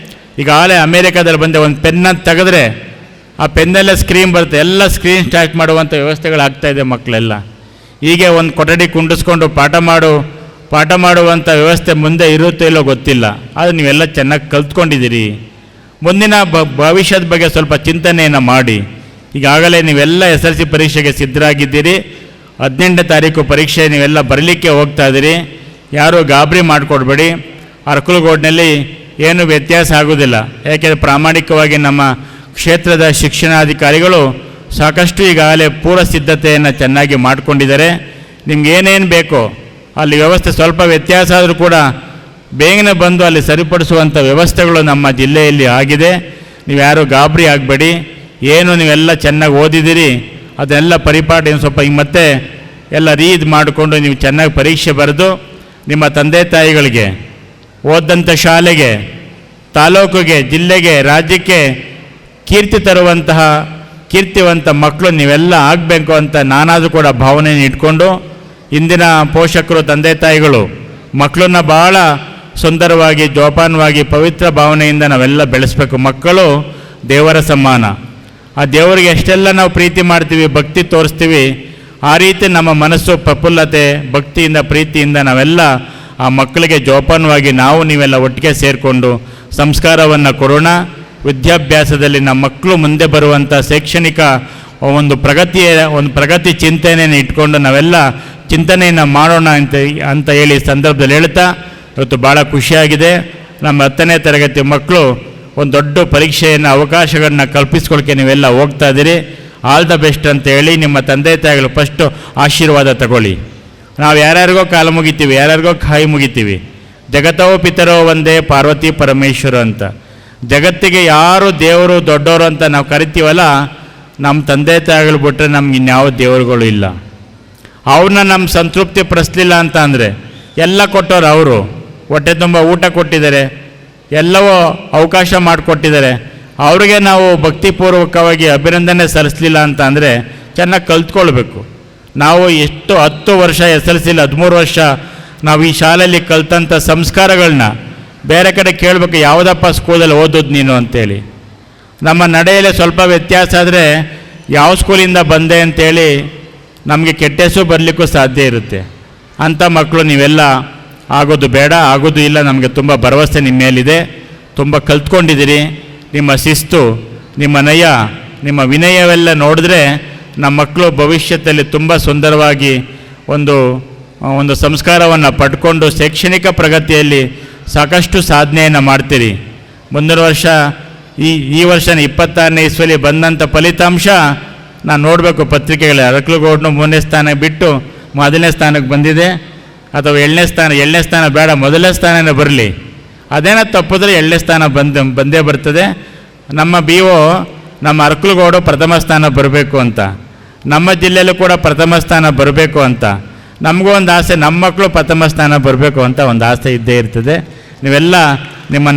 ಈಗಾಗಲೇ ಅಮೇರಿಕಾದಲ್ಲಿ ಬಂದೆ ಒಂದು ಪೆನ್ನ ತೆಗೆದ್ರೆ ಆ ಪೆನ್ನಲ್ಲೇ ಸ್ಕ್ರೀನ್ ಬರುತ್ತೆ, ಎಲ್ಲ ಸ್ಕ್ರೀನ್ ಸ್ಟಾರ್ಟ್ ಮಾಡುವಂಥ ವ್ಯವಸ್ಥೆಗಳಾಗ್ತಾಯಿದೆ. ಮಕ್ಕಳೆಲ್ಲ ಹೀಗೆ ಒಂದು ಕೊಠಡಿ ಕುಂಡಿಸ್ಕೊಂಡು ಪಾಠ ಮಾಡುವಂಥ ವ್ಯವಸ್ಥೆ ಮುಂದೆ ಇರುತ್ತೋ ಇಲ್ಲೋ ಗೊತ್ತಿಲ್ಲ, ಆದರೆ ನೀವೆಲ್ಲ ಚೆನ್ನಾಗಿ ಕಲ್ತ್ಕೊಂಡಿದ್ದೀರಿ. ಮುಂದಿನ ಭವಿಷ್ಯದ ಬಗ್ಗೆ ಸ್ವಲ್ಪ ಚಿಂತನೆಯನ್ನು ಮಾಡಿ. ಈಗಾಗಲೇ ನೀವೆಲ್ಲ SSLC ಪರೀಕ್ಷೆಗೆ ಸಿದ್ಧರಾಗಿದ್ದೀರಿ. 18ನೇ ತಾರೀಕು ಪರೀಕ್ಷೆ ನೀವೆಲ್ಲ ಬರಲಿಕ್ಕೆ ಹೋಗ್ತಾ ಇದ್ದೀರಿ. ಯಾರೂ ಗಾಬರಿ ಮಾಡಿಕೊಡ್ಬೇಡಿ. ಅರಕಲಗೂಡಿನಲ್ಲಿ ಏನು ವ್ಯತ್ಯಾಸ ಆಗೋದಿಲ್ಲ, ಯಾಕೆಂದರೆ ಪ್ರಾಮಾಣಿಕವಾಗಿ ನಮ್ಮ ಕ್ಷೇತ್ರದ ಶಿಕ್ಷಣಾಧಿಕಾರಿಗಳು ಸಾಕಷ್ಟು ಈಗಾಗಲೇ ಪೂರ್ವ ಸಿದ್ಧತೆಯನ್ನು ಚೆನ್ನಾಗಿ ಮಾಡಿಕೊಂಡಿದ್ದಾರೆ. ನಿಮ್ಗೆ ಏನೇನು ಬೇಕೋ ಅಲ್ಲಿ ವ್ಯವಸ್ಥೆ ಸ್ವಲ್ಪ ವ್ಯತ್ಯಾಸ ಆದರೂ ಕೂಡ ಬೇಗನೆ ಬಂದು ಅಲ್ಲಿ ಸರಿಪಡಿಸುವಂಥ ವ್ಯವಸ್ಥೆಗಳು ನಮ್ಮ ಜಿಲ್ಲೆಯಲ್ಲಿ ಆಗಿದೆ. ನೀವು ಯಾರೂ ಗಾಬರಿ ಆಗಬೇಡಿ. ಏನು ನೀವೆಲ್ಲ ಚೆನ್ನಾಗಿ ಓದಿದ್ದೀರಿ ಅದೆಲ್ಲ ಪರಿಪಾಠ ಸ್ವಲ್ಪ ಮತ್ತೆ ಎಲ್ಲ ಮಾಡಿಕೊಂಡು ನೀವು ಚೆನ್ನಾಗಿ ಪರೀಕ್ಷೆ ಬರೆದು ನಿಮ್ಮ ತಂದೆ ತಾಯಿಗಳಿಗೆ ಓದಂಥ ಶಾಲೆಗೆ, ತಾಲೂಕಿಗೆ, ಜಿಲ್ಲೆಗೆ, ರಾಜ್ಯಕ್ಕೆ ಕೀರ್ತಿ ತರುವಂತಹ ಕೀರ್ತಿವಂತ ಮಕ್ಕಳು ನೀವೆಲ್ಲ ಆಗಬೇಕು ಅಂತ ನಾನಾದರೂ ಕೂಡ ಭಾವನೆಯನ್ನು ಇಟ್ಕೊಂಡು ಇಂದಿನ ಪೋಷಕರು ತಂದೆ ತಾಯಿಗಳು ಮಕ್ಕಳನ್ನ ಭಾಳ ಸುಂದರವಾಗಿ ಜೋಪಾನವಾಗಿ ಪವಿತ್ರ ಭಾವನೆಯಿಂದ ನಾವೆಲ್ಲ ಬೆಳೆಸಬೇಕು. ಮಕ್ಕಳು ದೇವರ ಸಮಾನ. ಆ ದೇವರಿಗೆ ಎಷ್ಟೆಲ್ಲ ನಾವು ಪ್ರೀತಿ ಮಾಡ್ತೀವಿ, ಭಕ್ತಿ ತೋರಿಸ್ತೀವಿ, ಆ ರೀತಿ ನಮ್ಮ ಮನಸ್ಸು ಪ್ರಫುಲ್ಲತೆ ಭಕ್ತಿಯಿಂದ ಪ್ರೀತಿಯಿಂದ ನಾವೆಲ್ಲ ಆ ಮಕ್ಕಳಿಗೆ ಜೋಪಾನವಾಗಿ ನೀವೆಲ್ಲ ಒಟ್ಟಿಗೆ ಸೇರಿಕೊಂಡು ಸಂಸ್ಕಾರವನ್ನು ಕೊಡೋಣ. ವಿದ್ಯಾಭ್ಯಾಸದಲ್ಲಿ ನಮ್ಮ ಮಕ್ಕಳು ಮುಂದೆ ಬರುವಂಥ ಶೈಕ್ಷಣಿಕ ಒಂದು ಪ್ರಗತಿ ಚಿಂತನೆಯನ್ನು ಇಟ್ಕೊಂಡು ನಾವೆಲ್ಲ ಚಿಂತನೆಯನ್ನು ಮಾಡೋಣ ಅಂತ ಹೇಳಿ ಸಂದರ್ಭದಲ್ಲಿ ಹೇಳ್ತಾ ಇವತ್ತು ಭಾಳ ಖುಷಿಯಾಗಿದೆ. ನಮ್ಮ 10ನೇ ತರಗತಿ ಮಕ್ಕಳು ಒಂದು ದೊಡ್ಡ ಪರೀಕ್ಷೆಯನ್ನು ಅವಕಾಶಗಳನ್ನ ಕಲ್ಪಿಸ್ಕೊಳ್ಳೋಕ್ಕೆ ನೀವೆಲ್ಲ ಹೋಗ್ತಾ ಇದ್ದೀರಿ. ಆಲ್ ದ ಬೆಸ್ಟ್ ಅಂತ ಹೇಳಿ ನಿಮ್ಮ ತಂದೆ ತಾಯಿಗಳು ಫಸ್ಟು ಆಶೀರ್ವಾದ ತಗೊಳ್ಳಿ. ನಾವು ಯಾರ್ಯಾರಿಗೋ ಕಾಲು ಮುಗಿತೀವಿ, ಯಾರ್ಯಾರಿಗೋ ಕೈ ಮುಗಿತೀವಿ. ಜಗತೋ ಪಿತರೋ ಒಂದೇ ಪಾರ್ವತಿ ಪರಮೇಶ್ವರ ಅಂತ. ಜಗತ್ತಿಗೆ ಯಾರು ದೇವರು ದೊಡ್ಡವರು ಅಂತ ನಾವು ಕರಿತೀವಲ್ಲ, ನಮ್ಮ ತಂದೆ ತಾಯಿಗಳು ಬಿಟ್ಟರೆ ನಮ್ಗೆ ಇನ್ಯಾವ ದೇವರುಗಳು ಇಲ್ಲ. ಅವ್ರನ್ನ ನಮ್ಮ ಸಂತೃಪ್ತಿ ಪಡಿಸ್ಲಿಲ್ಲ ಅಂತ ಅಂದರೆ ಎಲ್ಲ ಕೊಟ್ಟವ್ರು ಅವರು. ಹೊಟ್ಟೆ ತುಂಬ ಊಟ ಕೊಟ್ಟಿದ್ದಾರೆ, ಎಲ್ಲವೂ ಅವಕಾಶ ಮಾಡಿಕೊಟ್ಟಿದ್ದಾರೆ. ಅವ್ರಿಗೆ ನಾವು ಭಕ್ತಿಪೂರ್ವಕವಾಗಿ ಅಭಿನಂದನೆ ಸಲ್ಲಿಸಲಿಲ್ಲ ಅಂತ ಅಂದರೆ ಚೆನ್ನಾಗಿ ಕಲ್ತ್ಕೊಳ್ಬೇಕು. ನಾವು ಎಷ್ಟು 10 ವರ್ಷ SSLCಲಿ 13 ವರ್ಷ ನಾವು ಈ ಶಾಲೆಯಲ್ಲಿ ಕಲ್ತಂಥ ಸಂಸ್ಕಾರಗಳನ್ನ ಬೇರೆ ಕಡೆ ಕೇಳಬೇಕು, ಯಾವುದಪ್ಪ ಸ್ಕೂಲಲ್ಲಿ ಓದೋದು ನೀನು ಅಂತೇಳಿ. ನಮ್ಮ ನಡೆಯಲ್ಲಿ ಸ್ವಲ್ಪ ವ್ಯತ್ಯಾಸ ಆದರೆ ಯಾವ ಸ್ಕೂಲಿಂದ ಬಂದೆ ಅಂತೇಳಿ ನಮಗೆ ಕೆಟ್ಟ ಹೆಸರು ಬರಲಿಕ್ಕೂ ಸಾಧ್ಯ ಇರುತ್ತೆ. ಅಂಥ ಮಕ್ಕಳು ನೀವೆಲ್ಲ ಆಗೋದು ಬೇಡ, ಆಗೋದು ಇಲ್ಲ. ನಮಗೆ ತುಂಬ ಭರವಸೆ ನಿಮ್ಮ ಮೇಲಿದೆ. ತುಂಬ ಕಲ್ತ್ಕೊಂಡಿದ್ದೀರಿ. ನಿಮ್ಮ ಶಿಸ್ತು, ನಿಮ್ಮ ನಯ, ನಿಮ್ಮ ವಿನಯವೆಲ್ಲ ನೋಡಿದ್ರೆ ನಮ್ಮ ಮಕ್ಕಳು ಭವಿಷ್ಯದಲ್ಲಿ ತುಂಬ ಸುಂದರವಾಗಿ ಒಂದು ಸಂಸ್ಕಾರವನ್ನು ಪಡ್ಕೊಂಡು ಶೈಕ್ಷಣಿಕ ಪ್ರಗತಿಯಲ್ಲಿ ಸಾಕಷ್ಟು ಸಾಧನೆಯನ್ನು ಮಾಡ್ತೀರಿ. ಮುಂದಿನ ವರ್ಷ ಈ ವರ್ಷನ 26ನೇ ಇಸ್ವಿಯಲ್ಲಿ ಬಂದಂಥ ಫಲಿತಾಂಶ ನಾನು ನೋಡಬೇಕು ಪತ್ರಿಕೆಗಳಲ್ಲಿ. ಅರಕಲಗೂಡನು 3ನೇ ಸ್ಥಾನ ಬಿಟ್ಟು 1ನೇ ಸ್ಥಾನಕ್ಕೆ ಬಂದಿದೆ, ಅಥವಾ 7ನೇ ಸ್ಥಾನ ಬೇಡ, 1ನೇ ಸ್ಥಾನನೇ ಬರಲಿ. ಅದೇನೋ ತಪ್ಪಿದ್ರೆ 7ನೇ ಸ್ಥಾನ ಬಂದೇ ಬರ್ತದೆ. ನಮ್ಮ BO ನಮ್ಮ ಅರಕಲಗೂಡು ಪ್ರಥಮ ಸ್ಥಾನ ಬರಬೇಕು ಅಂತ, ನಮ್ಮ ಜಿಲ್ಲೆಯಲ್ಲೂ ಕೂಡ ಪ್ರಥಮ ಸ್ಥಾನ ಬರಬೇಕು ಅಂತ ನಮಗೂ ಒಂದು ಆಸೆ, ನಮ್ಮ ಮಕ್ಕಳು ಪ್ರಥಮ ಸ್ಥಾನ ಬರಬೇಕು ಅಂತ ಒಂದು ಆಸೆ ಇದ್ದೇ ಇರ್ತದೆ. ನೀವೆಲ್ಲ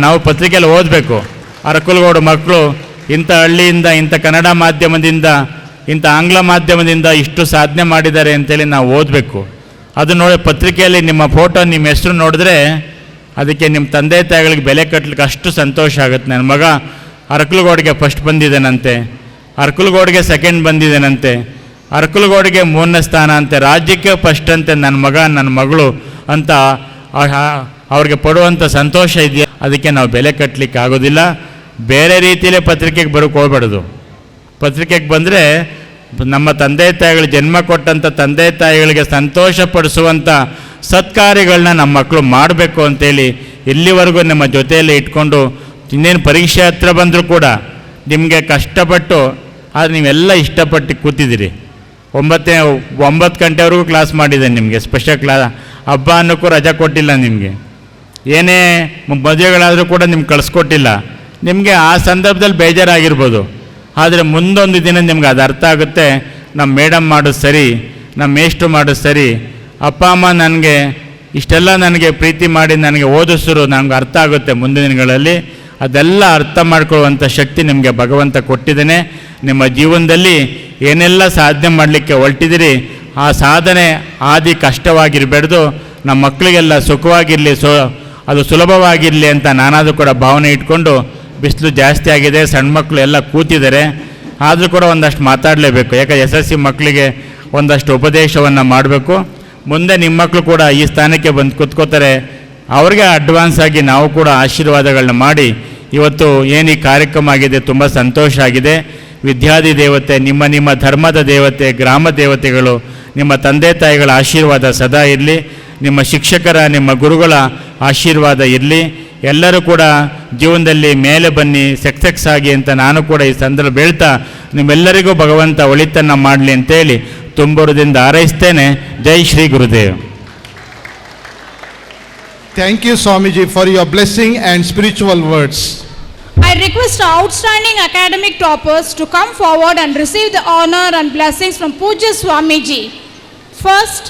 ನಾವು ಪತ್ರಿಕೆಯಲ್ಲಿ ಓದಬೇಕು, ಅರಕಲಗೂಡು ಮಕ್ಕಳು ಇಂಥ ಹಳ್ಳಿಯಿಂದ, ಇಂಥ ಕನ್ನಡ ಮಾಧ್ಯಮದಿಂದ, ಇಂಥ ಆಂಗ್ಲ ಮಾಧ್ಯಮದಿಂದ ಇಷ್ಟು ಸಾಧನೆ ಮಾಡಿದ್ದಾರೆ ಅಂತೇಳಿ ನಾವು ಓದಬೇಕು. ಅದು ನೋಡಿ ಪತ್ರಿಕೆಯಲ್ಲಿ ನಿಮ್ಮ ಫೋಟೋ, ನಿಮ್ಮ ಹೆಸರು ನೋಡಿದ್ರೆ ಅದಕ್ಕೆ ನಿಮ್ಮ ತಂದೆ ತಾಯಿಗಳಿಗೆ ಬೆಲೆ ಕಟ್ಟಲಿಕ್ಕೆ ಅಷ್ಟು ಸಂತೋಷ ಆಗುತ್ತೆ. ನನ್ನ ಮಗ ಅರಕಲಗೂಡಿಗೆ ಫಸ್ಟ್ ಬಂದಿದ್ದಾನಂತೆ, ಅರಕಲಗೂಡಿಗೆ ಸೆಕೆಂಡ್ ಬಂದಿದ್ದಾನಂತೆ, ಅರಕಲಗೂಡಿಗೆ 3ನೇ ಸ್ಥಾನ ಅಂತೆ, ರಾಜ್ಯಕ್ಕೆ ಫಸ್ಟ್ ಅಂತೆ ನನ್ನ ಮಗ ನನ್ನ ಮಗಳು ಅಂತ ಅವ್ರಿಗೆ ಪಡುವಂಥ ಸಂತೋಷ ಇದೆಯಾ, ಅದಕ್ಕೆ ನಾವು ಬೆಲೆ ಕಟ್ಟಲಿಕ್ಕೆ ಆಗೋದಿಲ್ಲ. ಬೇರೆ ರೀತಿಯಲ್ಲೇ ಪತ್ರಿಕೆಗೆ ಬರೋಕ್ಕೆ ಹೋಗ್ಬಾರ್ದು. ಪತ್ರಿಕೆಗೆ ಬಂದರೆ ನಮ್ಮ ತಂದೆ ತಾಯಿಗಳು, ಜನ್ಮ ಕೊಟ್ಟಂಥ ತಂದೆ ತಾಯಿಗಳಿಗೆ ಸಂತೋಷ ಪಡಿಸುವಂಥ ಸತ್ಕಾರ್ಯಗಳನ್ನ ನಮ್ಮ ಮಕ್ಕಳು ಮಾಡಬೇಕು ಅಂತೇಳಿ ಇಲ್ಲಿವರೆಗೂ ನಮ್ಮ ಜೊತೆಯಲ್ಲಿ ಇಟ್ಕೊಂಡು, ಇನ್ನೇನು ಪರೀಕ್ಷೆ ಹತ್ರ ಬಂದರೂ ಕೂಡ ನಿಮಗೆ ಕಷ್ಟಪಟ್ಟು, ಆದರೆ ನೀವೆಲ್ಲ ಇಷ್ಟಪಟ್ಟು ಕೂತಿದ್ದೀರಿ. 9 ಗಂಟೆವರೆಗೂ ಕ್ಲಾಸ್ ಮಾಡಿದೆ ನಿಮಗೆ, ಸ್ಪೆಷಲ್ ಹಬ್ಬ ಅನ್ನೋಕ್ಕೂ ರಜಾ ಕೊಟ್ಟಿಲ್ಲ ನಿಮಗೆ. ಏನೇ ಮದುವೆಗಳಾದರೂ ಕೂಡ ನಿಮ್ಗೆ ಕಳಿಸ್ಕೊಟ್ಟಿಲ್ಲ. ನಿಮಗೆ ಆ ಸಂದರ್ಭದಲ್ಲಿ ಬೇಜಾರಾಗಿರ್ಬೋದು, ಆದರೆ ಮುಂದೊಂದು ದಿನ ನಿಮ್ಗೆ ಅದು ಅರ್ಥ ಆಗುತ್ತೆ. ನಮ್ಮ ಮೇಡಮ್ ಮಾಡೋದು ಸರಿ, ನಮ್ಮ ಮೇಷ್ಟ್ರು ಮಾಡೋದು ಸರಿ, ಅಪ್ಪ ಅಮ್ಮ ನನಗೆ ಇಷ್ಟೆಲ್ಲ ನನಗೆ ಪ್ರೀತಿ ಮಾಡಿ ನನಗೆ ಓದಿಸಿದ್ರು, ನನಗೆ ಅರ್ಥ ಆಗುತ್ತೆ ಮುಂದಿನ ದಿನಗಳಲ್ಲಿ. ಅದೆಲ್ಲ ಅರ್ಥ ಮಾಡ್ಕೊಳ್ಳುವಂಥ ಶಕ್ತಿ ನಿಮಗೆ ಭಗವಂತ ಕೊಟ್ಟಿದ್ದಾನೆ. ನಿಮ್ಮ ಜೀವನದಲ್ಲಿ ಏನೆಲ್ಲ ಸಾಧನೆ ಮಾಡಲಿಕ್ಕೆ ಹೊರಟಿದ್ದೀರಿ, ಆ ಸಾಧನೆ ಆದಿ ಕಷ್ಟವಾಗಿರಬೇಡ್ದು, ನಮ್ಮ ಮಕ್ಕಳಿಗೆಲ್ಲ ಸುಖವಾಗಿರಲಿ, ಅದು ಸುಲಭವಾಗಿರಲಿ ಅಂತ ನಾನಾದರೂ ಕೂಡ ಭಾವನೆ ಇಟ್ಕೊಂಡು, ಬಿಸಿಲು ಜಾಸ್ತಿ ಆಗಿದೆ, ಸಣ್ಣ ಮಕ್ಕಳು ಎಲ್ಲ ಕೂತಿದ್ದಾರೆ, ಆದರೂ ಕೂಡ ಒಂದಷ್ಟು ಮಾತಾಡಲೇಬೇಕು. ಯಾಕೆ SSC ಮಕ್ಕಳಿಗೆ ಒಂದಷ್ಟು ಉಪದೇಶವನ್ನು ಮಾಡಬೇಕು. ಮುಂದೆ ನಿಮ್ಮ ಮಕ್ಕಳು ಕೂಡ ಈ ಸ್ಥಾನಕ್ಕೆ ಬಂದು ಕೂತ್ಕೋತಾರೆ, ಅವ್ರಿಗೆ ಅಡ್ವಾನ್ಸ್ ಆಗಿ ನಾವು ಕೂಡ ಆಶೀರ್ವಾದಗಳನ್ನ ಮಾಡಿ, ಇವತ್ತು ಏನು ಈ ಕಾರ್ಯಕ್ರಮ ಆಗಿದೆ ತುಂಬ ಸಂತೋಷ ಆಗಿದೆ. ವಿದ್ಯಾಧಿ ದೇವತೆ, ನಿಮ್ಮ ಧರ್ಮದ ದೇವತೆ, ಗ್ರಾಮ ದೇವತೆಗಳು, ನಿಮ್ಮ ತಂದೆ ತಾಯಿಗಳ ಆಶೀರ್ವಾದ ಸದಾ ಇರಲಿ. ನಿಮ್ಮ ಶಿಕ್ಷಕರ, ನಿಮ್ಮ ಗುರುಗಳ ಆಶೀರ್ವಾದ ಇರಲಿ. ಎಲ್ಲರೂ ಕೂಡ ಜೀವನದಲ್ಲಿ ಮೇಲೆ ಬನ್ನಿ, ಸಕ್ಸಸ್ ಆಗಿ ಅಂತ ನಾನು ಕೂಡ ಈ ಸಂದರ್ಭ ಹೇಳ್ತಾ ನಿಮ್ಮೆಲ್ಲರಿಗೂ ಭಗವಂತ ಒಳಿತನ್ನು ಮಾಡಲಿ ಅಂತೇಳಿ ತುಂಬುರದಿಂದ ಹಾರೈಸ್ತೇನೆ. ಜೈ Shri Gurudev. Thank you, Swamiji, for your blessing and spiritual words. I request our outstanding academic toppers to come forward and receive the honor and blessings from Pujya Swamiji. First,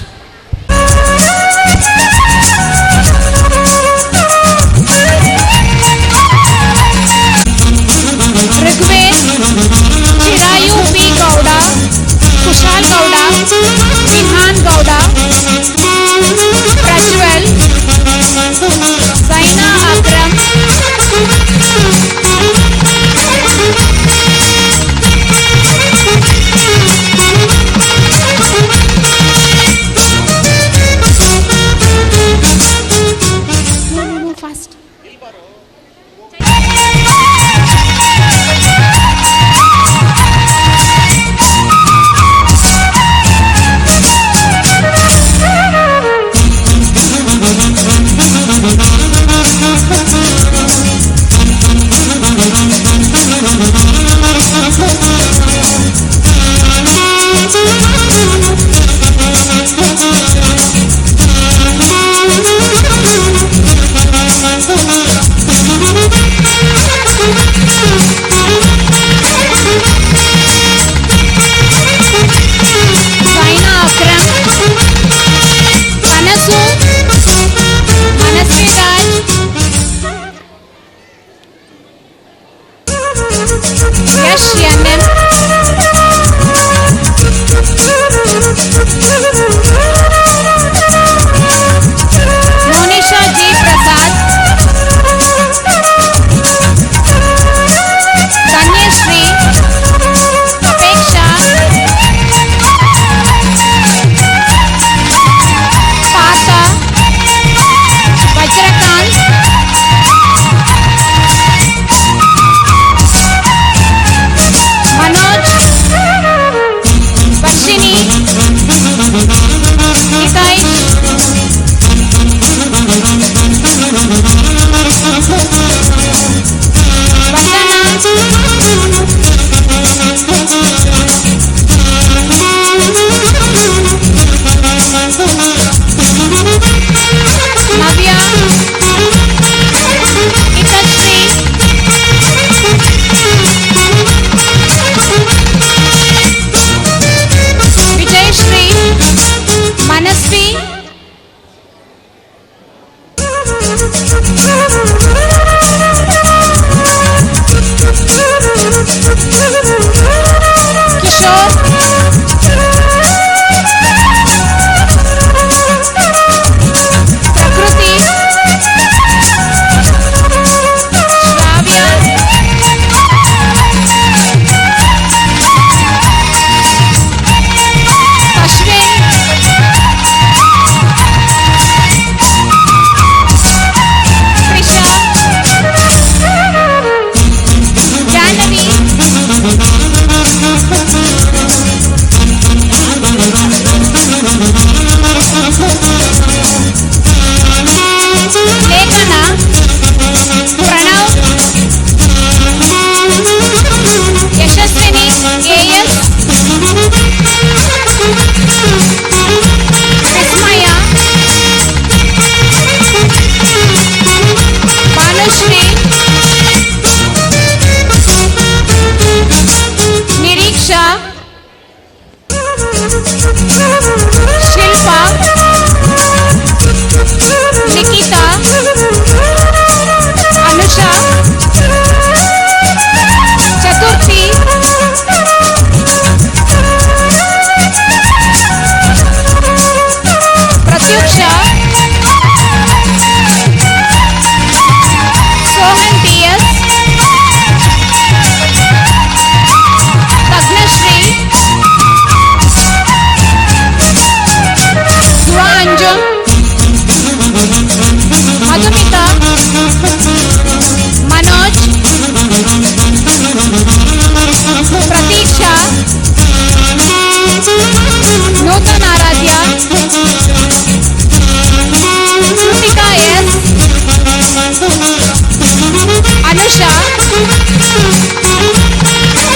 Rigved, Chirayu P. Gowda, Kushal Gowda, Vihan Gowda, Prajwal, Zaina Akram, fast. Zaina Akram, Manasu, Manasvi Raj, Yash Yanam, Monisha G. Prasad, Kanyashri, Apeksha,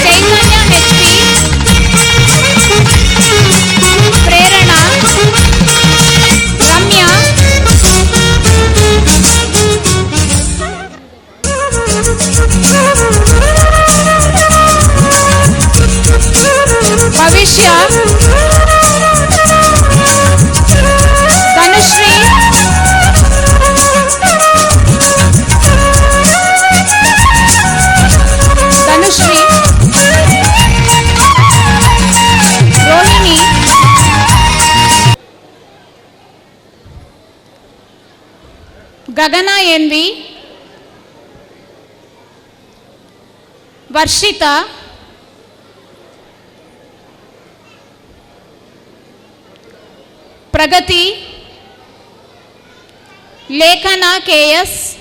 Chaitanya HP, Prerana, Ramya, Bhavishya, Tanushree, Tanushree, Rohini, Gagana NV, Varshita, Pragati, Lekhana KS,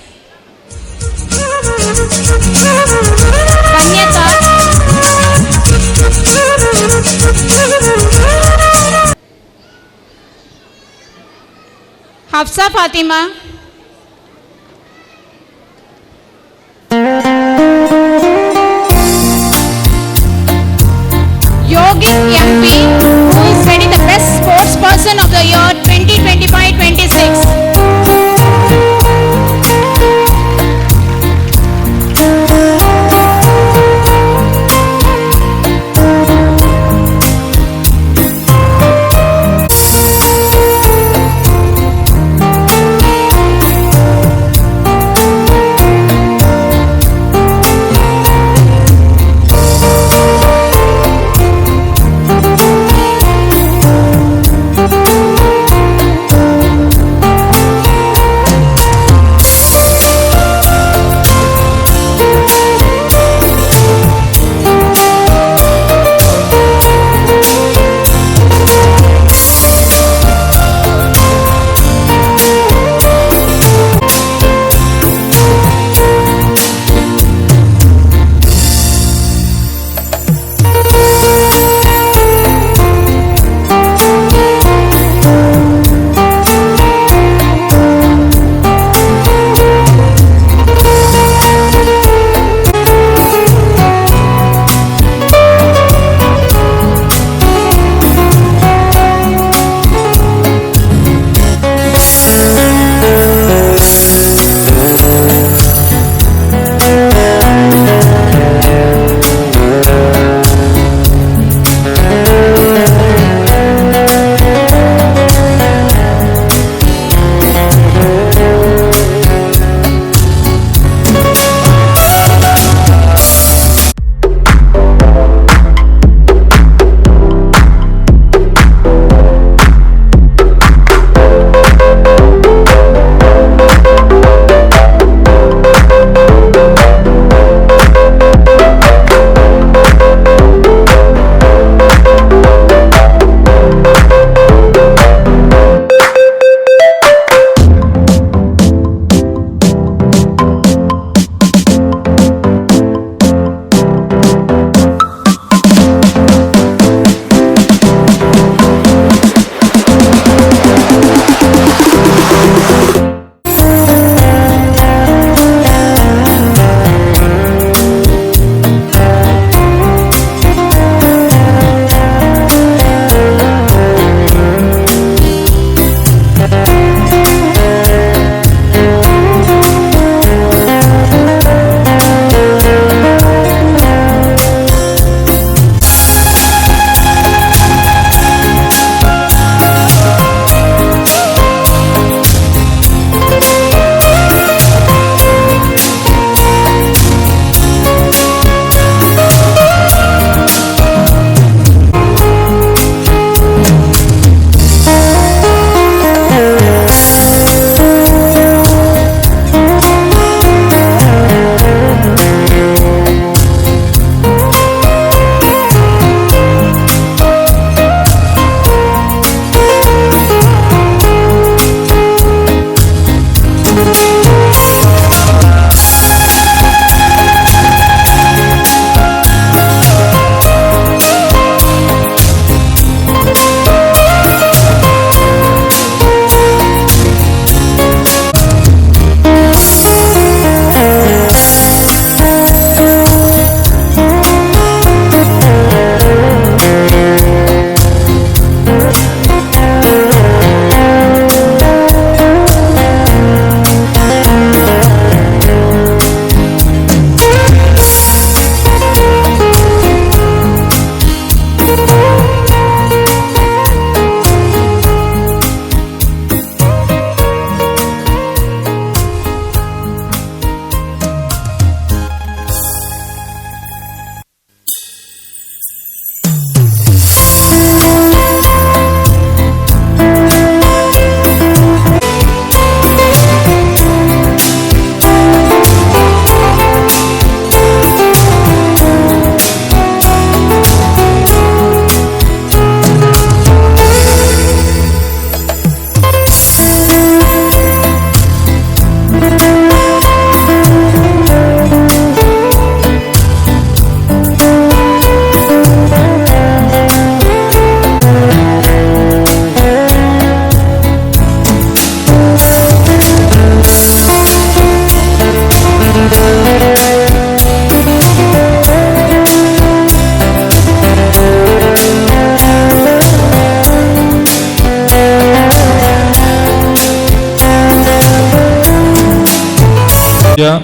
Kanyata, Hafsa Fatima, Yogik MP, who is getting the best sports person of the year 2025-26.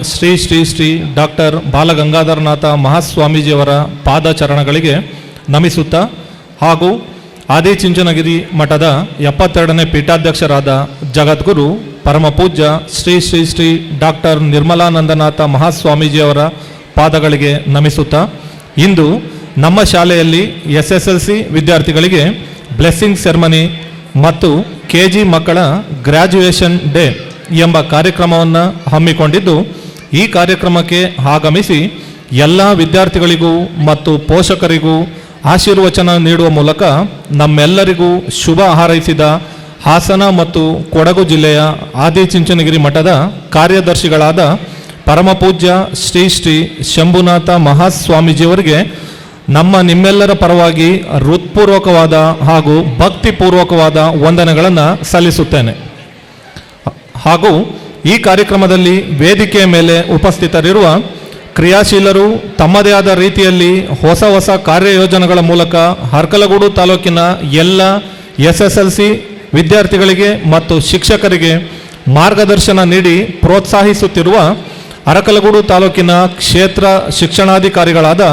Shri Shri Shri doctor Balagangadharanatha ಮಹಾಸ್ವಾಮೀಜಿಯವರ ಪಾದಚರಣಗಳಿಗೆ ನಮಿಸುತ್ತಾ ಹಾಗೂ ಆದಿಚುಂಚನಗಿರಿ ಮಠದ 72ನೇ ಪೀಠಾಧ್ಯಕ್ಷರಾದ ಜಗದ್ಗುರು ಪರಮಪೂಜ್ಯ Shri Shri Shri doctor Nirmalanandanatha ಮಹಾಸ್ವಾಮೀಜಿಯವರ ಪಾದಗಳಿಗೆ ನಮಿಸುತ್ತಾ ಇಂದು ನಮ್ಮ ಶಾಲೆಯಲ್ಲಿ SSLC ವಿದ್ಯಾರ್ಥಿಗಳಿಗೆ ಬ್ಲೆಸ್ಸಿಂಗ್ ಸೆರೆಮನಿ ಮತ್ತು KG ಮಕ್ಕಳ ಗ್ರ್ಯಾಜುಯೇಷನ್ ಡೇ ಎಂಬ ಕಾರ್ಯಕ್ರಮವನ್ನು ಹಮ್ಮಿಕೊಂಡಿದ್ದು, ಈ ಕಾರ್ಯಕ್ರಮಕ್ಕೆ ಆಗಮಿಸಿ ಎಲ್ಲ ವಿದ್ಯಾರ್ಥಿಗಳಿಗೂ ಮತ್ತು ಪೋಷಕರಿಗೂ ಆಶೀರ್ವಚನ ನೀಡುವ ಮೂಲಕ ನಮ್ಮೆಲ್ಲರಿಗೂ ಶುಭ ಹಾರೈಸಿದ ಹಾಸನ ಮತ್ತು ಕೊಡಗು ಜಿಲ್ಲೆಯ ಆದಿಚುಂಚನಗಿರಿ ಮಠದ ಕಾರ್ಯದರ್ಶಿಗಳಾದ ಪರಮಪೂಜ್ಯ ಶ್ರೀ ಶ್ರೀ ಶಂಭುನಾಥ ಮಹಾಸ್ವಾಮೀಜಿಯವರಿಗೆ ನಿಮ್ಮೆಲ್ಲರ ಪರವಾಗಿ ಹೃತ್ಪೂರ್ವಕವಾದ ಹಾಗೂ ಭಕ್ತಿಪೂರ್ವಕವಾದ ವಂದನೆಗಳನ್ನು ಸಲ್ಲಿಸುತ್ತೇನೆ. ಹಾಗೂ ಈ ಕಾರ್ಯಕ್ರಮದಲ್ಲಿ ವೇದಿಕೆಯ ಮೇಲೆ ಉಪಸ್ಥಿತರಿರುವ ಕ್ರಿಯಾಶೀಲರು ತಮ್ಮದೇ ಆದ ರೀತಿಯಲ್ಲಿ ಹೊಸ ಹೊಸ ಕಾರ್ಯಯೋಜನೆಗಳ ಮೂಲಕ ಅರಕಲಗೂಡು ತಾಲೂಕಿನ ಎಲ್ಲ SSLC ವಿದ್ಯಾರ್ಥಿಗಳಿಗೆ ಮತ್ತು ಶಿಕ್ಷಕರಿಗೆ ಮಾರ್ಗದರ್ಶನ ನೀಡಿ ಪ್ರೋತ್ಸಾಹಿಸುತ್ತಿರುವ ಅರಕಲಗೂಡು ತಾಲೂಕಿನ ಕ್ಷೇತ್ರ ಶಿಕ್ಷಣಾಧಿಕಾರಿಗಳಾದ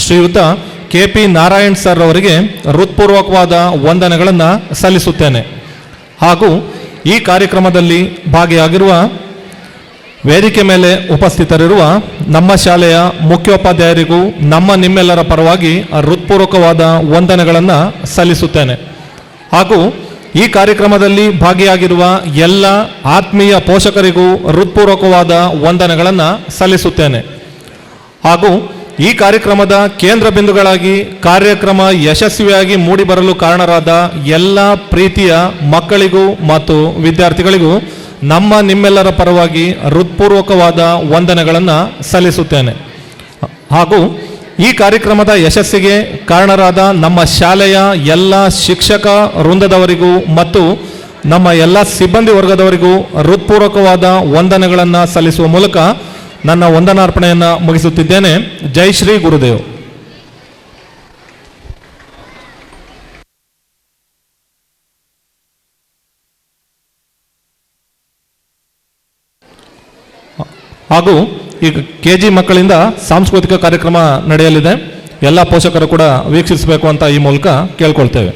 ಶ್ರೀಯುತ KP ನಾರಾಯಣ್ ಸರ್ ಅವರಿಗೆ ಹೃತ್ಪೂರ್ವಕವಾದ ವಂದನೆಗಳನ್ನು ಸಲ್ಲಿಸುತ್ತೇನೆ. ಹಾಗೂ ಈ ಕಾರ್ಯಕ್ರಮದಲ್ಲಿ ಭಾಗಿಯಾಗಿರುವ ವೇದಿಕೆ ಮೇಲೆ ಉಪಸ್ಥಿತರಿರುವ ನಮ್ಮ ಶಾಲೆಯ ಮುಖ್ಯೋಪಾಧ್ಯಾಯರಿಗೂ ನಿಮ್ಮೆಲ್ಲರ ಪರವಾಗಿ ಹೃತ್ಪೂರ್ವಕವಾದ ವಂದನೆಗಳನ್ನು ಸಲ್ಲಿಸುತ್ತೇನೆ. ಹಾಗೂ ಈ ಕಾರ್ಯಕ್ರಮದಲ್ಲಿ ಭಾಗಿಯಾಗಿರುವ ಎಲ್ಲ ಆತ್ಮೀಯ ಪೋಷಕರಿಗೂ ಹೃತ್ಪೂರ್ವಕವಾದ ವಂದನೆಗಳನ್ನು ಸಲ್ಲಿಸುತ್ತೇನೆ. ಹಾಗೂ ಈ ಕಾರ್ಯಕ್ರಮದ ಕೇಂದ್ರ ಬಿಂದುಗಳಾಗಿ ಕಾರ್ಯಕ್ರಮ ಯಶಸ್ವಿಯಾಗಿ ಮೂಡಿಬರಲು ಕಾರಣರಾದ ಎಲ್ಲ ಪ್ರೀತಿಯ ಮಕ್ಕಳಿಗೂ ಮತ್ತು ವಿದ್ಯಾರ್ಥಿಗಳಿಗೂ ನಿಮ್ಮೆಲ್ಲರ ಪರವಾಗಿ ಹೃತ್ಪೂರ್ವಕವಾದ ವಂದನೆಗಳನ್ನು ಸಲ್ಲಿಸುತ್ತೇನೆ. ಹಾಗೂ ಈ ಕಾರ್ಯಕ್ರಮದ ಯಶಸ್ಸಿಗೆ ಕಾರಣರಾದ ನಮ್ಮ ಶಾಲೆಯ ಎಲ್ಲ ಶಿಕ್ಷಕ ವೃಂದದವರಿಗೂ ಮತ್ತು ನಮ್ಮ ಎಲ್ಲ ಸಿಬ್ಬಂದಿ ವರ್ಗದವರಿಗೂ ಹೃತ್ಪೂರ್ವಕವಾದ ವಂದನೆಗಳನ್ನು ಸಲ್ಲಿಸುವ ಮೂಲಕ ನನ್ನ ವಂದನಾರ್ಪಣೆಯನ್ನು ಮುಗಿಸುತ್ತಿದ್ದೇನೆ. ಜೈ ಶ್ರೀ ಗುರುದೇವ್. ಹಾಗೂ ಈಗ KG ಮಕ್ಕಳಿಂದ ಸಾಂಸ್ಕೃತಿಕ ಕಾರ್ಯಕ್ರಮ ನಡೆಯಲಿದೆ. ಎಲ್ಲ ಪೋಷಕರು ಕೂಡ ವೀಕ್ಷಿಸಬೇಕು ಅಂತ ಈ ಮೂಲಕ ಕೇಳ್ಕೊಳ್ತೇವೆ.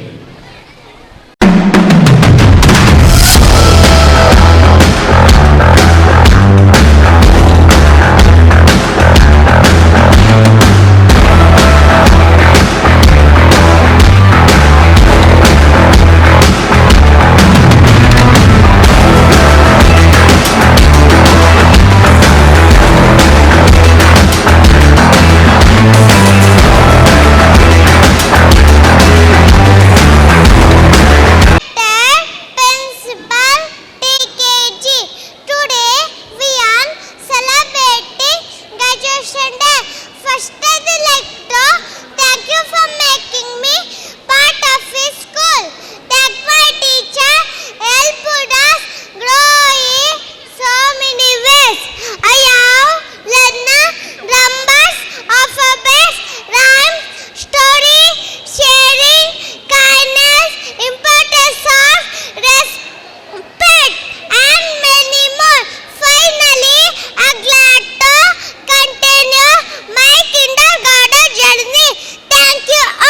Thank you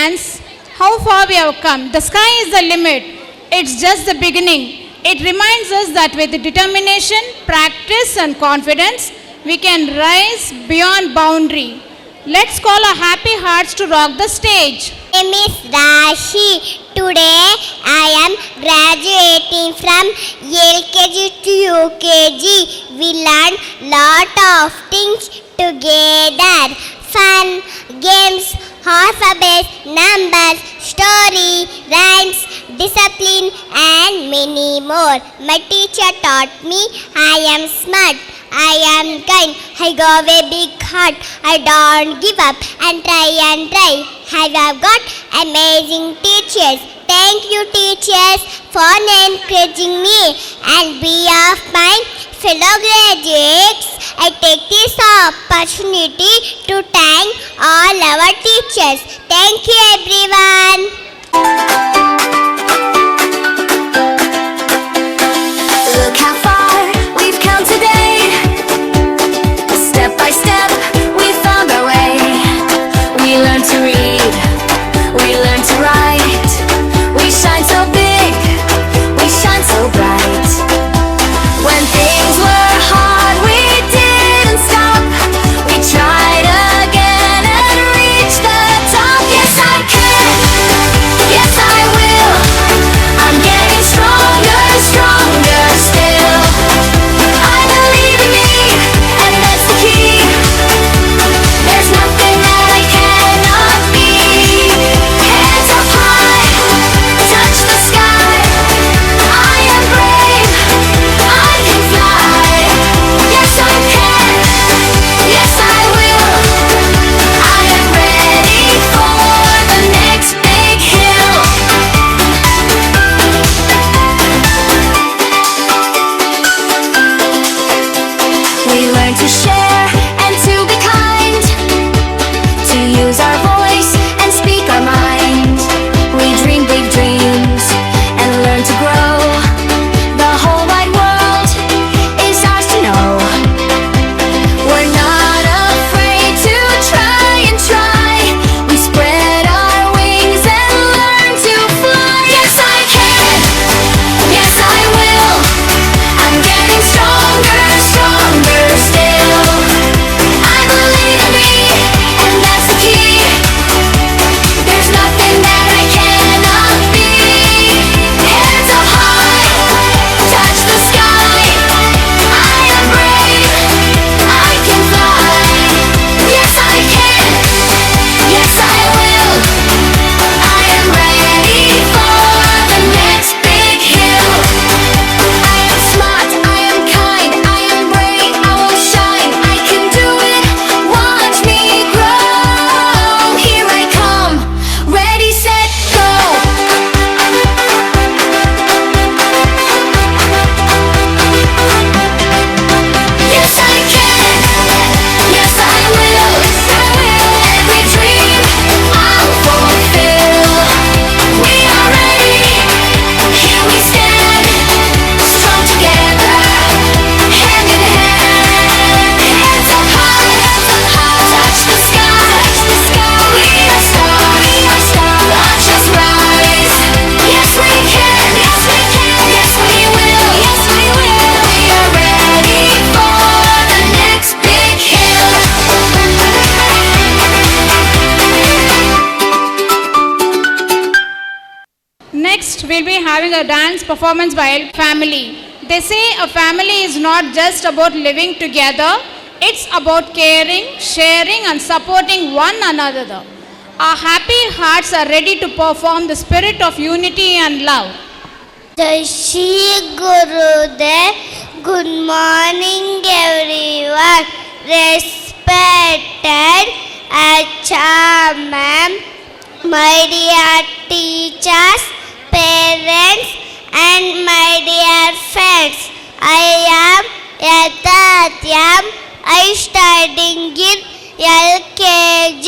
glance how far we have come. The sky is the limit. It's just the beginning. It reminds us that with determination, practice and confidence, we can rise beyond boundary. Let's call our happy hearts to rock the stage. My name is Rashi. Today I am graduating from LKG to UKG. We learn lot of things together. Fun, games, alphabets, numbers, story, rhymes, discipline and many more. My teacher taught me I am smart, I am kind, I got a big heart, I don't give up and try. I have got amazing teachers. Thank you teachers for encouraging me and be of my fellow graduates. I take this opportunity to thank all our teachers. Thank you everyone. Look how far we've come today. Step by step, we found our way. We learned to read, we learned to write. We shine so big, we shine so bright. When things were hard, we didn't stop. We tried again and reached the top. Yes, I can, yes, I will. I'm getting stronger, stronger still. I believe in me, and that's the key. There's nothing that I cannot be. Hands up high, touch the sky. I am brave, I can fly. Yes, I can, yes, I will. I am ready for the next big hill. We learn to share and to be kind, to use our voice and speak our mind. We dream big dreams and learn to grow. The whole wide world is ours to know. We're not afraid to try and try. We spread our wings and learn to fly. Yes, I can, yes, I will. I'm getting stronger, stronger still. I believe in me, and that's the key. There's nothing that I cannot be. Hands up high, touch the sky. I am brave, I can fly. Yes, I can, yes, I will. I am ready for the next big hill. I am smart, I am kind, I am brave, I will shine. I can do it, watch me grow. Here I come, ready, set, go. Yes, I can, yes, I will. Every dream I'll fulfill. We are ready, here we stand, strong together, hand in hand. Hands up high, touch the sky. We are stars, watch us rise. Yes, we can, yes, we can, yes, we will, yes, we will. We are ready for the next big hill. Next, we'll be having a dance performance by a family. They say a family is not just about living together, it's about caring, sharing and supporting one another. Our happy hearts are ready to perform the spirit of unity and love. Jai Shri Gurudev. Good morning everyone. Respected Acha ma'am, my dear teachers, parents and my dear friends. I am Yatatyam. I studying in LKG.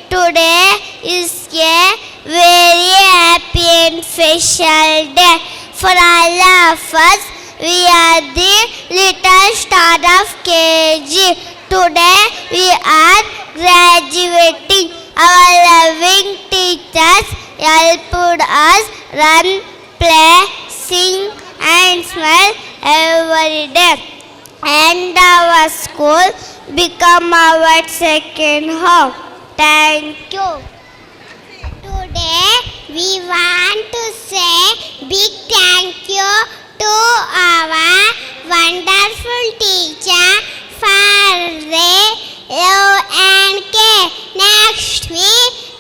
Today is a very happy and special day for all of us. We are the little star of KG. Today we are graduating. Our loving teachers helped us run, play, sing and smile every day. And our school become our second home. Thank you. Today we want to say big thank you to our wonderful teacher for their love and care. Next we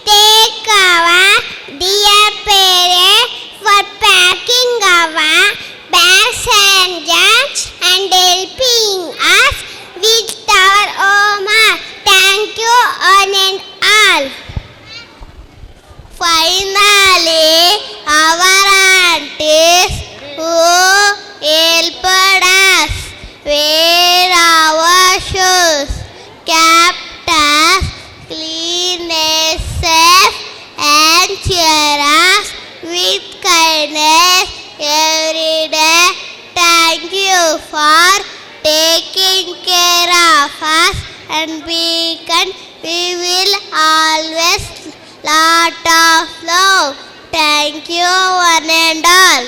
take our dear parents for packing our bags and lunch and helping us with our homework. Thank you one and all. Finally, our aunties who helped us wear our shoes, kept us clean and safe, and cheer us with kindness every day. Thank you for taking care of us, and we will always lot of love. Thank you one and all.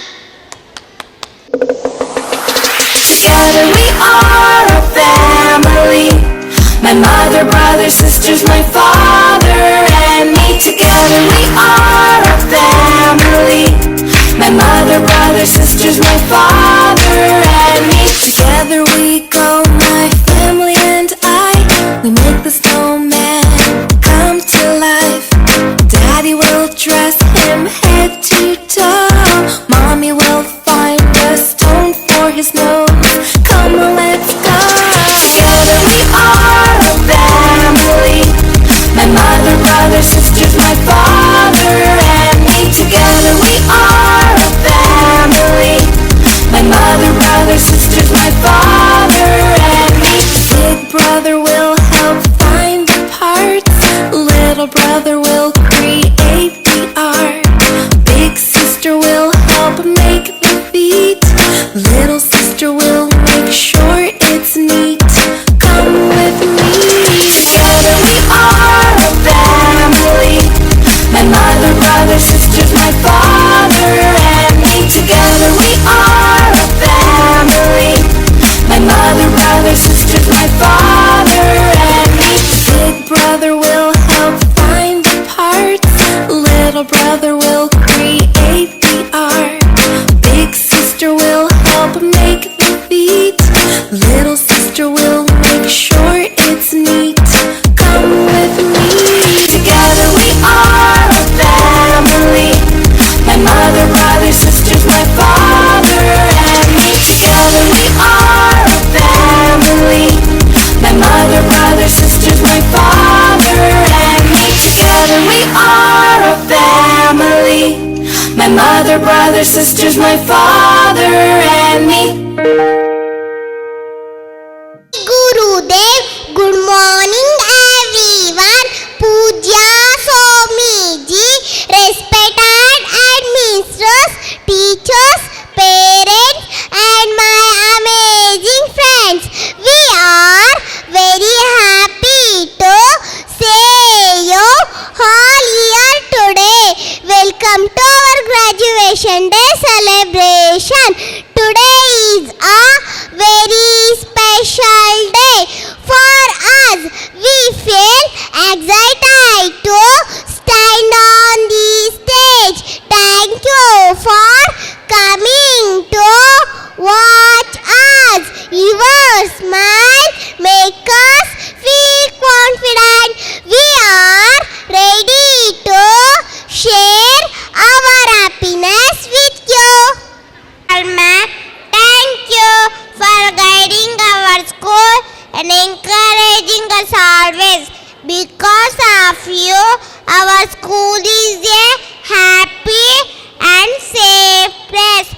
Together we are a family. My mother, brother, sisters, my father and me. Together we are a family. My mother, brother, sisters, my father and me. Together we go, my family and I. We make the snowman come to life. Daddy will dress him head to toe. Mommy will find a stone for his nose. Come on, let's go. Together we are a family. My mother, brother, sisters, my father and me. Together we are a family. My mother, brother, sisters, my father and me. Big brother will help find the parts. Little brother will create the art. Big sister will help make the beat. Little sister will make sure it's neat. Come with me. Together we are a family. My mother, brother, sisters, my father and me. Together we are a family. My mother, brother, sisters, my father and me. Big brother will help find the parts. Little brother will create the art. Big sister will help make the beat. Little sister will make sure it's neat. Come with me. Together we are a family. My mother, brother, sisters, my father and me. Together we are a family. My mother, brother, sisters, my father and me. Together we are a family. My mother, brother, sisters, my father and me. Gurudev, good morning everyone. Pujya Swamiji, respected administrators, teachers, parents and my amazing friends. We are very happy to see you all here today. Welcome to our graduation day celebration. Today is a very special day for us. We feel excited to stand on the stage. Thank you for coming to watch us. Your smile make us feel confident. We are ready to share our happiness with you. Ma'am, thank you for guiding our school and encouraging us always. Because of you, our school is a happy and safe place.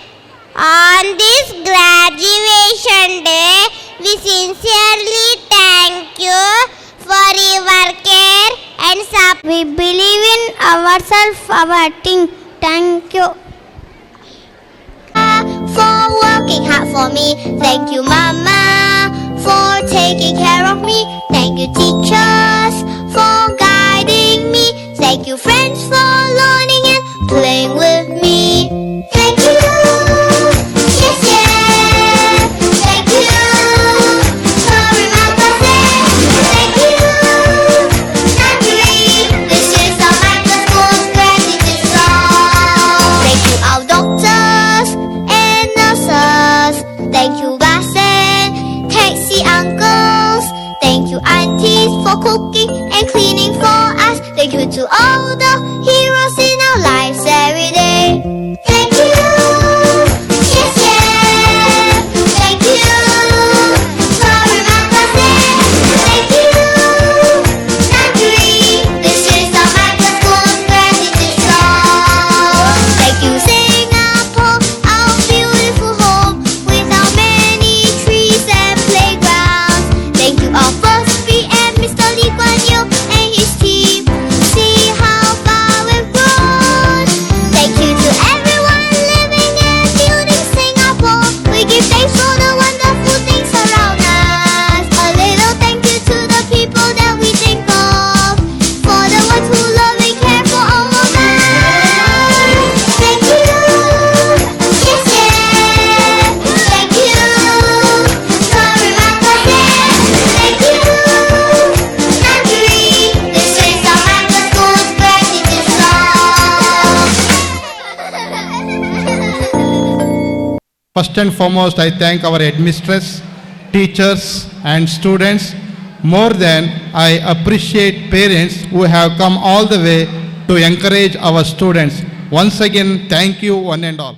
On this graduation day, we sincerely thank you for your care and support. We believe in ourselves, our team. Thank you for working hard for me. Thank you, Mama, for taking care of me. Thank you, teachers, for guiding me. for cooking and cleaning for us. Thank you to all the heroes in our lives every day. Thank you. Yes, yeah. Thank you. Sorry, Makase. Thank you. Nanduri. This is our Michael School's gratitude song. Thank you, Singapore, our beautiful home with our many trees and playgrounds. Thank you, our first PM, Mr. Lee Kuan Yew and his team. See how far we've grown. Thank you to everyone living and building Singapore. We give thanks for the wonderful things around us. A little thank you to the people that we think of, for the ones who love and care for all of us. Thank you. Yes, yeah. Thank you. Sorry, Makase. Thank you. Nanduri. This is our Michael School's gratitude song. First and foremost, I thank our headmistress, teachers and students. More than I appreciate parents who have come all the way to encourage our students. Once again, thank you one and all.